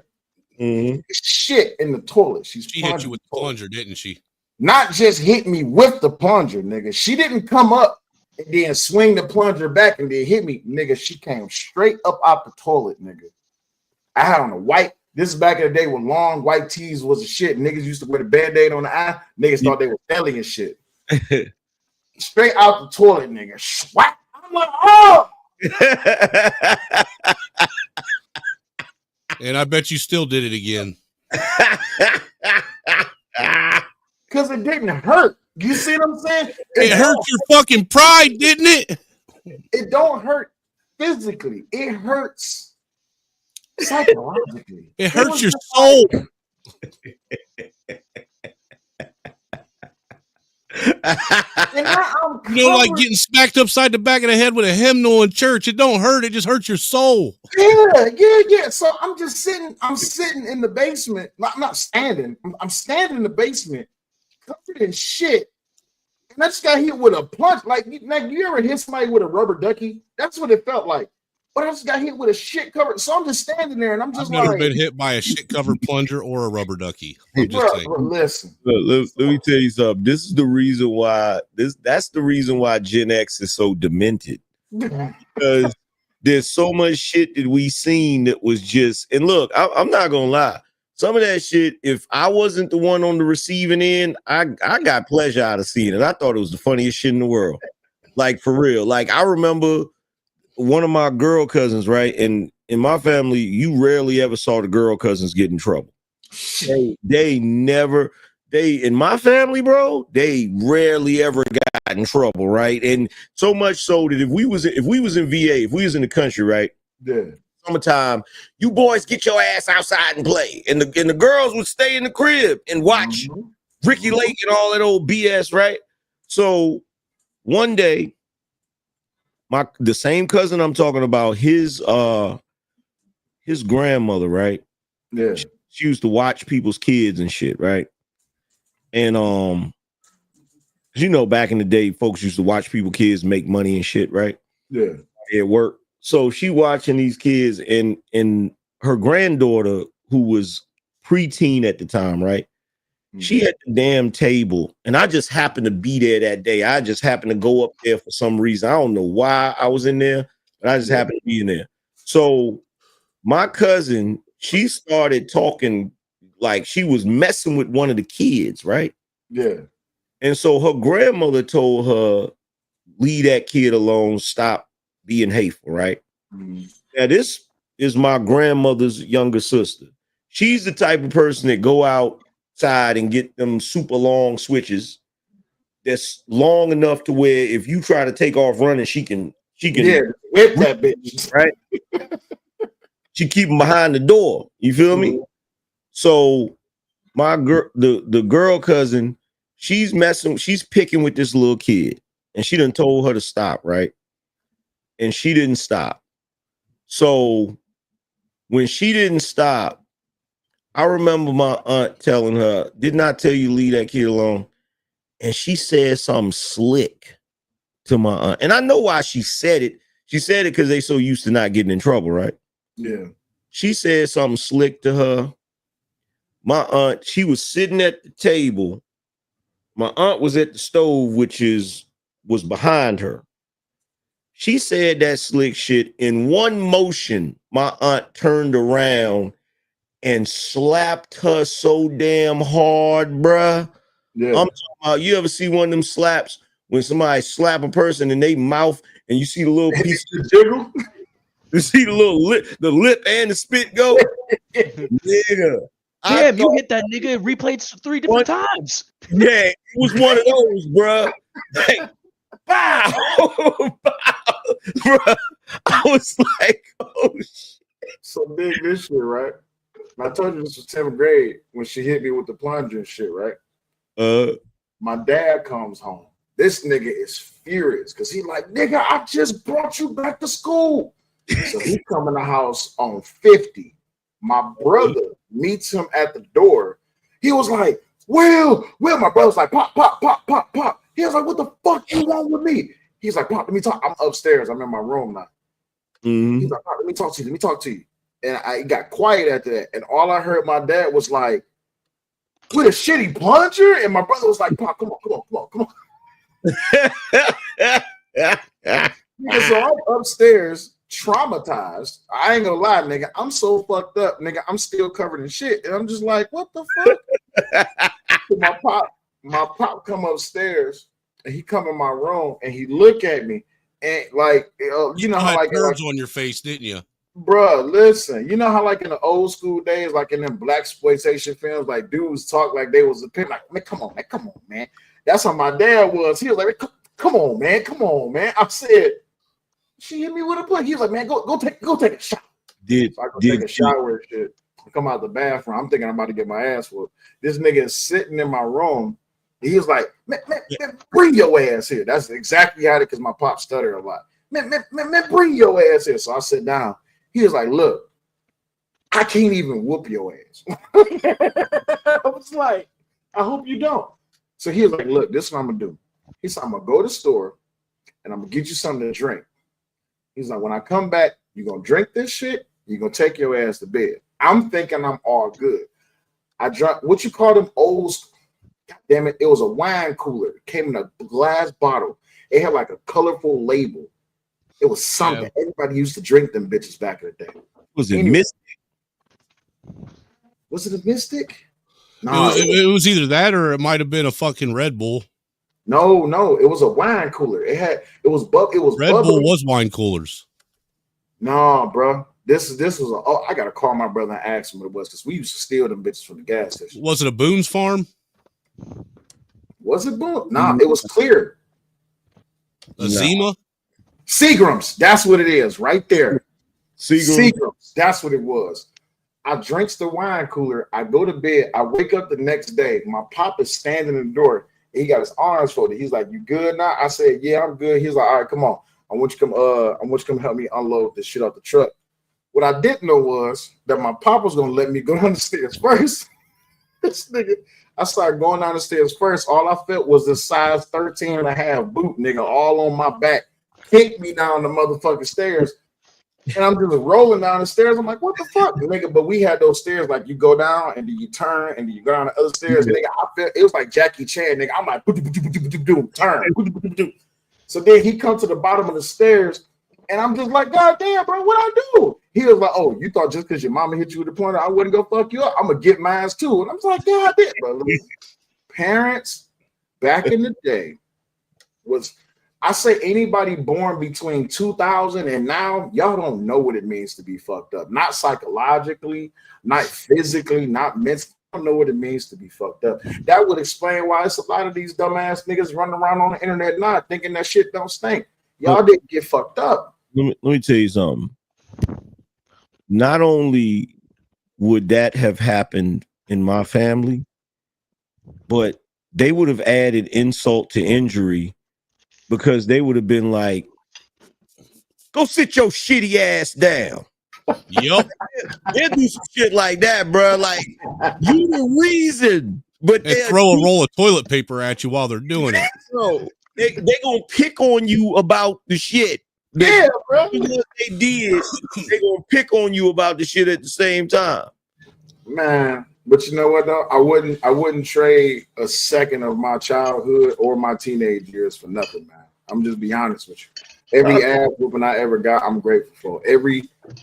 Mm-hmm. Shit in the toilet. She hit you with the plunger, didn't she? Not just hit me with the plunger, nigga. She didn't come up and then swing the plunger back and then hit me, nigga. She came straight up out the toilet, nigga. I had on a white. This is back in the day when long white tees was a shit. Niggas used to wear the Band-Aid on the eye. Niggas thought they were belly and shit. Straight out the toilet, nigga. Swat. I'm like, oh. And I bet you still did it again. Because it didn't hurt. You see what I'm saying? It hurt your fucking pride, didn't it? It don't hurt physically. It hurts psychologically. It hurts was your just soul. And now I'm You know, like covered. getting smacked upside the back of the head with a hymnal in church. It don't hurt. It just hurts your soul. Yeah. So I'm just sitting. I'm sitting in the basement. Not standing. I'm standing in the basement, covered in shit. And I just got hit with a punch. Like you ever hit somebody with a rubber ducky? That's what it felt like. But I just got hit with a shit covered. So I'm just standing there, and I'm just I've never like, been hit by a shit covered plunger or a rubber ducky. I'm just saying. Listen. Look, let me tell you something. This is the reason why that's the reason why Gen X is so demented. Because there's so much shit that we seen that was just, and look, I'm not gonna lie. Some of that shit, if I wasn't the one on the receiving end, I got pleasure out of seeing it. I thought it was the funniest shit in the world. Like, for real. Like, I remember one of my girl cousins, right? And in my family, you rarely ever saw the girl cousins get in trouble. They never, in my family, bro, they rarely ever got in trouble, right? And so much so that if we was in VA, if we was in the country, right? Yeah. Summertime, you boys get your ass outside and play. And the girls would stay in the crib and watch Ricky Lake and all that old BS, right? So one day, the same cousin I'm talking about, his grandmother, right? Yeah. She used to watch people's kids and shit, right? And you know, back in the day, folks used to watch people's kids make money and shit, right? Yeah. At work. So she watching these kids, and her granddaughter, who was preteen at the time, right? She had the damn table, and I just happened to be there that day. I just happened to go up there for some reason. I don't know why I was in there, but I just happened to be in there. So my cousin, she started talking like she was messing with one of the kids, right? Yeah. And so her grandmother told her, leave that kid alone, stop being hateful, right? Now, this is my grandmother's younger sister. She's the type of person that go outside and get them super long switches that's long enough to where if you try to take off running, she can whip that bitch, right? She keep them behind the door. You feel me? So my girl, the girl cousin, she's picking with this little kid, and she done told her to stop, right? And she didn't stop. So when she didn't stop, I remember my aunt telling her, didn't I tell you leave that kid alone? And she said something slick to my aunt. And I know why she said it. She said it because they so used to not getting in trouble, right? Yeah. She said something slick to her. My aunt, she was sitting at the table. My aunt was at the stove, which was behind her. She said that slick shit in one motion. My aunt turned around and slapped her so damn hard, bruh. Yeah. I'm talking about, you ever see one of them slaps when somebody slap a person in their mouth and you see the little piece of jiggle? You see the little lip and the spit go? Nigga. Damn, you hit that nigga and replayed 3 different times. Yeah, it was one of those, bruh. Like, bow, bruh. I was like, oh shit. So big this shit, right? I told you this was 10th grade when she hit me with the plunger and shit, right? My dad comes home. This nigga is furious because he like, nigga, I just brought you back to school. So he come in the house on 50. My brother meets him at the door. He was like, Will, my brother's like, pop, pop, pop, pop, pop. He was like, what the fuck you want with me? He's like, Pop, let me talk. I'm upstairs. I'm in my room now. He's like, Pop, let me talk to you. And I got quiet after that. And all I heard my dad was like, with a shitty plunger? And my brother was like, Pop, come on. Nigga, so I'm upstairs, traumatized. I ain't gonna lie, nigga. I'm so fucked up, nigga. I'm still covered in shit. And I'm just like, what the fuck? So my pop come upstairs and he come in my room and he look at me and like, you know how like birds on your face, didn't you? Bruh, listen, you know how like in the old school days, like in them black exploitation films, like dudes talk like they was a pimp, like, man, come on, man. That's how my dad was. He was like, come on, man. Come on, man. I said, she hit me with a plug. He was like, man, go take a shower. So I go take a shower and shit. I come out the bathroom. I'm thinking I'm about to get my ass whooped. This nigga is sitting in my room. He was like, man, bring your ass here. That's exactly how it, because my pop stuttered a lot. Man, bring your ass here. So I sit down. He was like, look, I can't even whoop your ass. I was like, I hope you don't. So he was like, look, this is what I'm going to do. He said, I'm going to go to the store and I'm going to get you something to drink. He's like, when I come back, you're going to drink this shit. You're going to take your ass to bed. I'm thinking I'm all good. I drank, what you call them old, God damn it, it was a wine cooler. It came in a glass bottle. It had like a colorful label. It was something. Yeah. Everybody used to drink them bitches back in the day. Was it Mystic? Was it a Mystic? No, it was either that or it might have been a fucking Red Bull. No, it was a wine cooler. It was Red Bull was wine coolers. No, bro. This was I gotta call my brother and ask him what it was, because we used to steal them bitches from the gas station. Was it a Boone's Farm? Was it Boone? Nah, it was clear. A Zima? Seagram's. That's what it is, right there. Seagram's. That's what it was. I drinks the wine cooler. I go to bed. I wake up the next day. My pop is standing in the door. He got his arms folded. He's like, "You good now?" I said, "Yeah, I'm good." He's like, "All right, come on. I want you to come help me unload this shit off the truck." What I didn't know was that my pop was gonna let me go down the stairs first. This nigga, I started going down the stairs first. All I felt was this size 13 and a half boot, nigga, all on my back, kicked me down the motherfucking stairs. And I'm just rolling down the stairs. I'm like, what the fuck, nigga? But we had those stairs like you go down and then you turn and then you go down the other stairs. Nigga, I felt it was like Jackie Chan, nigga. I'm like, turn. So then he comes to the bottom of the stairs, and I'm just like, God damn, bro, what I do? He was like, oh, you thought just because your mama hit you with a pointer, I wouldn't go fuck you up? I'm gonna get mine too. And I'm just like, God damn, bro. Parents back in the day was, I say anybody born between 2000 and now, y'all don't know what it means to be fucked up. Not psychologically, not physically, not mentally. Don't know what it means to be fucked up. That would explain why it's a lot of these dumbass niggas running around on the internet now thinking that shit don't stink. Y'all didn't get fucked up. Let me tell you something. Not only would that have happened in my family, but they would have added insult to injury, because they would have been like, go sit your shitty ass down. Yep. They'll do some shit like that, bro. Like, you the reason. But they throw a roll of toilet paper at you while they're doing it. So they gonna pick on you about the shit. Yeah, bro. What they did, they gonna pick on you about the shit at the same time. Man, but you know what though? I wouldn't trade a second of my childhood or my teenage years for nothing, man. I'm just be honest with you. Every ass whooping I ever got, I'm grateful for.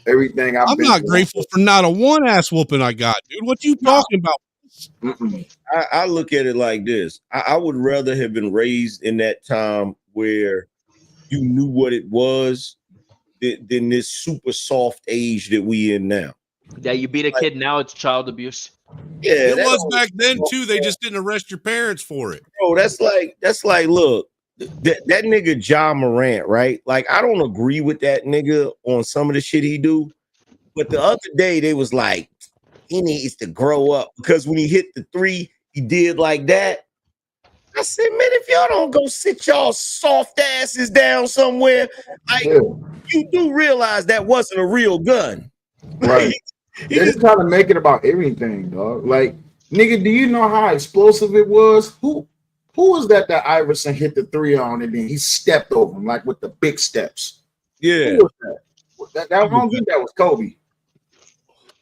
Everything I'm not grateful for not a one ass whooping I got, dude. What you talking about? I look at it like this. I would rather have been raised in that time where you knew what it was than this super soft age that we in now. Yeah, you beat a kid now, it's child abuse. Yeah, it was back then too. They just didn't arrest your parents for it. Bro, that's like, look, that nigga Ja Morant, right? Like, I don't agree with that nigga on some of the shit he do, but the other day they was like, he needs to grow up, because when he hit the three, he did like that. I said, man, if y'all don't go sit y'all soft asses down somewhere, like, you do realize that wasn't a real gun, right? They just try to make it about everything, dog. Like, nigga, do you know how explosive it was? Who was that Iverson hit the three on and then he stepped over him like with the big steps? Yeah, who was that? I don't think that was Kobe.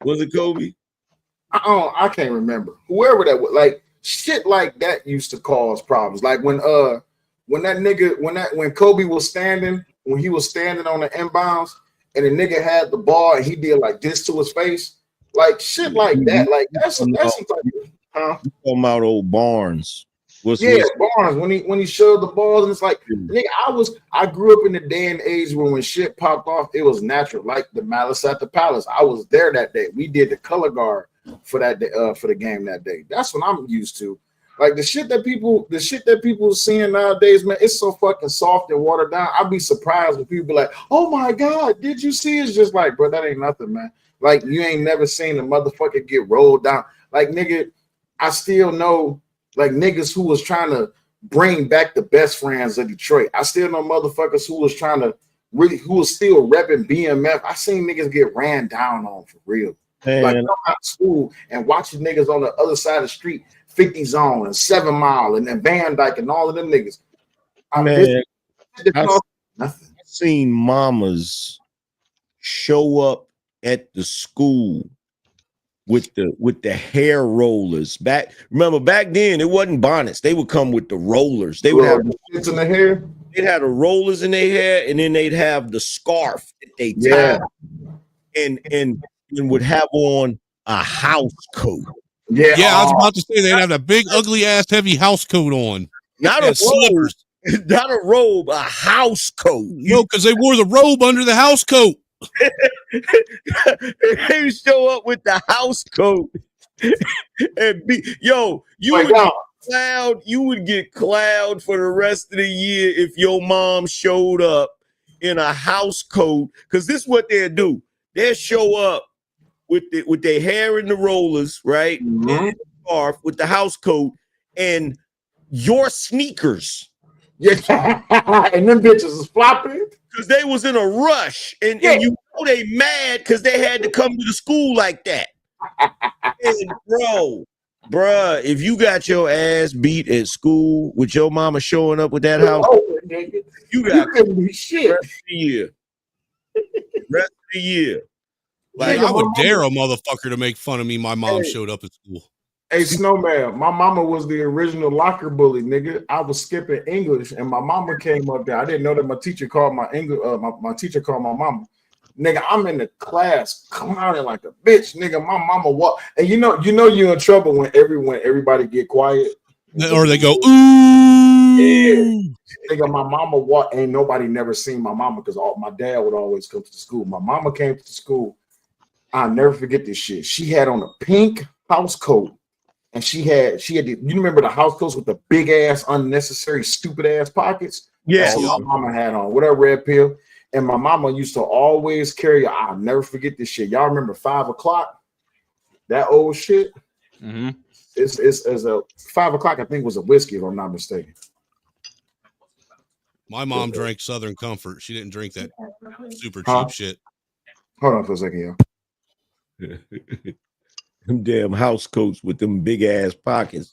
Was it Kobe? I can't remember. Whoever that was, like, shit like that used to cause problems. Like when Kobe was standing, when he was standing on the inbounds and the nigga had the ball and he did like this to his face, like shit like that. Like that's some type of, huh? You talking about old Barnes? Barnes when he shoved the balls, and it's like, nigga, I grew up in the day and age when shit popped off, it was natural. Like the Malice at the Palace, I was there that day. We did the color guard for that day, for the game that day. That's what I'm used to. Like the shit that people seeing nowadays, man, it's so fucking soft and watered down. I'd be surprised when people be like, "Oh my god, did you see?" It's just like, bro, that ain't nothing, man. Like you ain't never seen a motherfucker get rolled down. Like nigga, I still know like niggas who was trying to bring back the best friends of Detroit. I still know motherfuckers who was trying to who was still repping BMF. I seen niggas get ran down on for real. Like Man, come out of school and watching niggas on the other side of the street, 50 Zone and 7 Mile and then Van Dyke and all of them niggas. man, I Nothing. seen mamas show up at the school with the hair rollers. Remember back then it wasn't bonnets. They would come with the rollers. They would have the shits in the hair. They'd have the rollers in their hair, and then they'd have the scarf that they Yeah. tied and would have on a house coat. Yeah, Yeah, I was about to say they'd have a big, ugly ass, heavy house coat on. Not and a slippers. robe, not a robe, a house coat. No, because they wore the robe under the house coat. They would show up with the house coat and you would get clowned for the rest of the year if your mom showed up in a house coat. Because this is what they'll do. They'll show up with their hair in the rollers, right? Mm-hmm. And the scarf with the house coat and your sneakers. Yeah, and them bitches is flopping. Because they was in a rush. And you know they mad because they had to come to the school like that. And bruh, if you got your ass beat at school with your mama showing up with that house, you got shit. Rest of the year. Rest of the year. Like I would dare a motherfucker to make fun of me. My mom showed up at school. Hey, Snowman, my mama was the original locker bully, nigga. I was skipping English, and my mama came up there. I didn't know that my teacher called my English. My teacher called my mama. Nigga, I'm in the class clowning like a bitch, nigga. My mama walk, and you know you're in trouble when everybody get quiet, or they go ooh. Yeah, nigga. My mama walk. Ain't nobody never seen my mama because my dad would always come to the school. My mama came to the school. I'll never forget this shit. She had on a pink house coat. And she had you remember the house coats with the big ass, unnecessary, stupid ass pockets? Yeah. My mama had on with her red pill. And my mama used to always carry, I'll never forget this shit. Y'all remember 5 o'clock? That old shit? Mm-hmm. It's a 5 o'clock, I think was a whiskey, if I'm not mistaken. My mom drank Southern Comfort. She didn't drink that super cheap shit. Hold on for a second, y'all. Them damn house coats with them big ass pockets.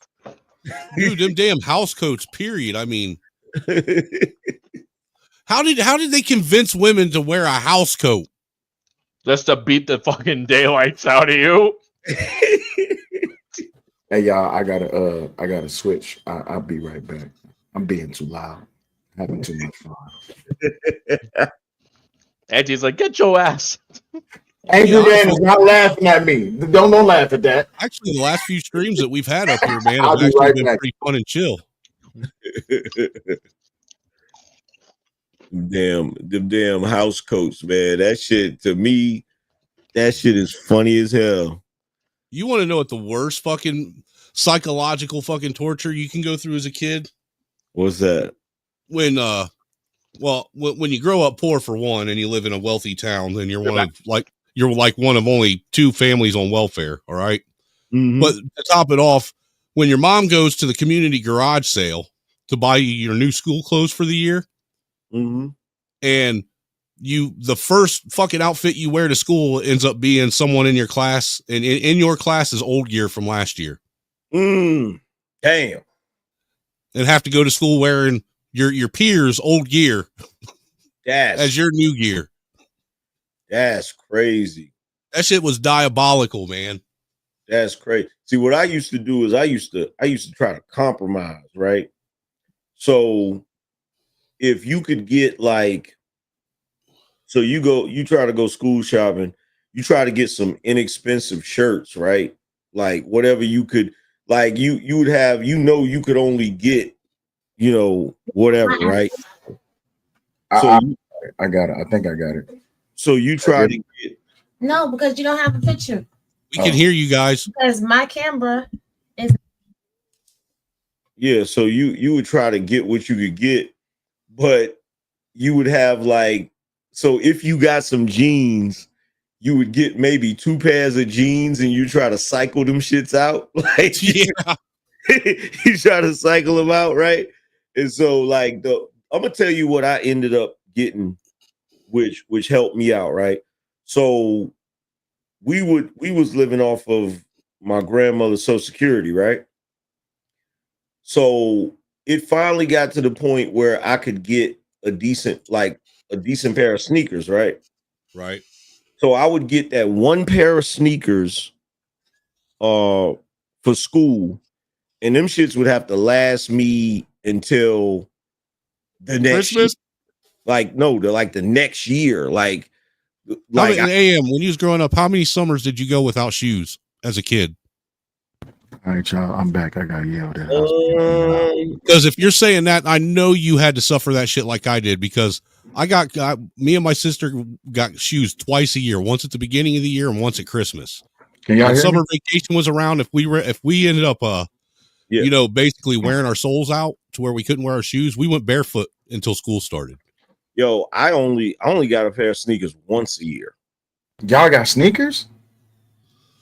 Dude, them damn house coats, period. I mean, how did they convince women to wear a house coat? Just to beat the fucking daylights out of you. Hey y'all, I gotta switch. I'll be right back. I'm being too loud. Having too much fun. Auntie's like, get your ass. Angry Man is not laughing at me. Don't laugh at that. Actually, the last few streams that we've had up here, man, I'll have be actually right been back. pretty fun and chill. Them damn house coats, man. That shit to me, that shit is funny as hell. You want to know what the worst fucking psychological fucking torture you can go through as a kid? What's that? When you grow up poor for one, and you live in a wealthy town, then you're like one of only 2 families on welfare. All right. Mm-hmm. But to top it off, when your mom goes to the community garage sale to buy you your new school clothes for the year, mm-hmm. and the first fucking outfit you wear to school ends up being someone in your class, and in your class is old gear from last year. Damn. And have to go to school wearing your peers' old gear as your new gear. That's crazy. That shit was diabolical, man. That's crazy. See, what I used to do is I used to try to compromise, right? So if you could get you try to go school shopping, you try to get some inexpensive shirts, right? Like whatever you could, like you would have, you could only get, whatever, right? I got it. I think I got it. So you try to get. No, because you don't have a picture. We can hear you guys. Because my camera is. Yeah, so you would try to get what you could get, but you would have like, so if you got some jeans, you would get maybe 2 pairs of jeans and you try to cycle them shits out. Like Yeah. you try to cycle them out, right? And so like I'm gonna tell you what I ended up getting, which helped me out, right? So we was living off of my grandmother's Social Security, right? So it finally got to the point where I could get a decent pair of sneakers, right? Right. So I would get that one pair of sneakers for school, and them shits would have to last me until the next year. Christmas? Like no, the next year. Like How many, I, AM, when you was growing up, how many summers did you go without shoes as a kid? All right, y'all. I'm back. I got yelled at. Because if you're saying that, I know you had to suffer that shit like I did, because I got me and my sister got shoes twice a year, once at the beginning of the year and once at Christmas. Can y'all When hear summer me? vacation was around, if we ended up Yeah. you know, basically wearing our soles out to where we couldn't wear our shoes, we went barefoot until school started. Yo, I only got a pair of sneakers once a year. Y'all got sneakers?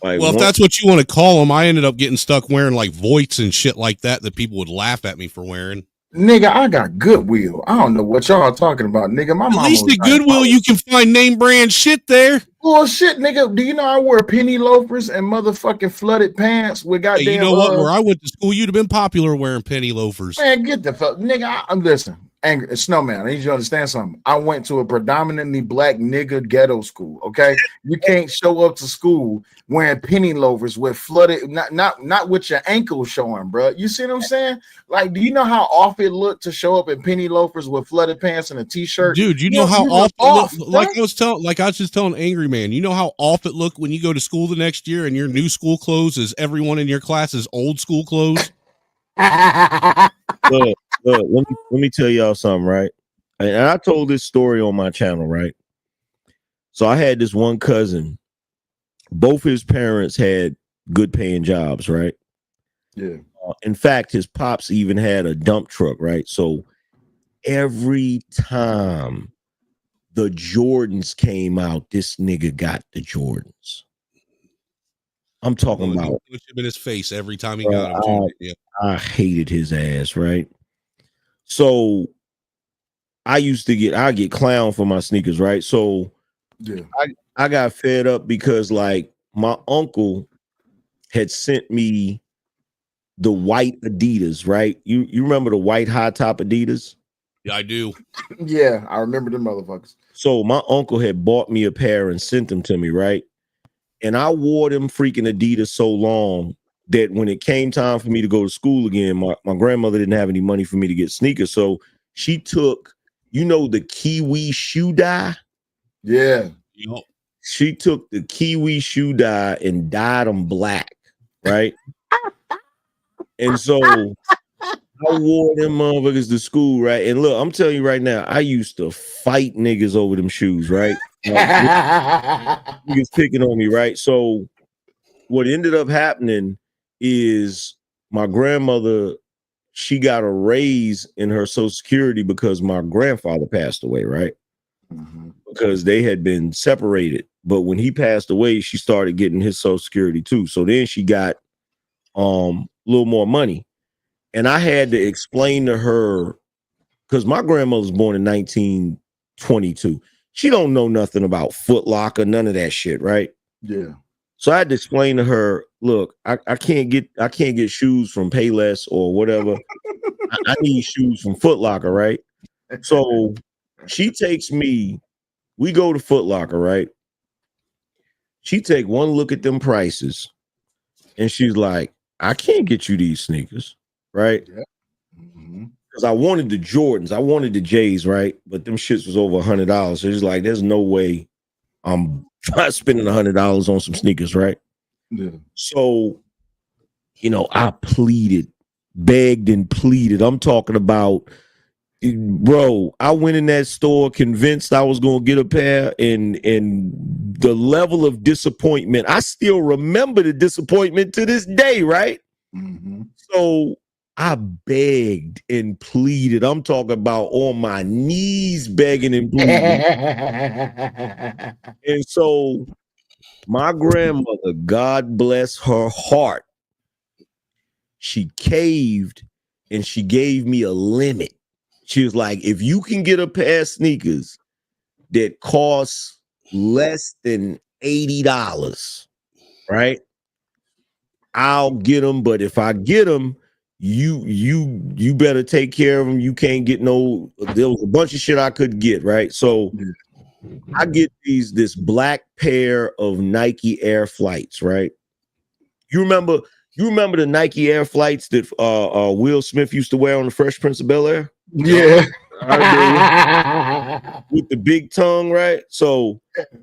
Like, Well, if that's what you want to call them, I ended up getting stuck wearing like Voits and shit like that people would laugh at me for wearing. Nigga, I got Goodwill. I don't know what y'all talking about, nigga. My mama At least was at Goodwill, you can find name brand shit there. bullshit, nigga. Do you know I wear penny loafers and motherfucking flooded pants with goddamn? Hey, you know what? Where I went to school, you'd have been popular wearing penny loafers. Man, get the fuck, nigga. I'm listen. Angry Snowman, I need you to understand something. I went to a predominantly black nigga ghetto school. Okay, you can't show up to school wearing penny loafers with flooded, not with your ankles showing, bro. You see what I'm saying? Like, do you know how off it looked to show up in penny loafers with flooded pants and a t-shirt? Dude, you know how you off look it looked? Like I was just telling Angry Man, you know how off it looked when you go to school the next year and your new school clothes is everyone in your class's old school clothes? Look, let me tell y'all something, right? And I told this story on my channel, right? So I had this one cousin. Both his parents had good paying jobs, right? Yeah. In fact, his pops even had a dump truck, right? So every time the Jordans came out, this nigga got the Jordans. I'm talking about in his face every time he got him too. Yeah. I hated his ass, right? So I get clown for my sneakers, right? So yeah, I got fed up because like my uncle had sent me the white Adidas, right? You remember the white high top Adidas? Yeah, I do. Yeah, I remember the motherfuckers. So my uncle had bought me a pair and sent them to me, right? And I wore them freaking Adidas so long that when it came time for me to go to school again, my grandmother didn't have any money for me to get sneakers. So she took, the kiwi shoe dye. Yeah. Yep. She took the kiwi shoe dye and dyed them black, right? And so I wore them motherfuckers to school, right? And look, I'm telling you right now, I used to fight niggas over them shoes, right? Niggas picking on me, right? So what ended up happening is my grandmother, she got a raise in her Social Security because my grandfather passed away, right? Mm-hmm. Because they had been separated. But when he passed away, she started getting his Social Security too. So then she got a little more money. And I had to explain to her, because my grandmother was born in 1922. She don't know nothing about Foot Locker, none of that shit, right? Yeah. So I had to explain to her, look, I can't get shoes from Payless or whatever. I need shoes from Foot Locker, right? So she takes me, we go to Foot Locker, right? She take one look at them prices and she's like, I can't get you these sneakers, right? Yeah. Mm-hmm. Because I wanted the Jordans, I wanted the J's, right? But them shits was over $100. So it's like, there's no way I'm spending $100 on some sneakers, right? Yeah. So, I pleaded, begged and pleaded. I'm talking about, bro, I went in that store convinced I was going to get a pair, and the level of disappointment, I still remember the disappointment to this day, right? Mm-hmm. So I begged and pleaded. I'm talking about on my knees begging and pleading. And so my grandmother, God bless her heart, she caved and she gave me a limit. She was like, if you can get a pair of sneakers that costs less than $80, right? I'll get them, but if I get them, you better take care of them. You can't get no. There was a bunch of shit I could get, right? So I get this black pair of Nike Air Flights, right? You remember the Nike Air Flights that Will Smith used to wear on the Fresh Prince of Bel-Air? Yeah. With the big tongue, right? So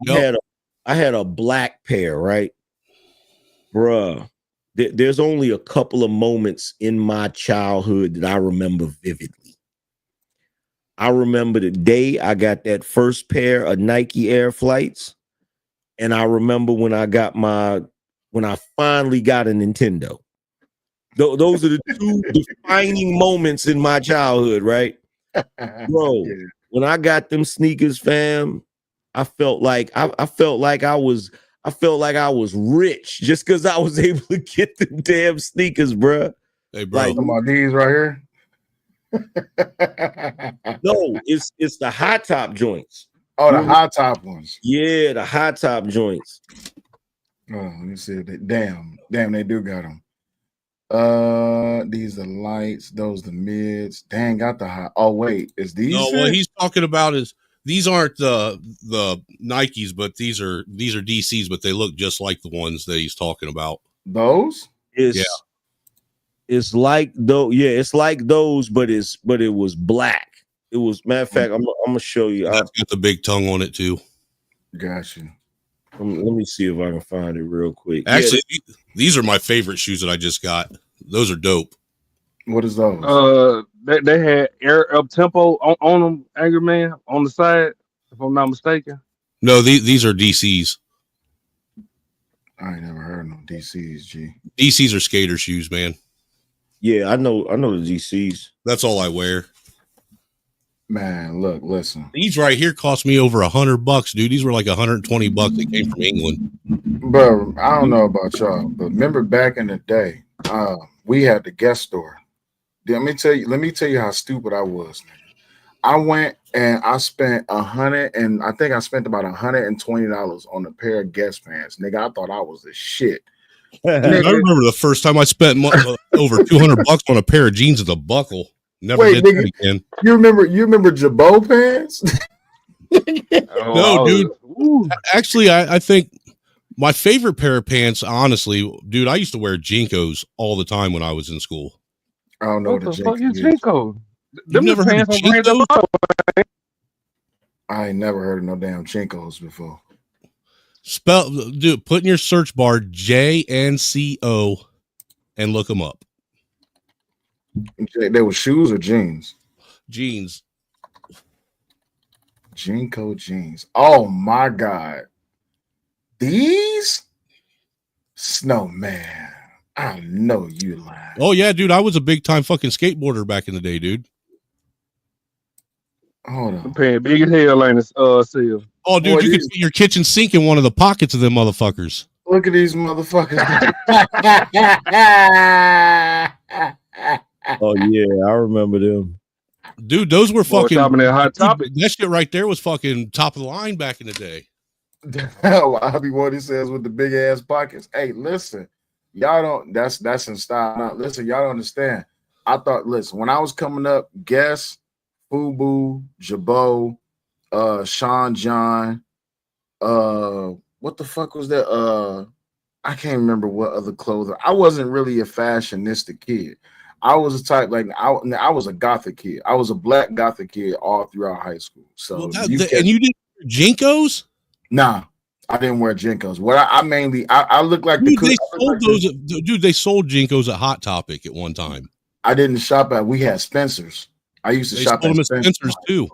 Yep. I had a black pair, right? Bruh. There's only a couple of moments in my childhood that I remember vividly. I remember the day I got that first pair of Nike Air Flights, and I remember when I finally got a Nintendo. Those are the two defining moments in my childhood, right? Bro, when I got them sneakers, fam, I felt like I felt like I was rich just because I was able to get the damn sneakers, bro. Hey, bro. Like, Some of these right here. no, it's the high top joints. Oh, the high top ones. Yeah, the high top joints. Oh, let me see. Damn, they do got them. These are lights. Those the mids. Dang, got the high. Oh wait, is these? No, what he's talking about is these aren't the Nikes, but these are DCs, but they look just like the ones that he's talking about. Those? It's like though. Yeah, it's like those, but it was black. It was, matter of fact, I'm gonna show you. That's got the big tongue on it too. Got you. Let me see if I can find it real quick. Actually, these are my favorite shoes that I just got. Those are dope. What is those? They had air up tempo on them, Angry Man, on the side, if I'm not mistaken. No, these are DCs. I ain't never heard no DCs, G. DCs are skater shoes, man. Yeah, I know the DCs. That's all I wear. Man, look, listen. These right here cost me over $100, dude. These were like $120. They came from England. Bro, I don't know about y'all, but remember back in the day, we had the Guest store. Let me tell you how stupid I was, man. I went and I spent I think I spent about $120 on a pair of Guest pants. Nigga, I thought I was the shit. Dude, I remember the first time I spent over $200 on a pair of jeans with a buckle. Never did that again. You remember Jabot pants? No, dude. Actually, I think my favorite pair of pants, honestly, dude, I used to wear Jinkos all the time when I was in school. I don't know what the fuck is Jinko? You've never heard of Jinkos? I ain't never heard of no damn Jinkos before. Put in your search bar JNCO and look them up. They were shoes or jeans? Jeans. Jinko jeans. Oh my God. These? Snowman. I know you lying. Oh yeah, dude. I was a big time fucking skateboarder back in the day, dude. Hold on. I'm paying big as hell ain't seal. Oh, dude, you could see your kitchen sink in one of the pockets of them motherfuckers. Look at these motherfuckers. Oh yeah, I remember them. Dude, those were fucking hot topic. That shit right there was fucking top of the line back in the day. I'll be what he says with the big ass pockets. Hey, listen, y'all don't. That's in style. Now, listen, y'all don't understand. I thought, listen, when I was coming up, Guess, Fubu, Jabot, Sean John, what the fuck was that? I can't remember what other clothing. I wasn't really a fashionistic kid. I was a type like I was a gothic kid. I was a black gothic kid all throughout high school. So and you didn't wear Jinkos? Nah, I didn't wear Jinkos. What I mainly I look like dude, the dude, they sold Jinkos at Hot Topic at one time. I didn't shop at. We had Spencer's. I used to shop at Spencer's too.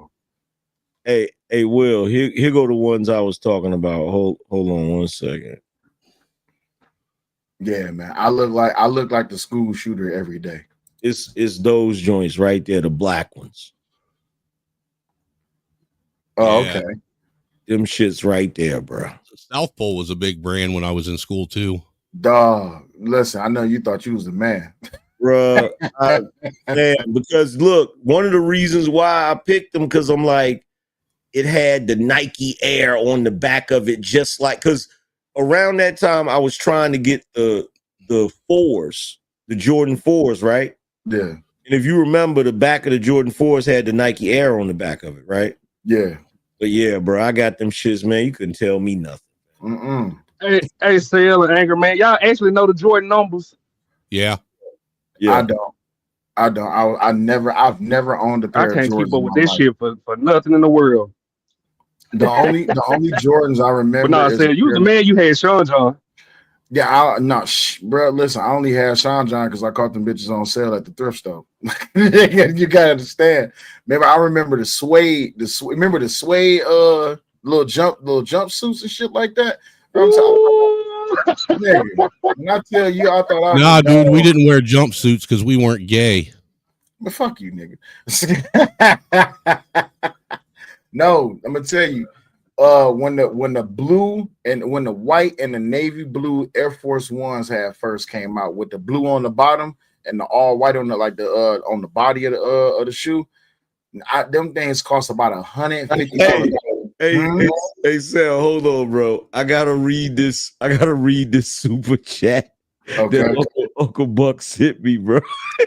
Hey, Will, here go the ones I was talking about. Hold on 1 second. Yeah, man. I look like the school shooter every day. It's those joints right there, the black ones. Oh, Yeah. okay. Them shits right there, bro. South Pole was a big brand when I was in school too. Dog, listen, I know you thought you was the man. Bruh, man, because look, one of the reasons why I picked them, because I'm like, it had the Nike Air on the back of it, just like, because around that time I was trying to get the fours, the Jordan 4s, right? Yeah. And if you remember, the back of the Jordan 4s had the Nike Air on the back of it, right? Yeah. But yeah, bro, I got them shits, man. You couldn't tell me nothing. Mm-mm. Hey, Sale and Anger Man, y'all actually know the Jordan numbers? Yeah. Yeah. I don't. I've never owned a I pair of can't Jordans keep up in with my this life. shit for nothing in the world. The only Jordans I But remember nah, is Sale, you was the man. You had Sean John. yeah. Bro. Listen, I only had Sean John because I caught them bitches on sale at the thrift store. You gotta understand. Remember, I remember the suede. Remember the suede little jumpsuits and shit like that. I'm talking, nigga. When I tell you, I thought I was Nah, a dude, we dog. didn't wear jumpsuits because we weren't gay. But fuck you, nigga. No, I'm gonna tell you. When the blue and when the white and the navy blue Air Force Ones had first came out with the blue on the bottom and the all white on the on the body of the shoe, them things cost about $150. Hey, Sal, hold on, bro. I gotta read this. I gotta read this super chat Okay. that Uncle Buck sent me, bro.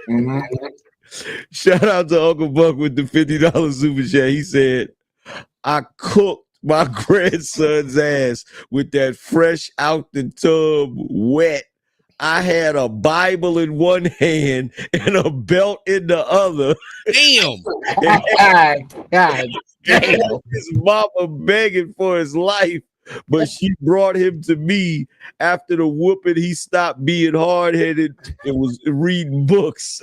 Mm-hmm. Shout out to Uncle Buck with the $50 super chat. He said, I cooked my grandson's ass with that fresh out the tub wet. I had a Bible in one hand and a belt in the other. Damn. God damn. His mama begging for his life, but she brought him to me after the whooping. He stopped being hard-headed and was reading books.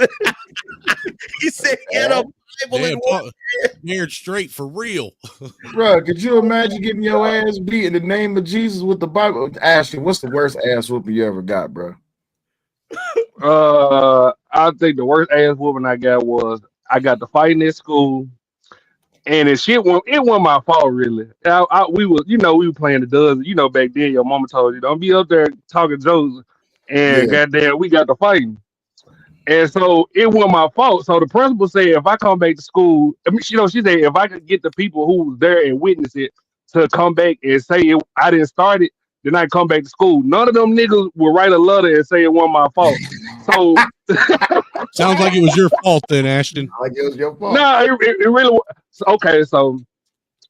He said, "Get a Bible in one hand." Scared straight for real. Bro, could you imagine getting your ass beat in the name of Jesus with the Bible? Ashton, what's the worst ass whooping you ever got, bro? I think the worst ass whooping I got was I got to fighting at school, and it wasn't my fault really. We were playing the dozen. You know, back then your mama told you don't be up there talking jokes, and Yeah. goddamn we got to fighting. And so it wasn't my fault. So the principal said, if I come back to school, she said if I could get the people who was there and witness it to come back and say I didn't start it, then I come back to school. None of them niggas will write a letter and say it wasn't my fault. So sounds like it was your fault then, Ashton. Like it was your fault. No, it really was. Okay, so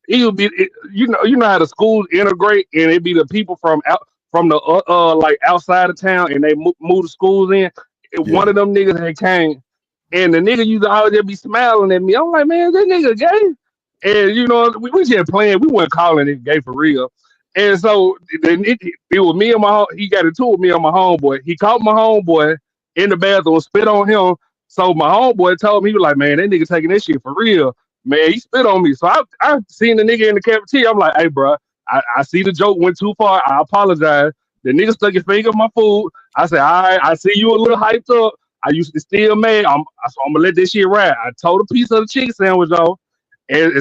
it would be you know how the schools integrate and it be the people from the like outside of town and they move the schools in. One of them niggas had came and the nigga used to always just be smiling at me. I'm like, man, this nigga gay. And we just playing. We weren't calling it gay for real. And so then it was me and he got into it with me and my homeboy. He caught my homeboy in the bathroom, spit on him. So my homeboy told me, he was like, man, that nigga taking this shit for real. Man, he spit on me. So I seen the nigga in the cafeteria. I'm like, hey, bro, I see the joke went too far. I apologize. The nigga stuck his finger in my food. I said, all right, I see you a little hyped up. I used to still mad. So I'm going to let this shit ride. I told a piece of the chicken sandwich off and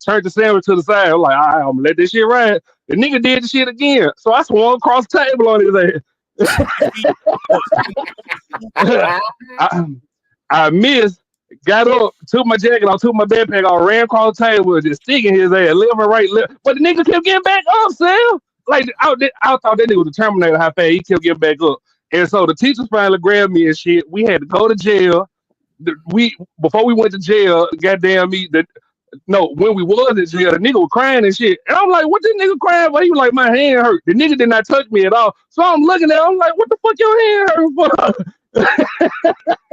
turned the sandwich to the side. I'm like, all right, I'm going to let this shit ride. The nigga did the shit again. So I swung across the table on his ass. I missed, got up, took my jacket off, took my backpack off, ran across the table, just sticking his ass, left and right, left. But the nigga kept getting back up, Sam. Like, I thought that nigga was the Terminator, how fast he kept getting back up. And so the teachers finally grabbed me and shit. We had to go to jail. Before we went to jail, goddamn me, when we was in jail, the nigga was crying and shit. And I'm like, what this nigga crying for? He was like, my hand hurt. The nigga did not touch me at all. So I'm looking at him, I'm like, what the fuck your hand hurt for?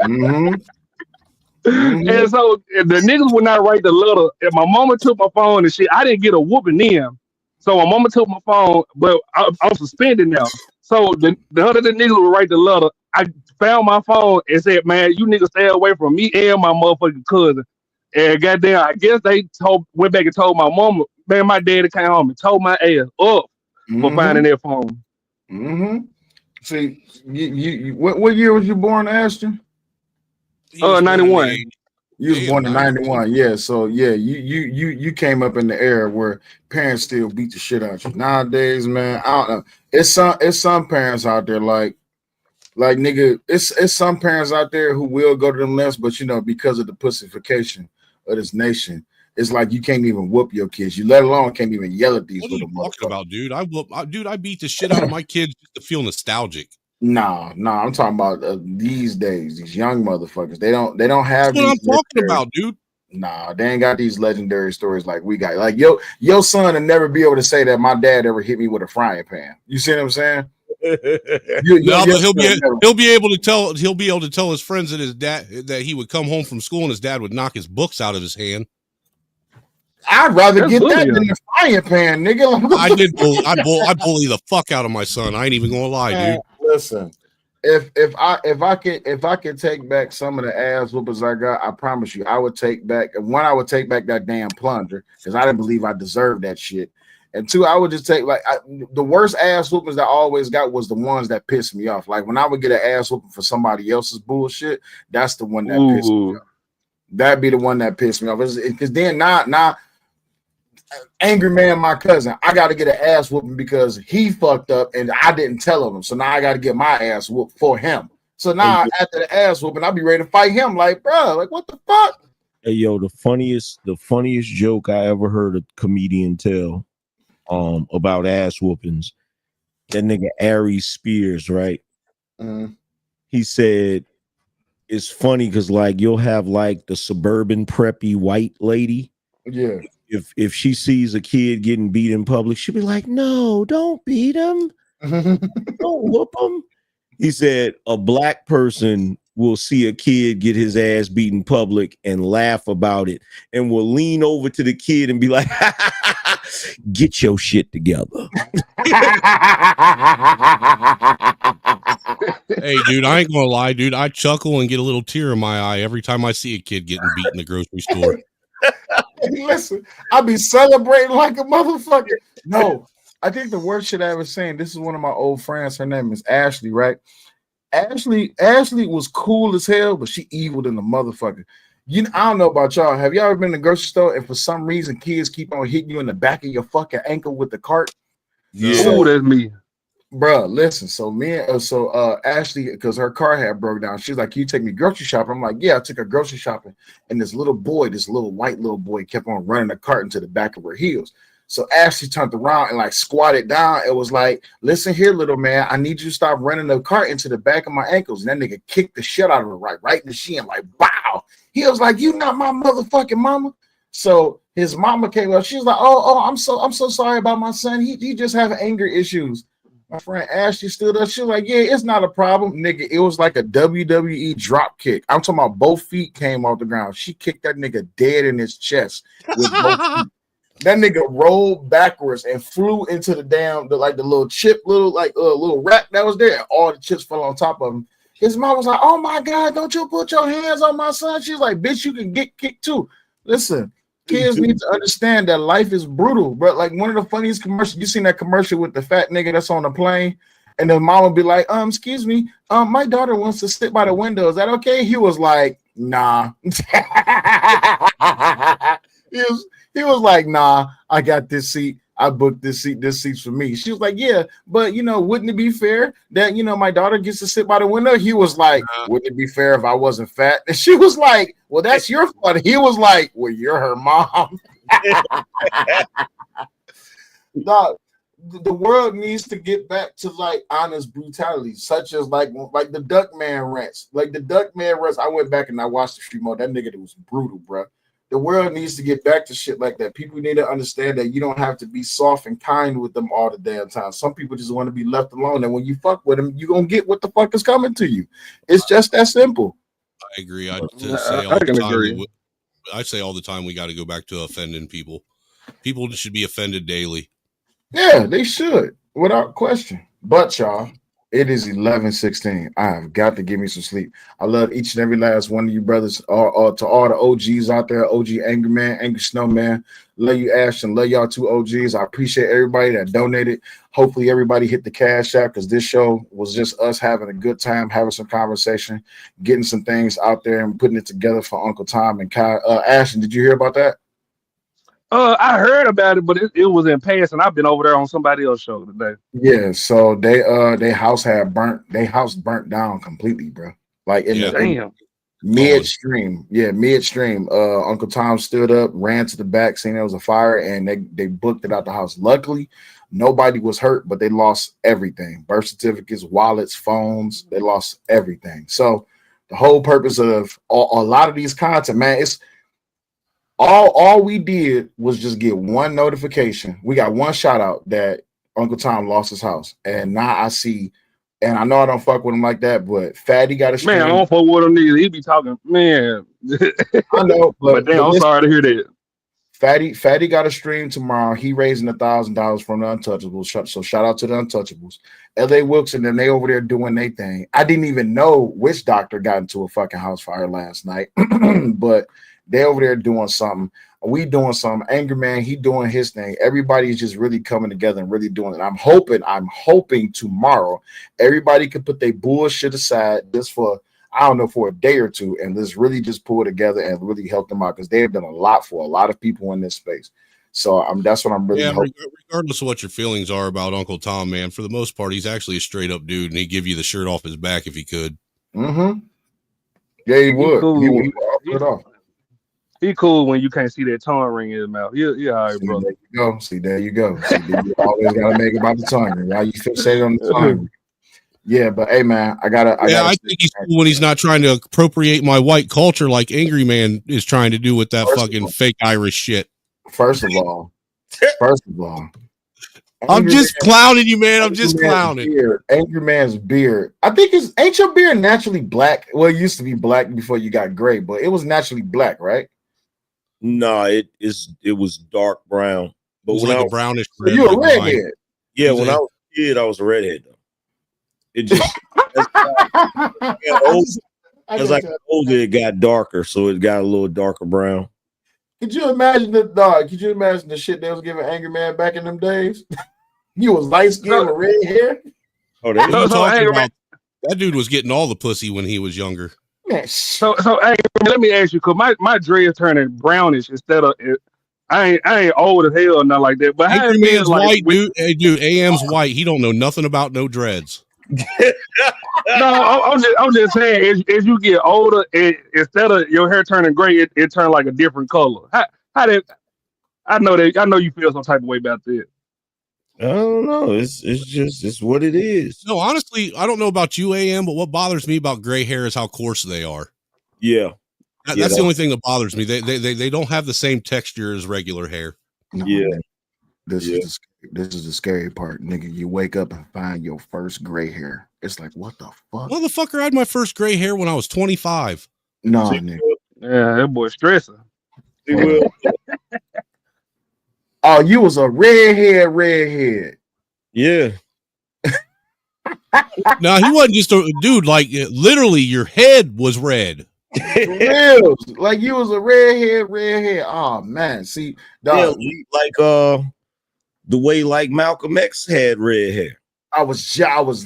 Mm-hmm. And so the niggas would not write the letter. And my mama took my phone and shit. I didn't get a whooping then. So my mama took my phone, but I'm suspended now. So the other niggas would write the letter. I found my phone and said, man, you niggas stay away from me and my motherfucking cousin. And goddamn, I guess they went back and told my mama, man, my daddy came home and told my ass up for finding that phone. Mm-hmm. See, you what year was you born, Ashton? He was born in the 91. 80s. You was Damn, born in 91. 91. Yeah, so yeah, you came up in the era where parents still beat the shit out of you. Nowadays, man, I don't know. It's some parents out there like nigga, it's some parents out there who will go to them lengths, but because of the pussification of this nation, it's like you can't even whoop your kids. You let alone can't even yell at these What are you little talking motherfuckers. about, dude? I beat the shit out of my kids just to feel nostalgic. Nah, I'm talking about these days, these young motherfuckers. They don't have That's what I'm these talking legendary. about, dude. Nah, they ain't got these legendary stories like we got. Like your son will never be able to say that my dad ever hit me with a frying pan. You see what I'm saying? No, but Your son never- he'll be able to tell his friends that his dad that he would come home from school and his dad would knock his books out of his hand. I'd rather That's get that bullying. than the frying pan, nigga. I bully the fuck out of my son. I ain't even gonna lie, dude. Listen, if I could take back some of the ass whoopers I got, I promise you, I would take back that damn plunger because I didn't believe I deserved that shit. And two, I would just take the worst ass whoopings I always got was the ones that pissed me off. Like when I would get an ass whooping for somebody else's bullshit, that's the one that pissed me off. That'd be the one that pissed me off. Because then now angry man, my cousin, I got to get an ass whooping because he fucked up and I didn't tell him. So now I got to get my ass whooped for him. So now after the ass whooping, I'll be ready to fight him. Like, bro, like what the fuck? Hey, yo, the funniest joke I ever heard a comedian tell about ass whoopings. That nigga Aries Spears, right? He said it's funny because like you'll have like the suburban preppy white lady. Yeah. If she sees a kid getting beat in public, she'll be like, "No, don't beat him. Don't whoop him." He said a black person will see a kid get his ass beat in public and laugh about it and will lean over to the kid and be like, "Get your shit together." Hey, dude, I ain't gonna lie, dude. I chuckle and get a little tear in my eye every time I see a kid getting beat in the grocery store. Listen, I be celebrating like a motherfucker. No, I think the worst shit I ever seen. This is one of my old friends. Her name is Ashley, right? Ashley was cool as hell, but she evil than the motherfucker. I don't know about y'all. Have y'all ever been in the grocery store and for some reason kids keep on hitting you in the back of your fucking ankle with the cart? Yeah. Ooh, that's me. Bro, listen. So Ashley, because her car had broke down, she's like, "Can you take me grocery shopping?" I'm like, "Yeah." I took her grocery shopping, and this little white little boy, kept on running the cart into the back of her heels. So Ashley turned around and like squatted down. It was like, "Listen here, little man, I need you to stop running the cart into the back of my ankles." And that nigga kicked the shit out of her right in the shin, like bow. He was like, "You not my motherfucking mama." So his mama came up. She was like, "Oh, I'm so sorry about my son. He just have anger issues." My friend Ashley stood up. She was like, "Yeah, it's not a problem, nigga." It was like a WWE drop kick. I'm talking about both feet came off the ground. She kicked that nigga dead in his chest with both feet. That nigga rolled backwards and flew into the little chip, little rack that was there. And all the chips fell on top of him. His mom was like, "Oh my God, don't you put your hands on my son?" She's like, "Bitch, you can get kicked too." Listen, kids need to understand that life is brutal, but like one of the funniest commercials, you seen that commercial with the fat nigga that's on the plane, and the mom would be like, "Excuse me, my daughter wants to sit by the window. Is that okay?" He was like, "Nah." He was like, "Nah, I got this seat. I booked this seat. This seat's for me." She was like, "Yeah, but wouldn't it be fair that my daughter gets to sit by the window?" He was like, "Wouldn't it be fair if I wasn't fat?" And she was like, "Well, that's your fault." He was like, "Well, you're her mom." Dog, the world needs to get back to like honest brutality, such as like the Duckman rants. Like the Duckman rants, I went back and I watched the stream mode. That nigga was brutal, bro. The world needs to get back to shit like that. People need to understand that you don't have to be soft and kind with them all the damn time. Some people just want to be left alone, and when you fuck with them, you gonna get what the fuck is coming to you. It's just that simple. I agree. I say all the time we got to go back to offending people. People should be offended daily. Yeah, they should, without question. But y'all, It is 11:16. I have got to give me some sleep. I love each and every last one of you brothers. Or to all the OGs out there, OG Angry Man, Angry Snowman. Love you, Ashton. Love y'all two OGs. I appreciate everybody that donated. Hopefully everybody hit the cash app because this show was just us having a good time, having some conversation, getting some things out there and putting it together for Uncle Tom and Kyle. Ashton, did you hear about that? I heard about it, but it was in passing. I've been over there on somebody else's show today. Yeah, so they house burnt down completely, bro. Like in the Damn. midstream. Yeah, midstream. Uncle Tom stood up, ran to the back, seen there was a fire, and they booked it out the house. Luckily, nobody was hurt, but they lost everything. Birth certificates, wallets, phones, they lost everything. So the whole purpose of a lot of these content, man, it's all we did was just get one notification. We got one shout out that Uncle Tom lost his house. And now I see, and I know I don't fuck with him like that, but Fatty got a stream. Man, I don't fuck with him neither. He be talking, man. I know, but damn, I'm sorry to hear that. Fatty got a stream tomorrow. He raising $1,000 from the Untouchables. So shout out to the Untouchables. L.A. Wilson and they over there doing their thing. I didn't even know which doctor got into a fucking house fire last night, but they over there doing something. We doing something. Angry Man, he doing his thing. Everybody's just really coming together and really doing it. I'm hoping tomorrow everybody can put their bullshit aside just for, I don't know, for a day or two, and let's really just pull together and really help them out because they have done a lot for a lot of people in this space. So that's what I'm really hoping. Regardless of what your feelings are about Uncle Tom, man, for the most part, he's actually a straight up dude, and he'd give you the shirt off his back if he could. Mm-hmm. Yeah, he would. Cool. He would offer it off. He cool when you can't see that tongue ring in his mouth. Yeah, all right, brother. There you go. See, you always gotta make it about the tongue. Why you fixated on the tongue? Yeah, but hey, man, I think he's cool when he's not trying to appropriate my white culture like Angry Man is trying to do with that fucking fake Irish shit. First of all, I'm just clowning you, man. I'm just clowning. Angry Man's beard. I think ain't your beard naturally black? Well, it used to be black before you got gray, but it was naturally black, right? No, it was dark brown. But it was like a brownish red. You a redhead? Yeah, when I was a kid, I was a redhead though. It just as I got older, it got darker, so it got a little darker brown. Could you imagine the shit they was giving Angry Man back in them days? You was light skinned with red hair. Oh, that dude was getting all the pussy when he was younger. So hey, let me ask you, cause my dreads turning brownish instead of I ain't old as hell or nothing like that. But Angry Man's like, white, dude. Hey, dude, AM's white. He don't know nothing about no dreads. No, I'm just saying, as you get older, instead of your hair turning gray, it turned like a different color. How did I know you feel some type of way about that? I don't know. It's what it is. No, honestly, I don't know about you, AM, but what bothers me about gray hair is how coarse they are. Yeah. That's the only thing that bothers me. They don't have the same texture as regular hair. No, yeah. This is the scary part, nigga. You wake up and find your first gray hair. It's like, what the fuck? Motherfucker, I had my first gray hair when I was 25. No, nigga. Yeah, that boy stressing. He will. Oh, you was a redhead. Yeah. No, he wasn't just a dude. Like literally, your head was red. Real, like you was a redhead. Oh man, see, dog, like the way like Malcolm X had red hair. I was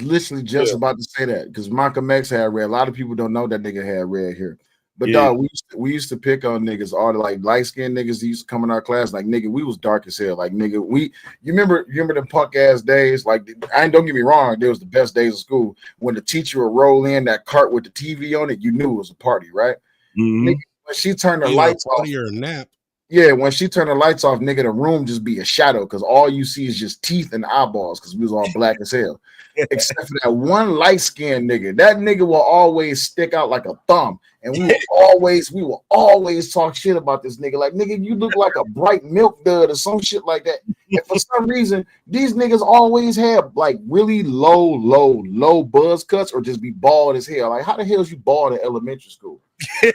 literally just about to say that because Malcolm X had red. A lot of people don't know that nigga had red hair. But dog, we used to pick on niggas, all the like light skinned niggas that used to come in our class. Like nigga, we was dark as hell. Like nigga, you remember the punk ass days? Like don't get me wrong, there was the best days of school when the teacher would roll in that cart with the TV on it. You knew it was a party, right? Mm-hmm. Nigga, when she turned the lights off, or a nap. Yeah, when she turned the lights off, nigga, the room just be a shadow because all you see is just teeth and eyeballs because we was all black as hell. Except for that one light-skinned nigga. That nigga will always stick out like a thumb. And we will always talk shit about this nigga. Like, nigga, you look like a bright milk dud or some shit like that. And for some reason, these niggas always have like really low buzz cuts or just be bald as hell. Like, how the hell is you bald in elementary school?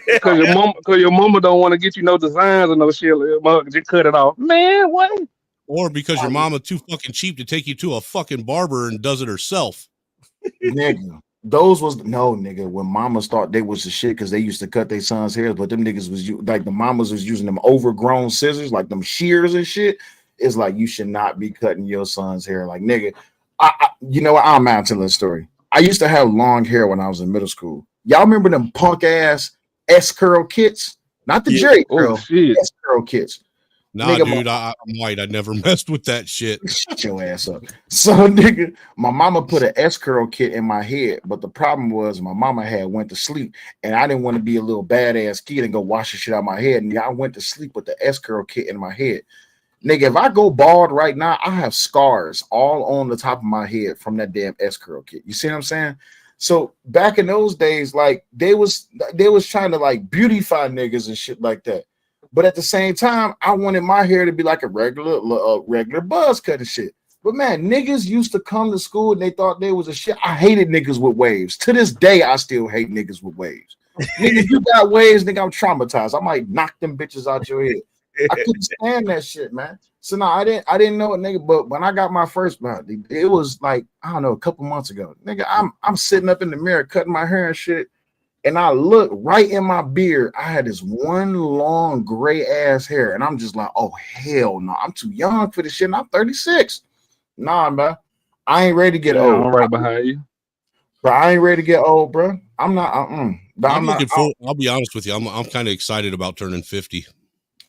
Because your mama don't want to get you no designs or no shit. Just cut it off. Man, what? Or because your mama too fucking cheap to take you to a fucking barber and does it herself. Nigga, those was no nigga. When mamas thought they was the shit because they used to cut their sons' hairs, but them niggas was like the mamas was using them overgrown scissors, like them shears and shit. It's like you should not be cutting your son's hair. Like nigga, you know what? I'm not telling the story. I used to have long hair when I was in middle school. Y'all remember them punk ass S curl kits? Not the Jerry curl, S curl kits. Nah, nigga, dude, I'm white. I never messed with that shit. Shut your ass up. So, nigga, my mama put an S curl kit in my head, but the problem was my mama had went to sleep, and I didn't want to be a little badass kid and go wash the shit out of my head. And I went to sleep with the S curl kit in my head. Nigga, if I go bald right now, I have scars all on the top of my head from that damn S curl kit. You see what I'm saying? So back in those days, like they was trying to like beautify niggas and shit like that. But at the same time, I wanted my hair to be like a regular buzz cut and shit. But man, niggas used to come to school and they thought they was a shit. I hated niggas with waves. To this day, I still hate niggas with waves. Nigga, if you got waves, nigga, I'm traumatized. I might knock them bitches out your head. I couldn't stand that shit, man. So no, I didn't know it, nigga. But when I got my first body, it was like, I don't know, a couple months ago. Nigga, I'm sitting up in the mirror cutting my hair and shit. And I look right in my beard. I had this one long gray ass hair, and I'm just like, oh hell no, I'm too young for this shit. And I'm 36. Nah, man, I ain't ready to get old. I'm right behind you. But I ain't ready to get old, bro. I'm not. I'll be honest with you. I'm kind of excited about turning 50.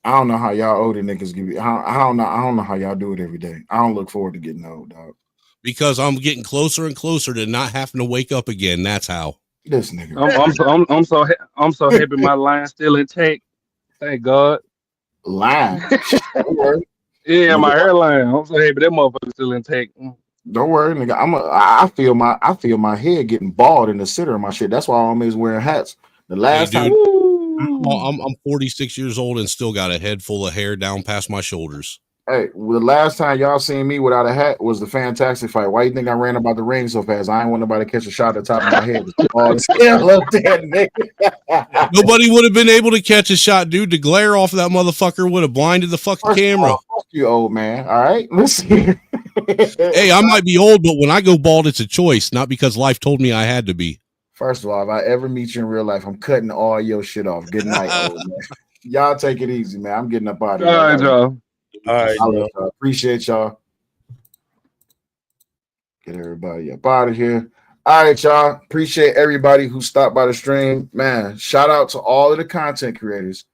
I don't know how y'all older niggas give you. I don't know how y'all do it every day. I don't look forward to getting old, dog. Because I'm getting closer and closer to not having to wake up again. That's how. This nigga. I'm so happy my line's still intact. Thank God. Line. Yeah, my hairline. I'm so happy that motherfucker's still intact. Don't worry, nigga. I feel my head getting bald in the center of my shit. That's why I'm always wearing hats. The last time I'm 46 years old and still got a head full of hair down past my shoulders. Hey, well, the last time y'all seen me without a hat was the Fantastic Fight. Why you think I ran about the ring so fast? I ain't want nobody to catch a shot at the top of my head. Nobody would have been able to catch a shot, dude. The glare off of that motherfucker would have blinded the fucking camera. Fuck you, old man. All right, listen. Hey, I might be old, but when I go bald, it's a choice, not because life told me I had to be. First of all, if I ever meet you in real life, I'm cutting all your shit off. Good night, old man. Y'all take it easy, man. I'm getting up out of here. All right, y'all. All right, y'all. Appreciate y'all. Get everybody up out of here. All right, y'all. Appreciate everybody who stopped by the stream. Man, shout out to all of the content creators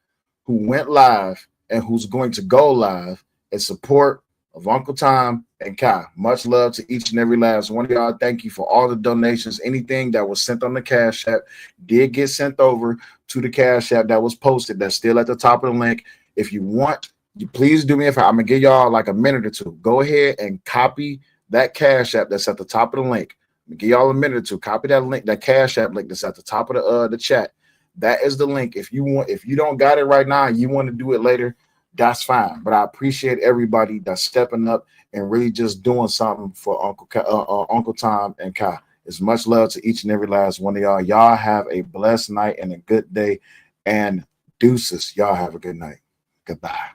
who went live and who's going to go live in support of Uncle Tom and Kai. Much love to each and every last one of y'all. Thank you for all the donations. Anything that was sent on the Cash App did get sent over to the Cash App that was posted. That's still at the top of the link. If you want, you please do me a favor. I'm gonna give y'all like a minute or two. Go ahead and copy that Cash App that's at the top of the link. Give y'all a minute or two. Copy that link, that Cash App link that's at the top of the chat. That is the link. If you don't got it right now and you want to do it later, that's fine. But I appreciate everybody that's stepping up and really just doing something for Uncle Tom and Kai. It's much love to each and every last one of y'all. Y'all have a blessed night and a good day. And deuces. Y'all have a good night. Goodbye.